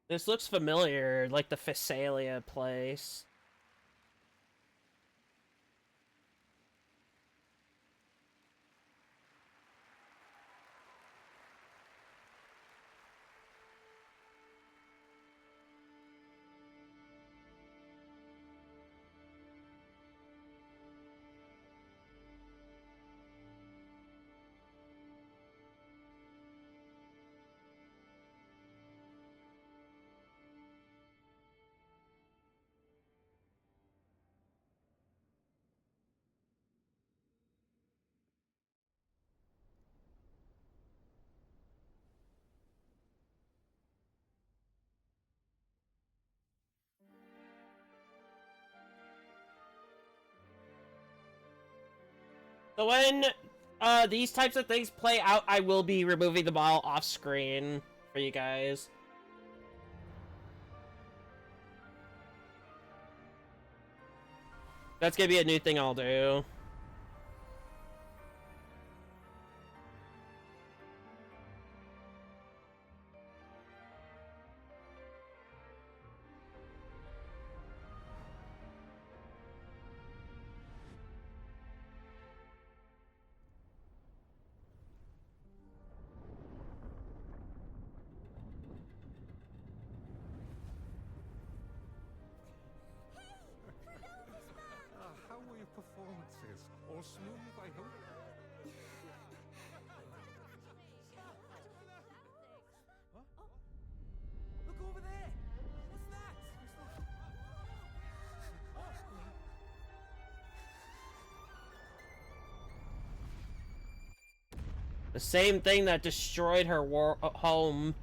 This looks familiar, like the Phasalia place. So when these types of things play out, I will be removing them all off screen for you guys. That's gonna be a new thing I'll do. The same thing that destroyed her home.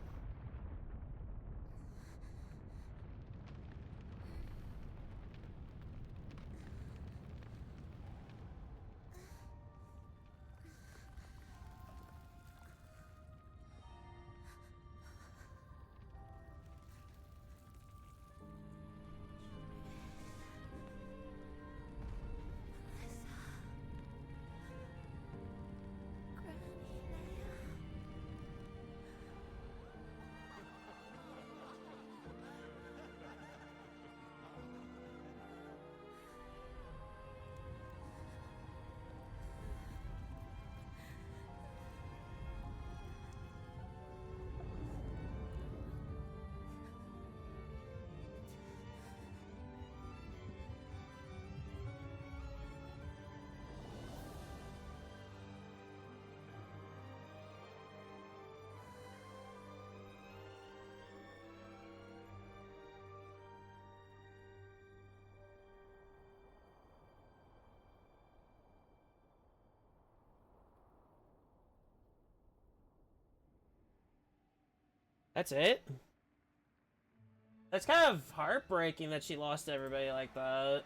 That's it? That's kind of heartbreaking that she lost everybody like that.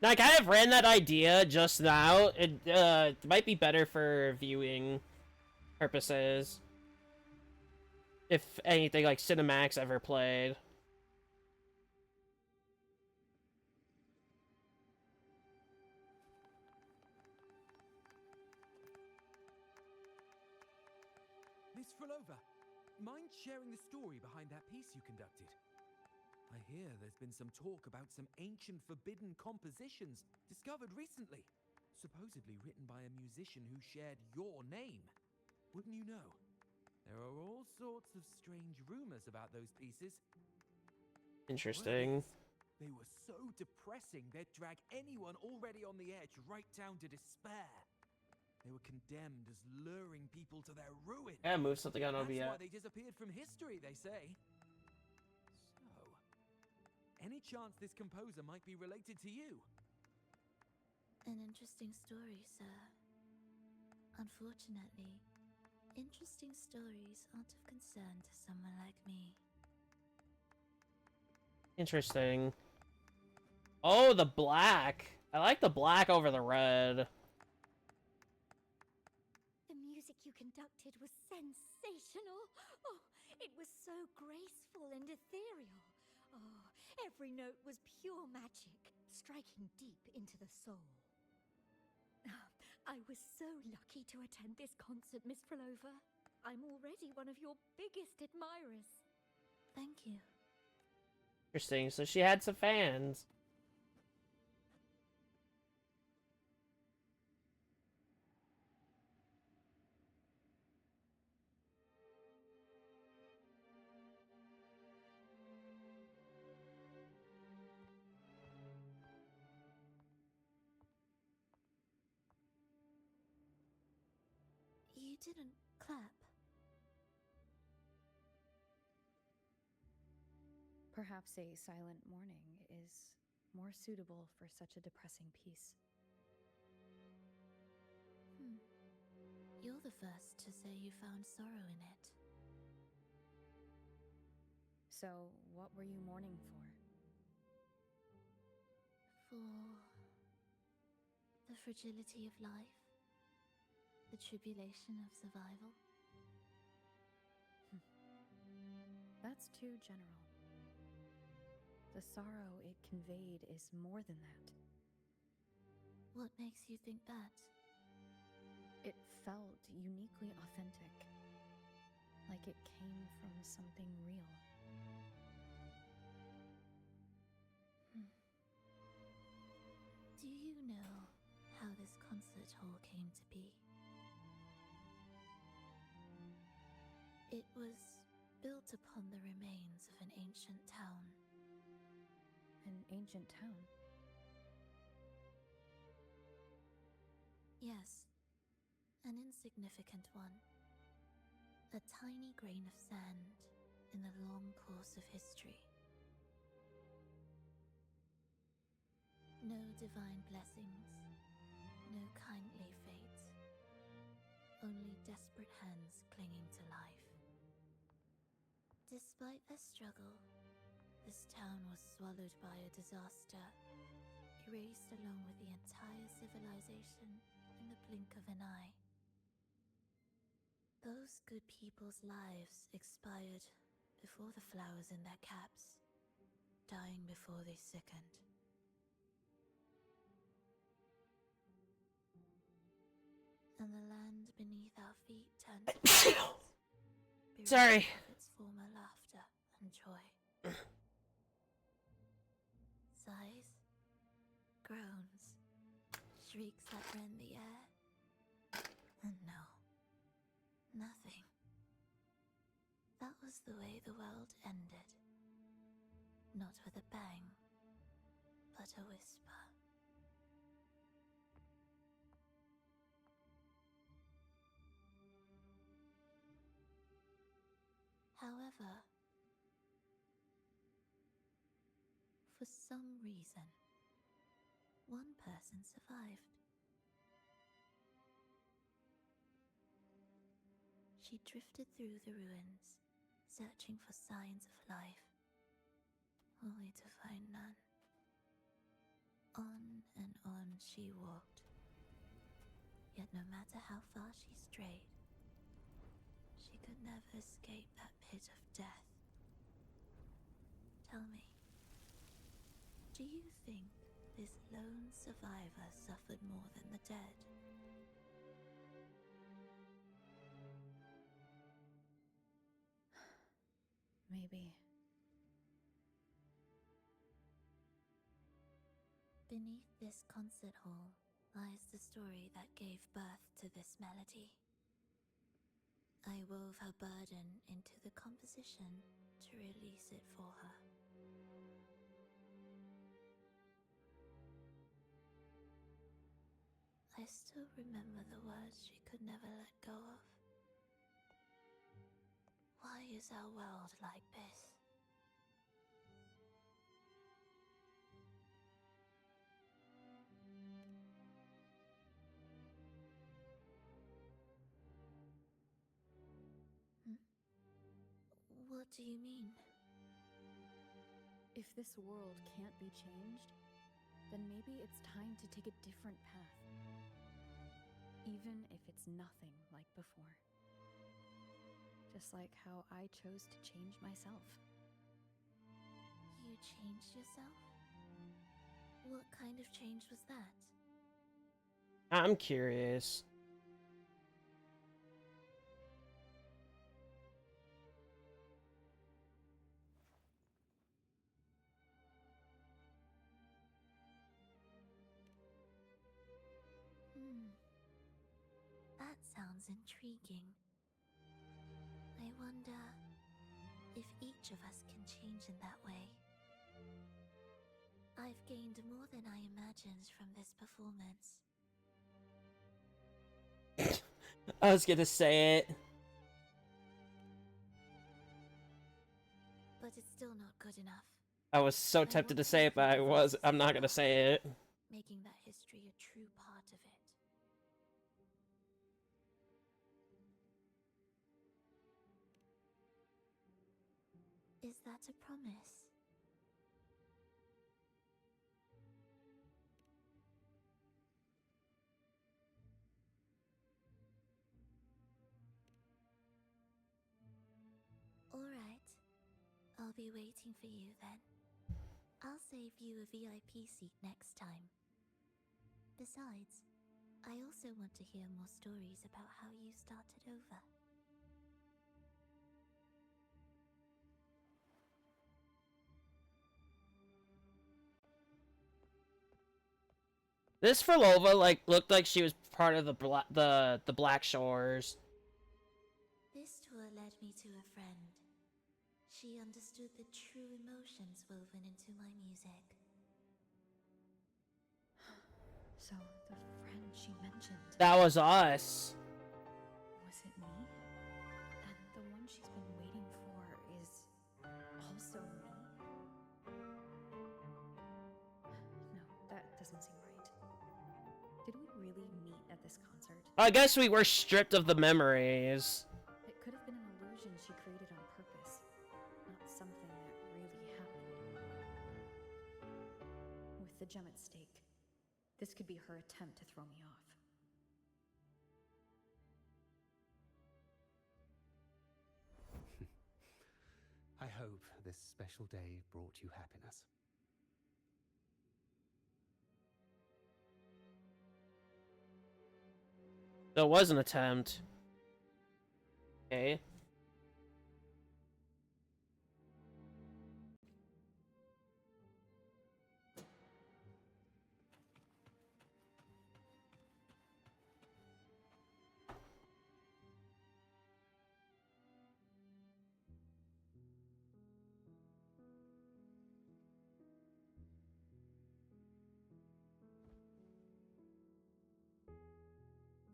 Now, I kind of ran that idea just now. It might be better for viewing purposes. If anything like Cinemax ever played. Miss Frolova, mind sharing the story behind that piece you conducted? I hear there's been some talk about some ancient forbidden compositions discovered recently, supposedly written by a musician who shared your name. Wouldn't you know? There are all sorts of strange rumors about those pieces. Interesting. They were so depressing they'd drag anyone already on the edge right down to despair. They were condemned as luring people to their ruin. Yeah, move something on OBS. That's why they disappeared from history, they say. So, any chance this composer might be related to you? An interesting story, sir. Unfortunately, interesting stories aren't of concern to someone like me. Interesting. Oh, the black. I like the black over the red. The music you conducted was sensational. Oh, it was so graceful and ethereal. Oh, every note was pure magic, striking deep into the soul. I was so lucky to attend this concert, Miss Frolova. I'm already one of your biggest admirers. Thank you. Interesting. So she had some fans. You didn't clap. Perhaps a silent mourning is more suitable for such a depressing piece. You're the first to say you found sorrow in it. So, what were you mourning for? For the fragility of life, the tribulation of survival. That's too general. The sorrow it conveyed is more than that. What makes you think that? It felt uniquely authentic, like it came from something real. Do you know how this concert hall came to be? It was built upon the remains of an ancient town. An ancient town? Yes, an insignificant one. A tiny grain of sand in the long course of history. divine blessings, no kindly fates, only desperate hands clinging to life. Despite their struggle, this town was swallowed by a disaster, erased along with the entire civilization in the blink of an eye. Those good people's lives expired before the flowers in their caps, dying before they sickened. And the land beneath our feet turned to ashes, Sorry. bereft of its former laughter and joy. Sighs, groans, shrieks that rend the air, and no, nothing. That was the way the world ended. Not with a bang, but a whisper. However, for some reason, one person survived. She drifted through the ruins, searching for signs of life, only to find none. On and on she walked, yet no matter how far she strayed, she could never escape that pit of death. Tell me, do you think this lone survivor suffered more than the dead? Maybe. Beneath this concert hall lies the story that gave birth to this melody. I wove her burden into the composition to release it for her. I still remember the words she could never let go of. Why is our world like this? What do you mean? If this world can't be changed, then maybe it's time to take a different path. Even if it's nothing like before. Just like how I chose to change myself. You changed yourself? What kind of change was that? I'm curious. That sounds intriguing. I wonder if each of us can change in that way. I've gained more than I imagined from this performance. I was gonna say it. But it's still not good enough. I was so tempted to say it, but I'm not gonna say it. Making that history a true part of it. Is that a promise? All right. I'll be waiting for you then. I'll save you a VIP seat next time. Besides, I also want to hear more stories about how you started over. This Frolova looked like she was part of the Black Shores. This tour led me to a friend. She understood the true emotions woven into my music. So, the friend she mentioned... That was us. Was it me? And the one she's been waiting for is also me? No, that doesn't licensing right. Did we really meet at this concert? I guess we were stripped of the memories. It could have been an illusion she created on purpose, not something that really happened. With the gem at stake, this could be her attempt to throw me off. I hope this special day brought you happiness. There was an attempt. Okay.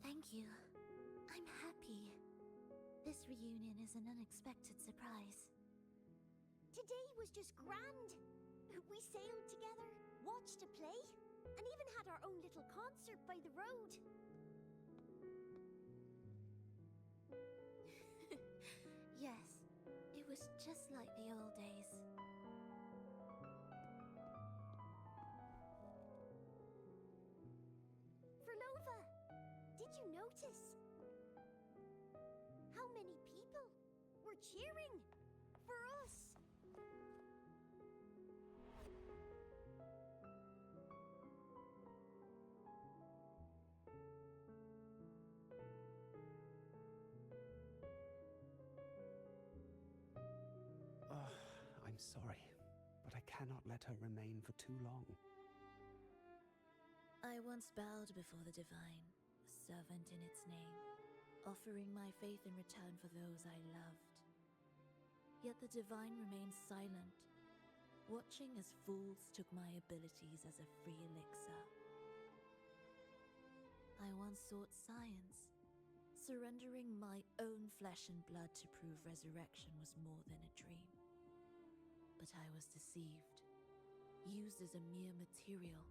Thank you. I'm happy. This reunion is an unexpected surprise. Today was just grand. We sailed together, watched a play, and even had our own little concert by the road. Yes, it was just like the old days. Verlova, did you notice? How many people were cheering for us? Oh, I'm sorry, but I cannot let her remain for too long. I once bowed before the divine, a servant in its name, offering my faith in return for those I loved. Yet the divine remained silent, watching as fools took my abilities as a free elixir. I once sought science, surrendering my own flesh and blood to prove resurrection was more than a dream. But I was deceived, used as a mere material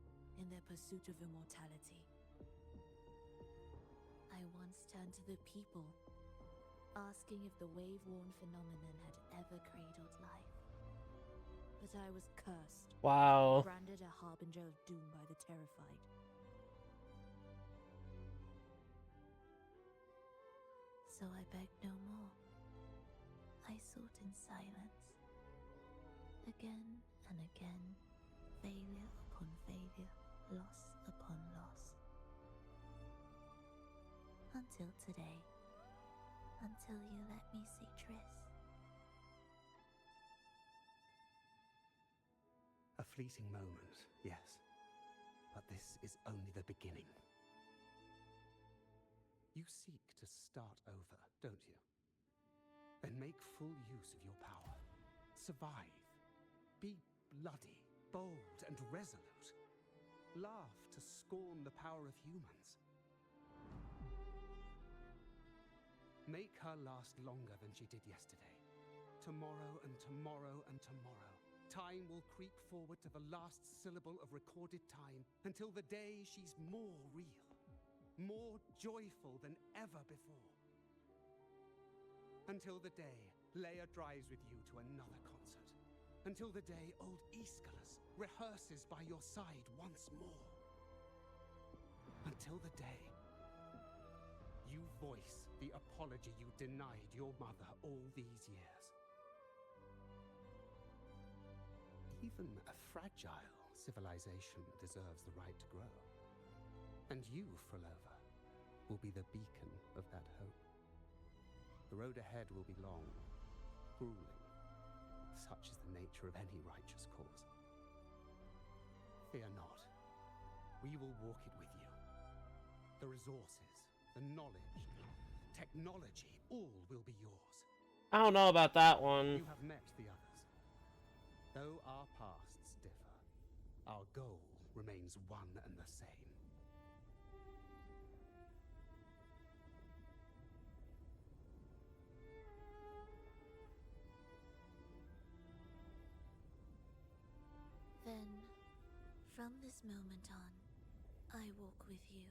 in their pursuit of immortality. I once turned to the people, asking if the wave-worn phenomenon had ever cradled life. But I was cursed. Wow. Branded a harbinger of doom by the terrified. So I begged no more. I sought in silence. Again and again, failure upon failure, loss upon loss. Until today. Until you let me see Triss. A fleeting moment, yes. But this is only the beginning. You seek to start over, don't you? Then make full use of your power. Survive. Be bloody, bold, and resolute. Laugh to scorn the power of humans. Make her last longer than she did yesterday. Tomorrow and tomorrow and tomorrow. Time will creep forward to the last syllable of recorded time until the day she's more real, more joyful than ever before. Until the day Leia drives with you to another concert. Until the day old Aeschylus rehearses by your side once more. Until the day you voice the apology you denied your mother all these years. Even a fragile civilization deserves the right to grow. And you, Frolova, will be the beacon of that hope. The road ahead will be long, grueling. Such is the nature of any righteous cause. Fear not. We will walk it with you. The resources, the knowledge, technology, all will be yours. I don't know about that one. You have met the others. Though our pasts differ, our goal remains one and the same. Then, From this moment on, I walk with you.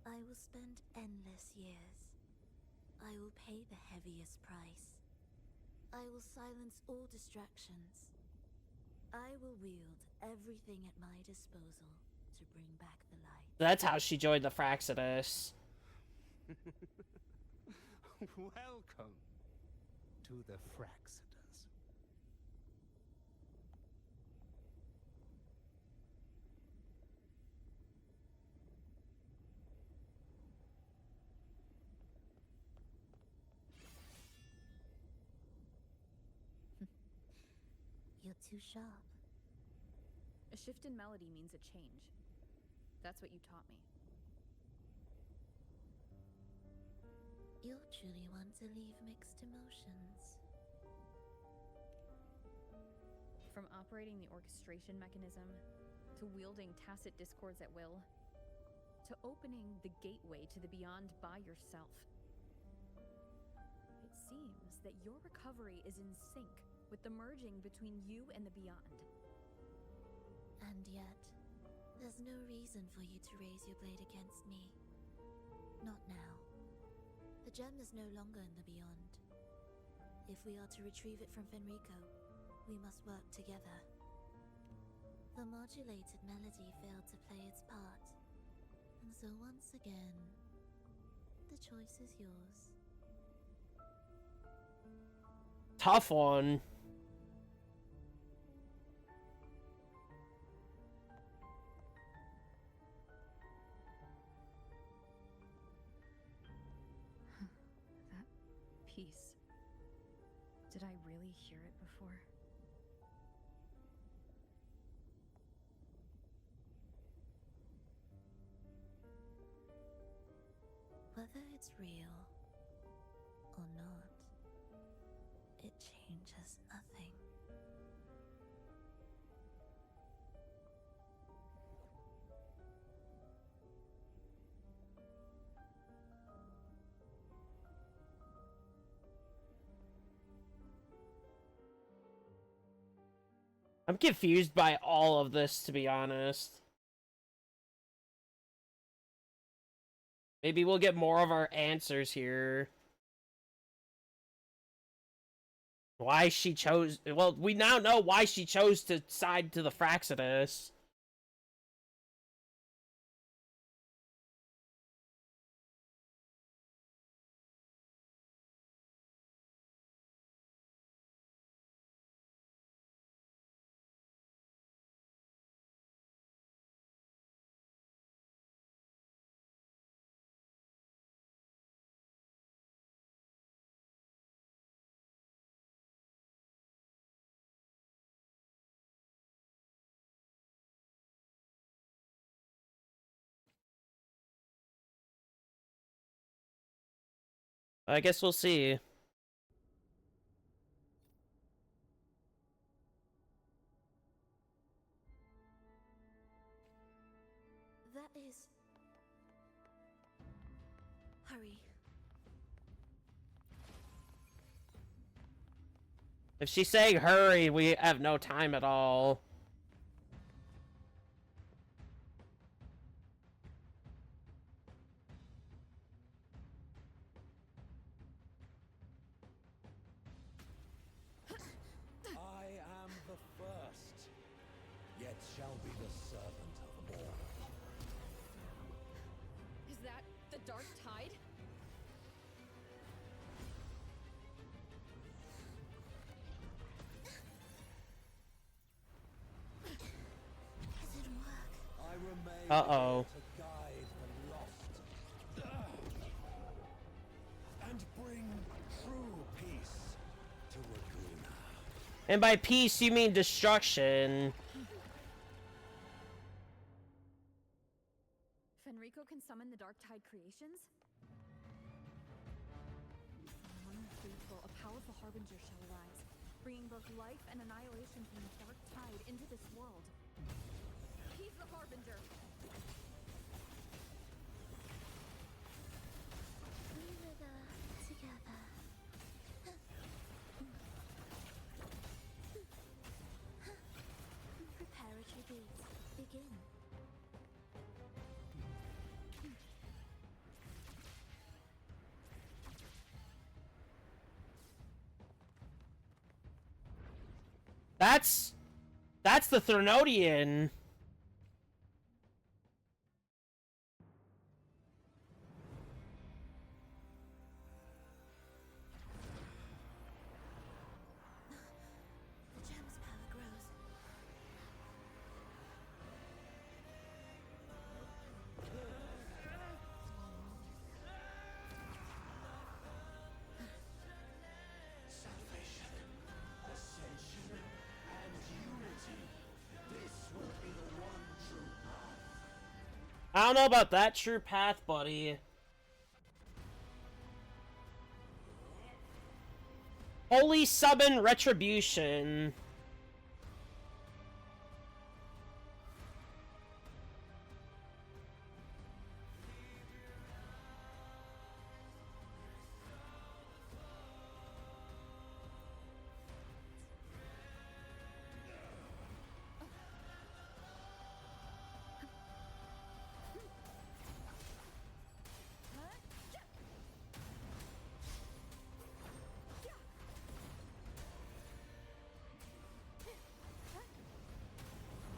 I will spend endless years. I will pay the heaviest price. I will silence all distractions. I will wield everything at my disposal to bring back the light. That's how she joined the Fraxidus. Welcome to the Fraxidus. You're too sharp. A shift in melody means a change. That's what you taught me. You're truly one to leave mixed emotions. From operating the orchestration mechanism, to wielding tacit discords at will, to opening the gateway to the beyond by yourself. It seems that your recovery is in sync with the merging between you and the beyond. And yet, there's no reason for you to raise your blade against me. Not now. The gem is no longer in the beyond. If we are to retrieve it from Fenrico, we must work together. The modulated melody failed to play its part, and so once again, the choice is yours. Tough one. That piece. Did I really hear it before? Whether it's real or not, it changes nothing. I'm confused by all of this, to be honest. Maybe we'll get more of our answers here. Why she chose... Well, we now know why she chose to side to the Fraxidus. I guess we'll see. That is... Hurry. If she's saying hurry, we have no time at all. I am the first, yet shall be the servant of all. Is that the dark tide? It didn't work. I remain Uh-oh. here to guide the lost and bring true peace to Laguna. And by peace, you mean destruction. Fenrico can summon the dark tide creations? From one faithful, a powerful harbinger shall arise, bringing both life and annihilation from the dark tide into this world. He's the harbinger! We were there together. That's the Threnodian. The gem's power grows. Salvation, ascension, and unity. This will be the one true path. I don't know about that true path, buddy. Holy summon retribution.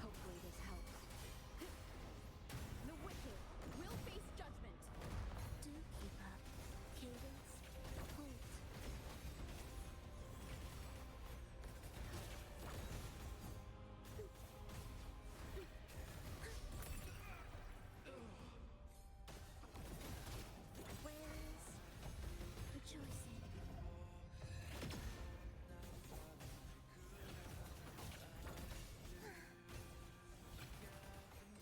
Hopefully this helps. The wicked will face judgment. Do keep up. Cadence, hold. Where's rejoicing?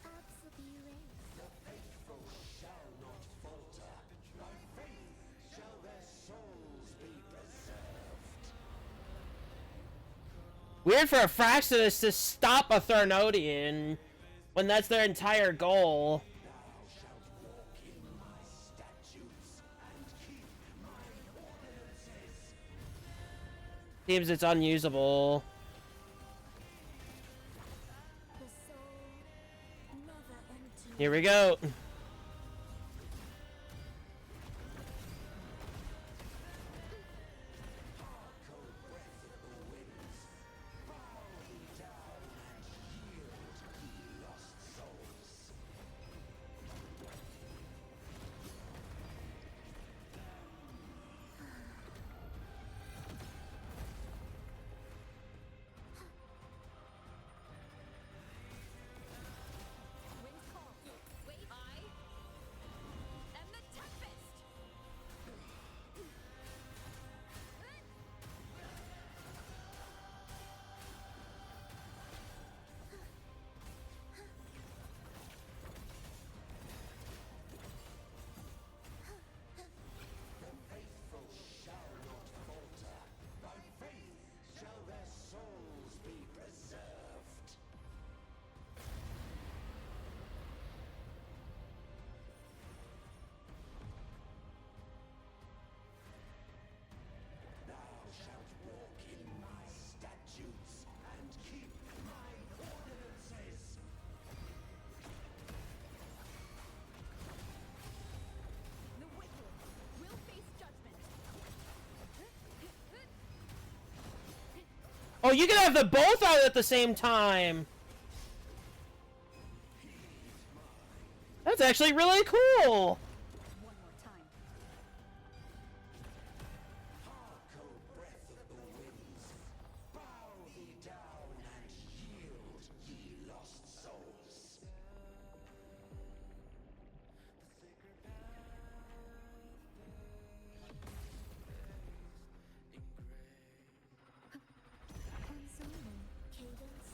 Abs will be erased. The faithful shall not falter. By faith shall their souls be preserved. Weird for a Fraxinus to stop a Threnodian when that's their entire goal. Thou shalt walk in my statutes and keep my ordinances. Seems it's unusable. The soul never empty. Here we go. Cold breath of the winds, bow thee down and yield, ye lost souls. Winds call. Wait, I am the Tempest. The faithful shall not falter. By faith shall their souls be preserved. Thou shalt walk in my statutes and keep my ordinances. The wicked will face judgment. Oh, you can have them both out at the same time. That's actually really cool. One more time. Cold breath of the winds, bow thee down and yield, ye lost souls. Ensemble, cadence,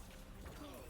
hold.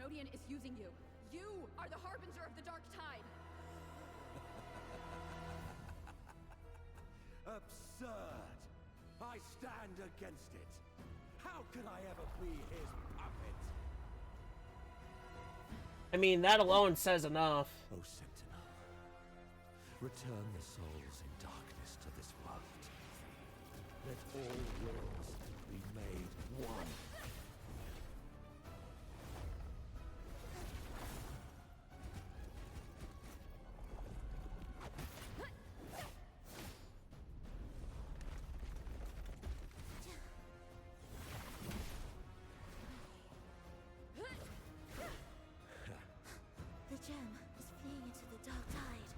Cornodian is using you. You are the harbinger of the dark tide. Absurd! I stand against it. How could I ever be his puppet? I mean, that alone says enough. O Sentinel, return the souls in darkness to this world. Let all worlds be made one. The gem is fleeing into the dark tide.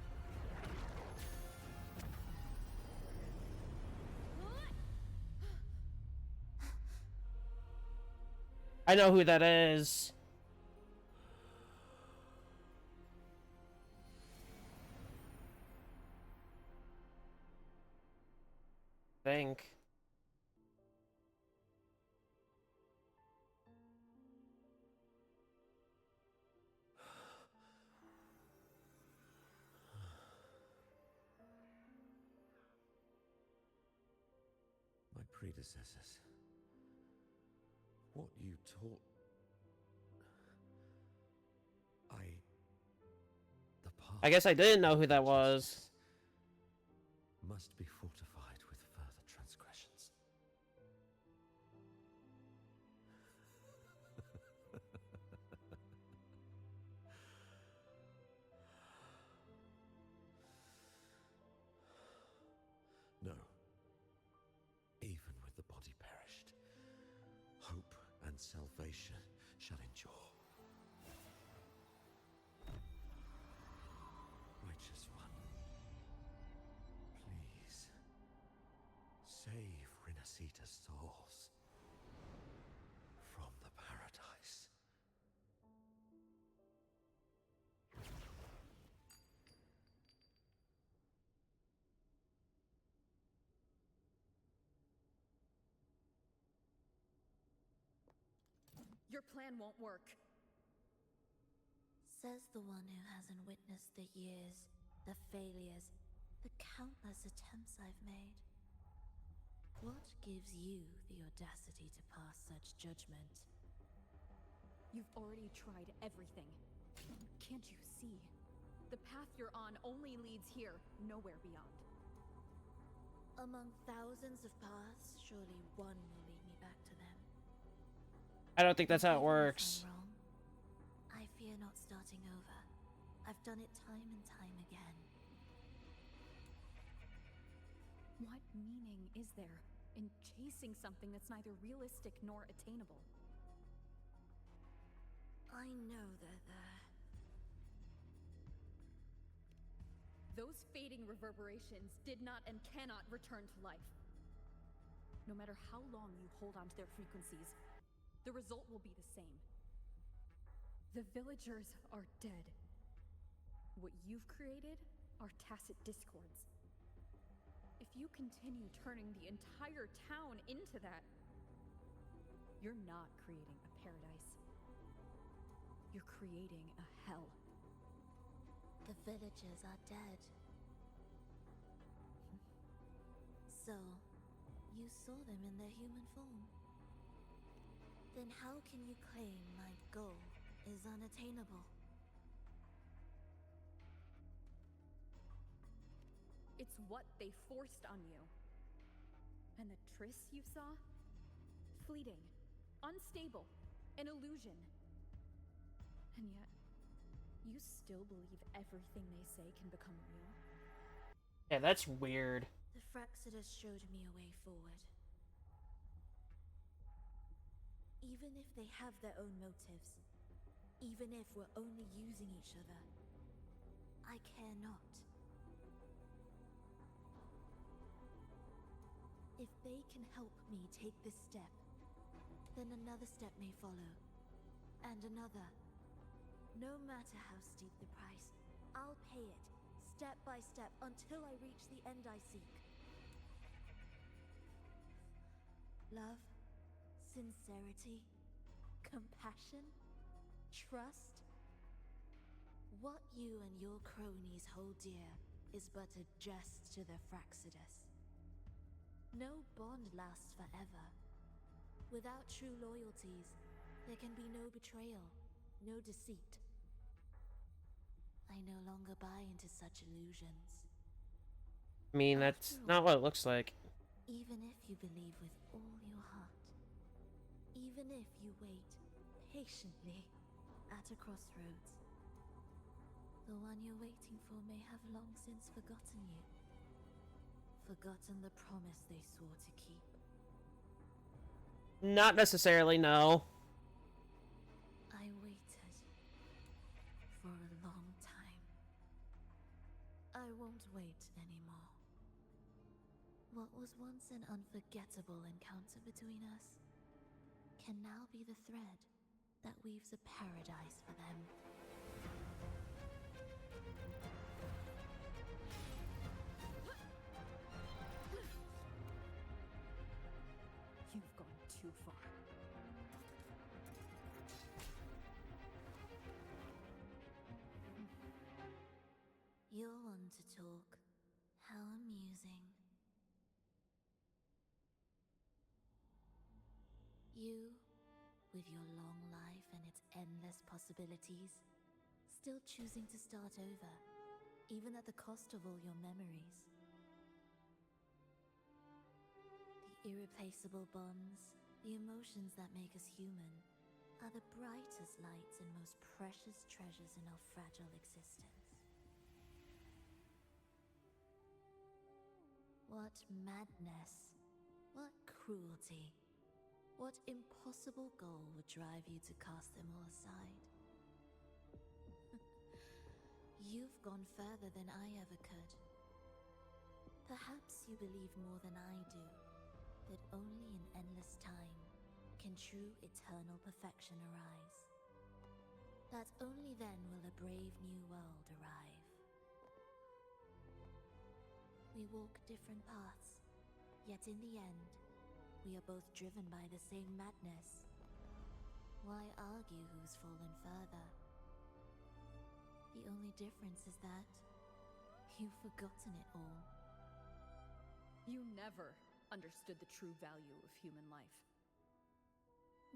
I know who that is. Think. My predecessors. What you taught... The path I guess I didn't know who that was. must be fortified with further transgressions. No. Even with the body perished, hope and salvation shall endure. Righteous One, please save Rinasita's souls from the paradise. Your plan won't work. Says the one who hasn't witnessed the years, the failures, the countless attempts I've made. What gives you the audacity to pass such judgment? You've already tried everything. Can't you see? The path you're on only leads here, nowhere beyond. Among thousands of paths, surely one will lead me back to them. I don't think that's how it Even if works. I'm wrong, I fear not starting over. I've done it time and time again. What meaning is there in chasing something that's neither realistic nor attainable? I know they're there. Those fading reverberations did not and cannot return to life. No matter how long you hold on to their frequencies, the result will be the same. The villagers are dead. What you've created are tacit discords. If you continue turning the entire town into that, you're not creating a paradise. You're creating a hell. The villagers are dead. So, you saw them in their human form. Then how can you claim my goal is unattainable? It's what they forced on you. And the tryst you saw? Fleeting, unstable, an illusion. And yet, you still believe everything they say can become real? Yeah, that's weird. The Fraxidus showed me a way forward. Even if they have their own motives, even if we're only using each other, I care not. If they can help me take this step, then another step may follow, and another. No matter how steep the price, I'll pay it, step by step, until I reach the end I seek. Love, sincerity, compassion, Trust? What you and your cronies hold dear is but a jest to the Fraxidus. No bond lasts forever. Without true loyalties, there can be no betrayal, no deceit. I no longer buy into such illusions. I mean, that's not what it looks like. Even if you believe with all your heart, even if you wait patiently at a crossroads, the one you're waiting for may have long since forgotten you. Forgotten the promise they swore to keep. Not necessarily, no. I waited for a long time. I won't wait anymore. What was once an unforgettable encounter between us can now be the thread that weaves a paradise for them. You've gone too far. You're one to talk. How amusing. You, with your long life and its endless possibilities, still choosing to start over, even at the cost of all your memories. The irreplaceable bonds, the emotions that make us human, are the brightest lights and most precious treasures in our fragile existence. What madness, what cruelty, what impossible goal would drive you to cast them all aside? You've gone further than I ever could. Perhaps you believe more than I do, that only in endless time can true eternal perfection arise. That only then will a brave new world arrive. We walk different paths, yet in the end, we are both driven by the same madness. Why argue who's fallen further? The only difference is that you've forgotten it all. You never understood the true value of human life.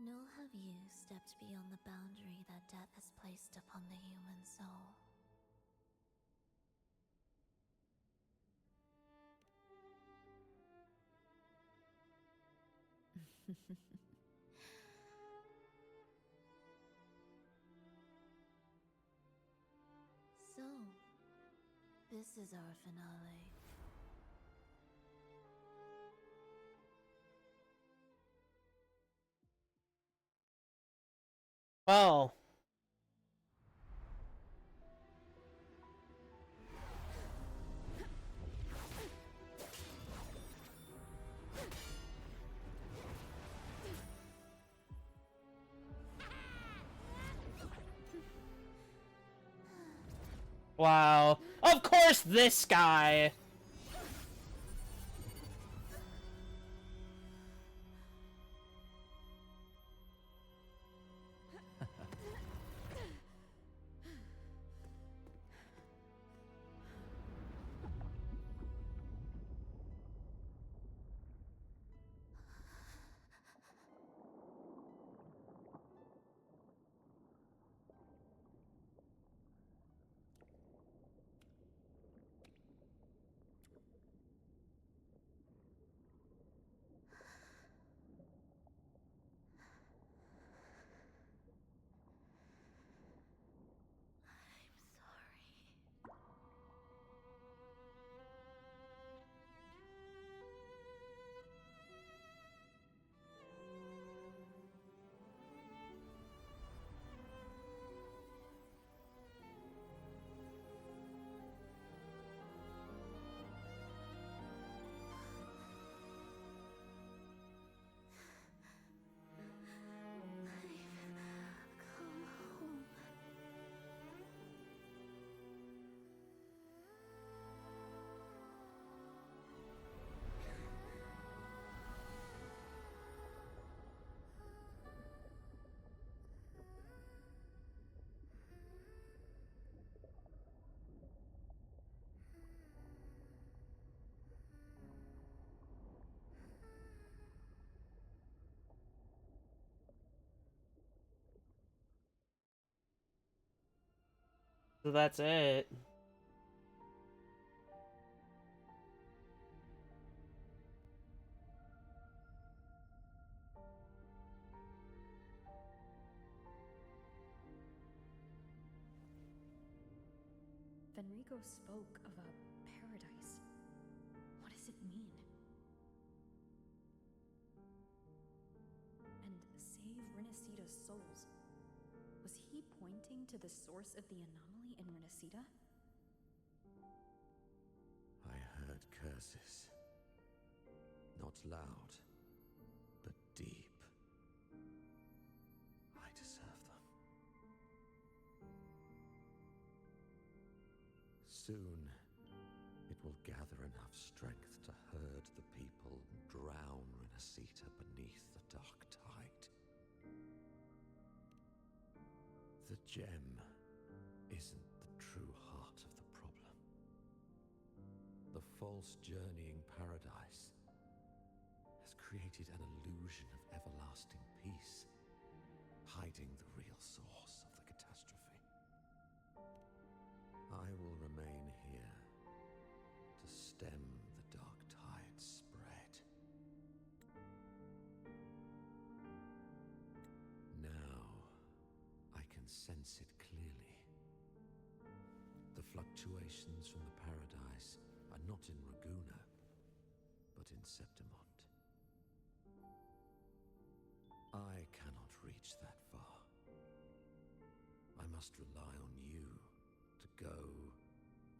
Nor have you stepped beyond the boundary that death has placed upon the human soul. So, this is our finale. Well. Wow. Of course this guy! So that's it. Fenrico spoke of a paradise. What does it mean? And save Renacita's souls. Was he pointing to the source of the anomaly in Renacita? I heard curses. Not loud, but deep. I deserve them. Soon, it will gather enough strength to herd the people and drown Renacita beneath the dark tide. The gem isn't the true heart of the problem. The false journeying paradise has created an illusion of everlasting peace, hiding the real source of the catastrophe. I will remain here to stem the dark tide's spread. Now, I can sense it clearly. The fluctuations from the paradise are not in Raguna, but in Septimont. I cannot reach that far. I must rely on you to go,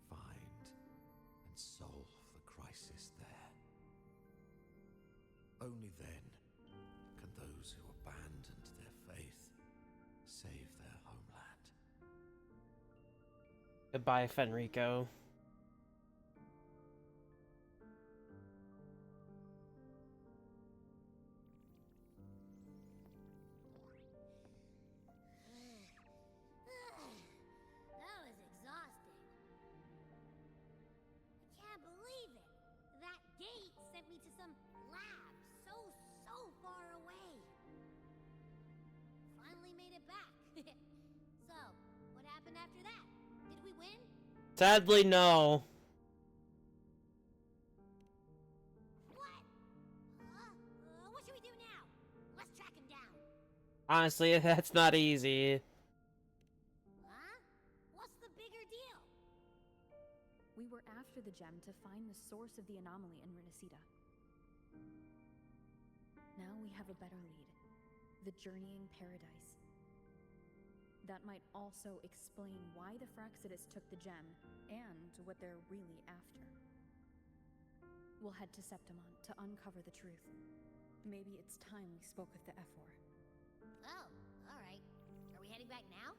find, and solve the crisis there. Only then can those who abandoned their faith save their homeland. Goodbye, Fenrico. That was exhausting. I can't believe it. That gate sent me to some lab so far away. Finally made it back. So, what happened after that? Did we win? Sadly, no. What? What should we do now? Let's track him down. Honestly, that's not easy. Huh? What's the bigger deal? We were after the gem to find the source of the anomaly in Renacita. Now we have a better lead. The journeying paradise. That might also explain why the Fraxidus took the gem, and what they're really after. We'll head to Septimont to uncover the truth. Maybe it's time we spoke with the Ephor. Oh, alright. Are we heading back now?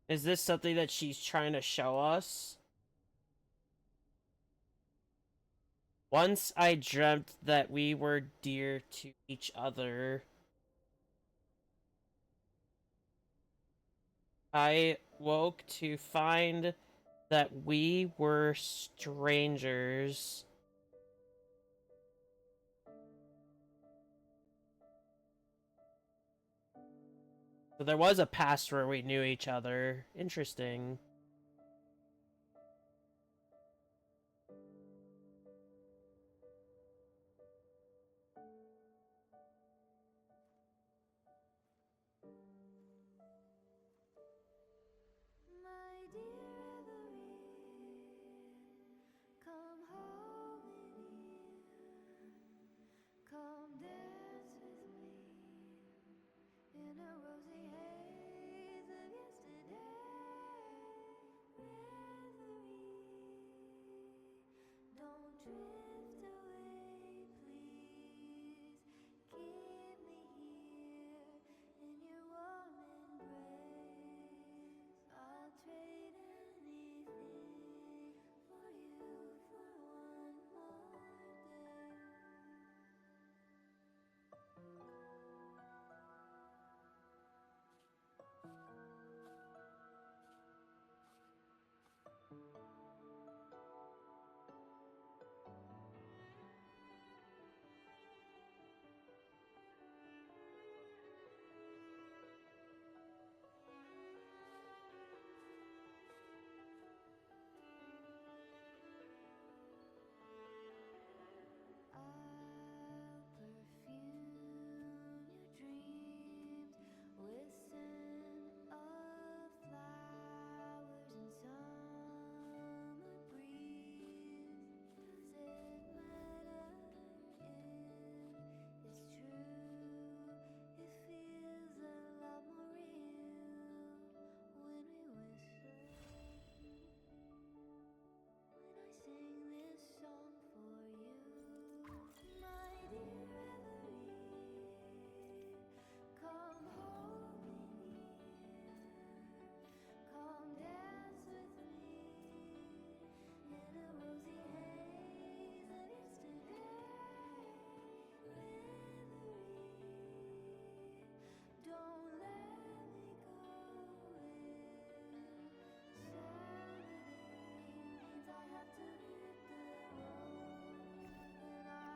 Is this something that she's trying to show us? Once I dreamt that we were dear to each other. I woke to find that we were strangers. So there was a past where we knew each other. Interesting. My dear Evelyn, come home in here. Come dance with me in a rosy haze of yesterday. Evelyn, don't drift away, please. Keep me here in your warm embrace. I'll trade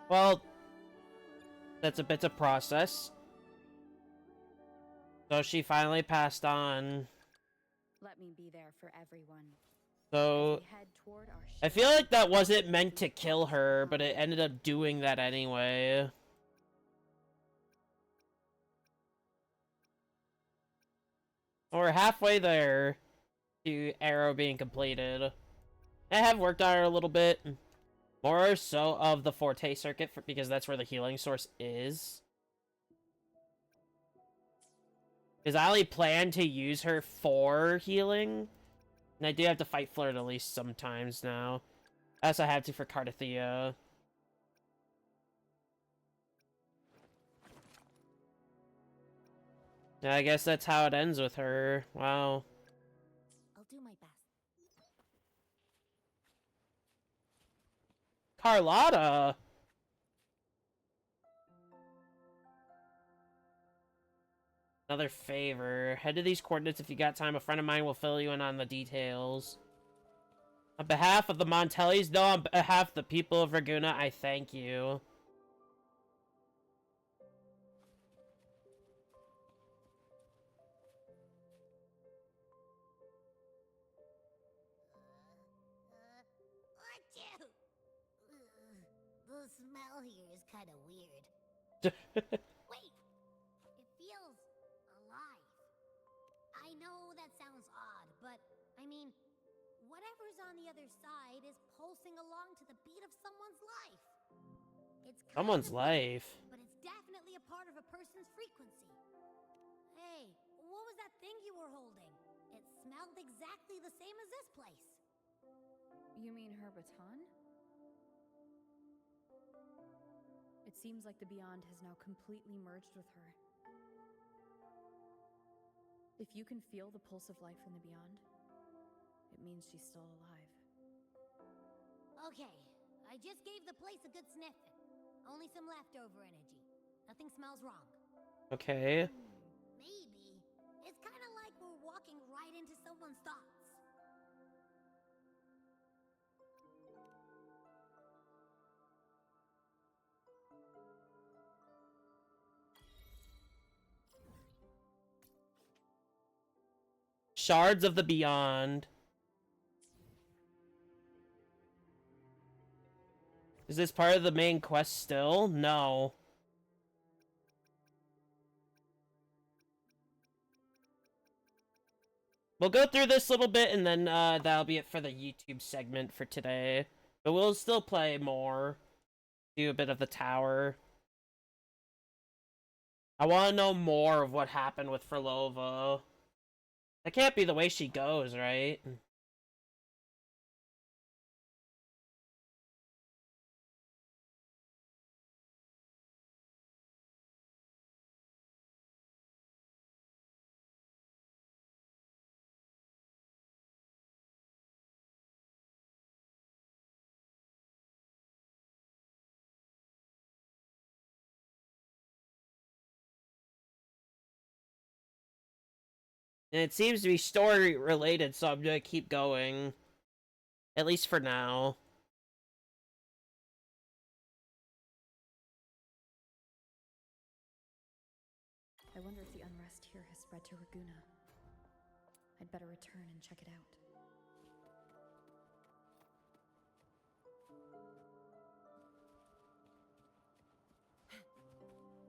Well, that's a bit of process. So she finally passed on. Let me be there for everyone. So As we head toward our I feel like that wasn't meant to kill her, but it ended up doing that anyway. We're halfway there to Arrow being completed. I have worked on her a little bit. More so of the Forte circuit, because that's where the healing source is. Because I only plan to use her for healing. And I do have to fight Flirt at least sometimes now. I also have to for Cardathea. Yeah, I guess that's how it ends with her. Wow. I'll do my best. Carlotta! Another favor. Head to these coordinates if you got time. A friend of mine will fill you in on the details. On behalf of the Montellis, no, on behalf of the people of Raguna, I thank you. Achoo! The smell here is kind of weird. Wait! It feels alive. I know that sounds odd, but I mean, whatever's on the other side is pulsing along to the beat of someone's life. It's kind Someone's of weird, life. but it's definitely a part of a person's frequency. Hey, what was that thing you were holding? It smelled exactly the same as this place. You mean her baton? It seems like the Beyond has now completely merged with her. If you can feel the pulse of life in the Beyond, it means she's still alive. Okay, I just gave the place a good sniff. Only some leftover energy. Nothing smells wrong. Okay. Maybe. It's kind of like we're walking right into someone's thoughts. Shards of the Beyond. Is this part of the main quest still? No. We'll go through this little bit and then that'll be it for the YouTube segment for today. But we'll still play more. Do a bit of the tower. I want to know more of what happened with Frolova. That can't be the way she goes, right? And it seems to be story related, so I'm gonna keep going. At least for now. I wonder if the unrest here has spread to Raguna. I'd better return and check it out.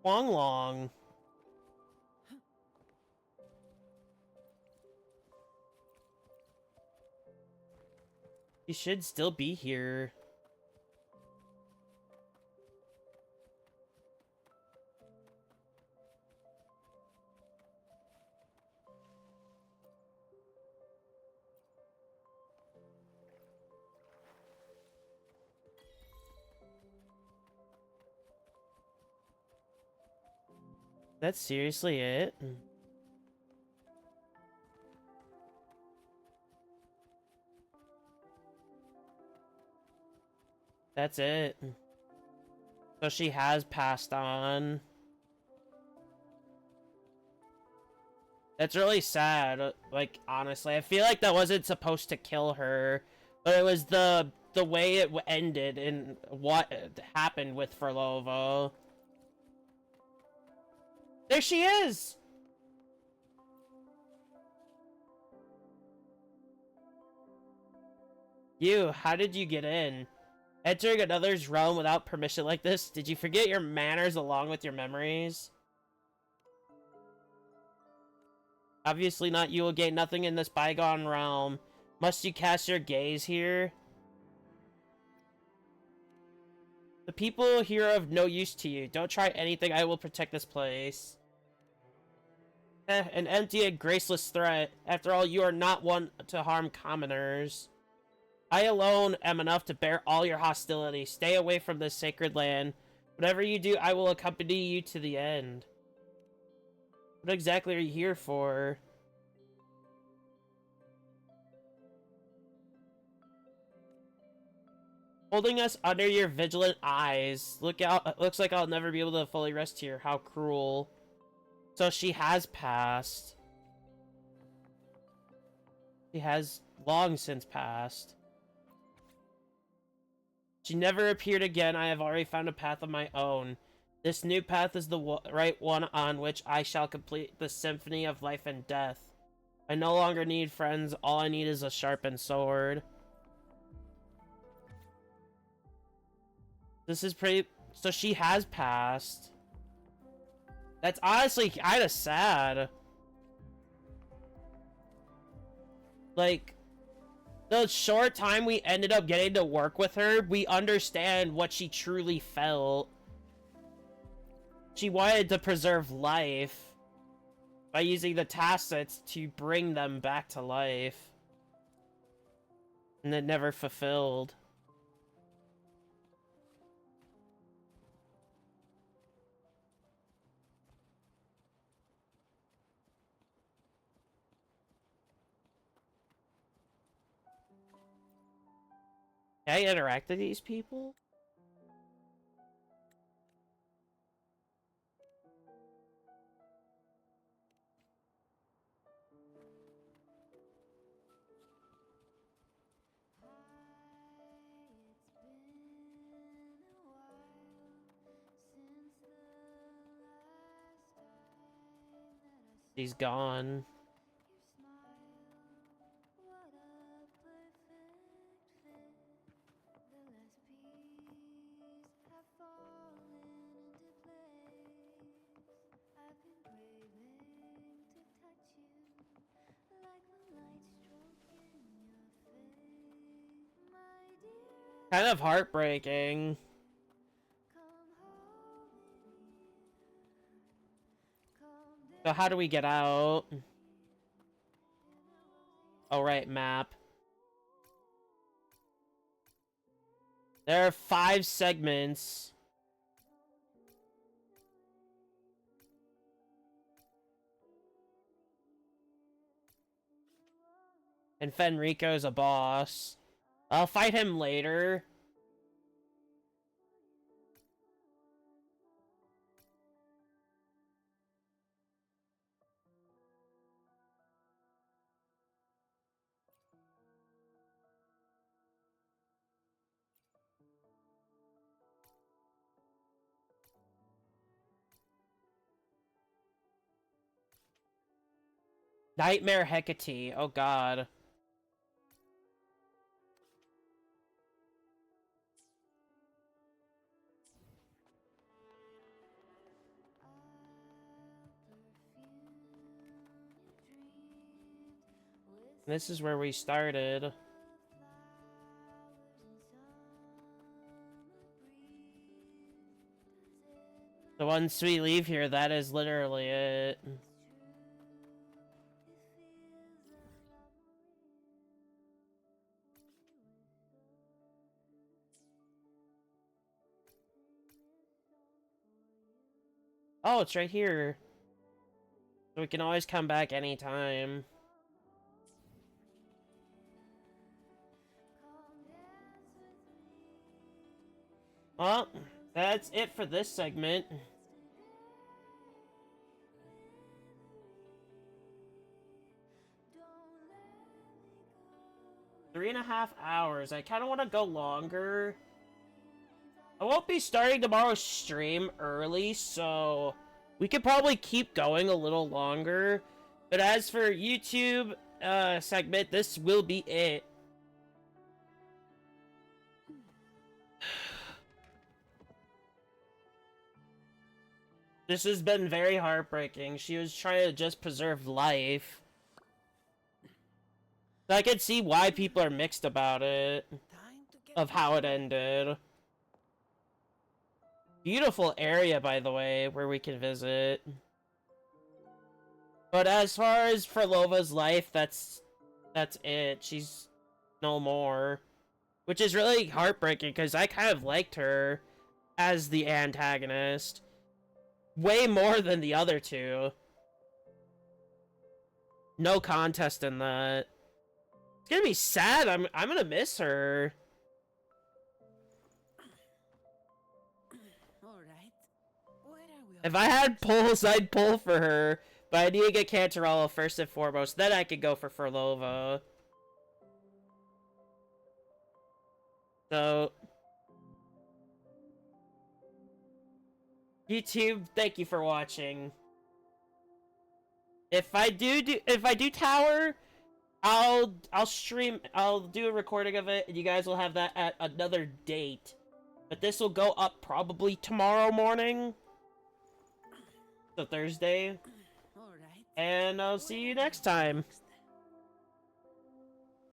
Long Long. He should still be here. That's seriously it? That's it. So she has passed on. That's really sad. Like, honestly, I feel like that wasn't supposed to kill her. But it was the way it ended and what happened with Furlovo. There she is! You, how did you get in? Entering another's realm without permission like this? Did you forget your manners along with your memories? Obviously not. You will gain nothing in this bygone realm. Must you cast your gaze here? The people here are of no use to you. Don't try anything. I will protect this place. An empty and graceless threat. After all, you are not one to harm commoners. I alone am enough to bear all your hostility. Stay away from this sacred land. Whatever you do, I will accompany you to the end. What exactly are you here for? Holding us under your vigilant eyes. Look out! Looks like I'll never be able to fully rest here. How cruel. So she has passed. She has long since passed. She never appeared again. I have already found a path of my own. This new path is the right one on which I shall complete the symphony of life and death. I no longer need friends. All I need is a sharpened sword. This is pretty... So she has passed. That's honestly kind of sad. Like, the short time we ended up getting to work with her, we understand what she truly felt. She wanted to preserve life by using the tacits to bring them back to life. And it never fulfilled. Can I interact with these people? She's gone. Kind of heartbreaking. So how do we get out? Oh, right, map. There are 5 segments. And Fenrico's a boss. I'll fight him later. Nightmare Hecate. Oh god. This is where we started. So once we leave here, that is literally it. Oh, it's right here. So we can always come back anytime. Well, that's it for this segment. 3.5 hours. I kind of want to go longer. I won't be starting tomorrow's stream early, so we could probably keep going a little longer. But as for YouTube segment, this will be it. This has been very heartbreaking. She was trying to just preserve life. I can see why people are mixed about it. Of how it ended. Beautiful area, by the way, where we can visit. But as far as Furlova's life, that's it. She's no more. Which is really heartbreaking, because I kind of liked her as the antagonist. Way more than the other two. No contest in that. It's gonna be sad. I'm gonna miss her. If I had pulls, I'd pull for her. But I need to get Cantarella first and foremost. Then I could go for Furlova. So... YouTube, thank you for watching. If I do tower, I'll stream, I'll do a recording of it, and you guys will have that at another date. But this will go up probably tomorrow morning. So Thursday. And I'll see you next time.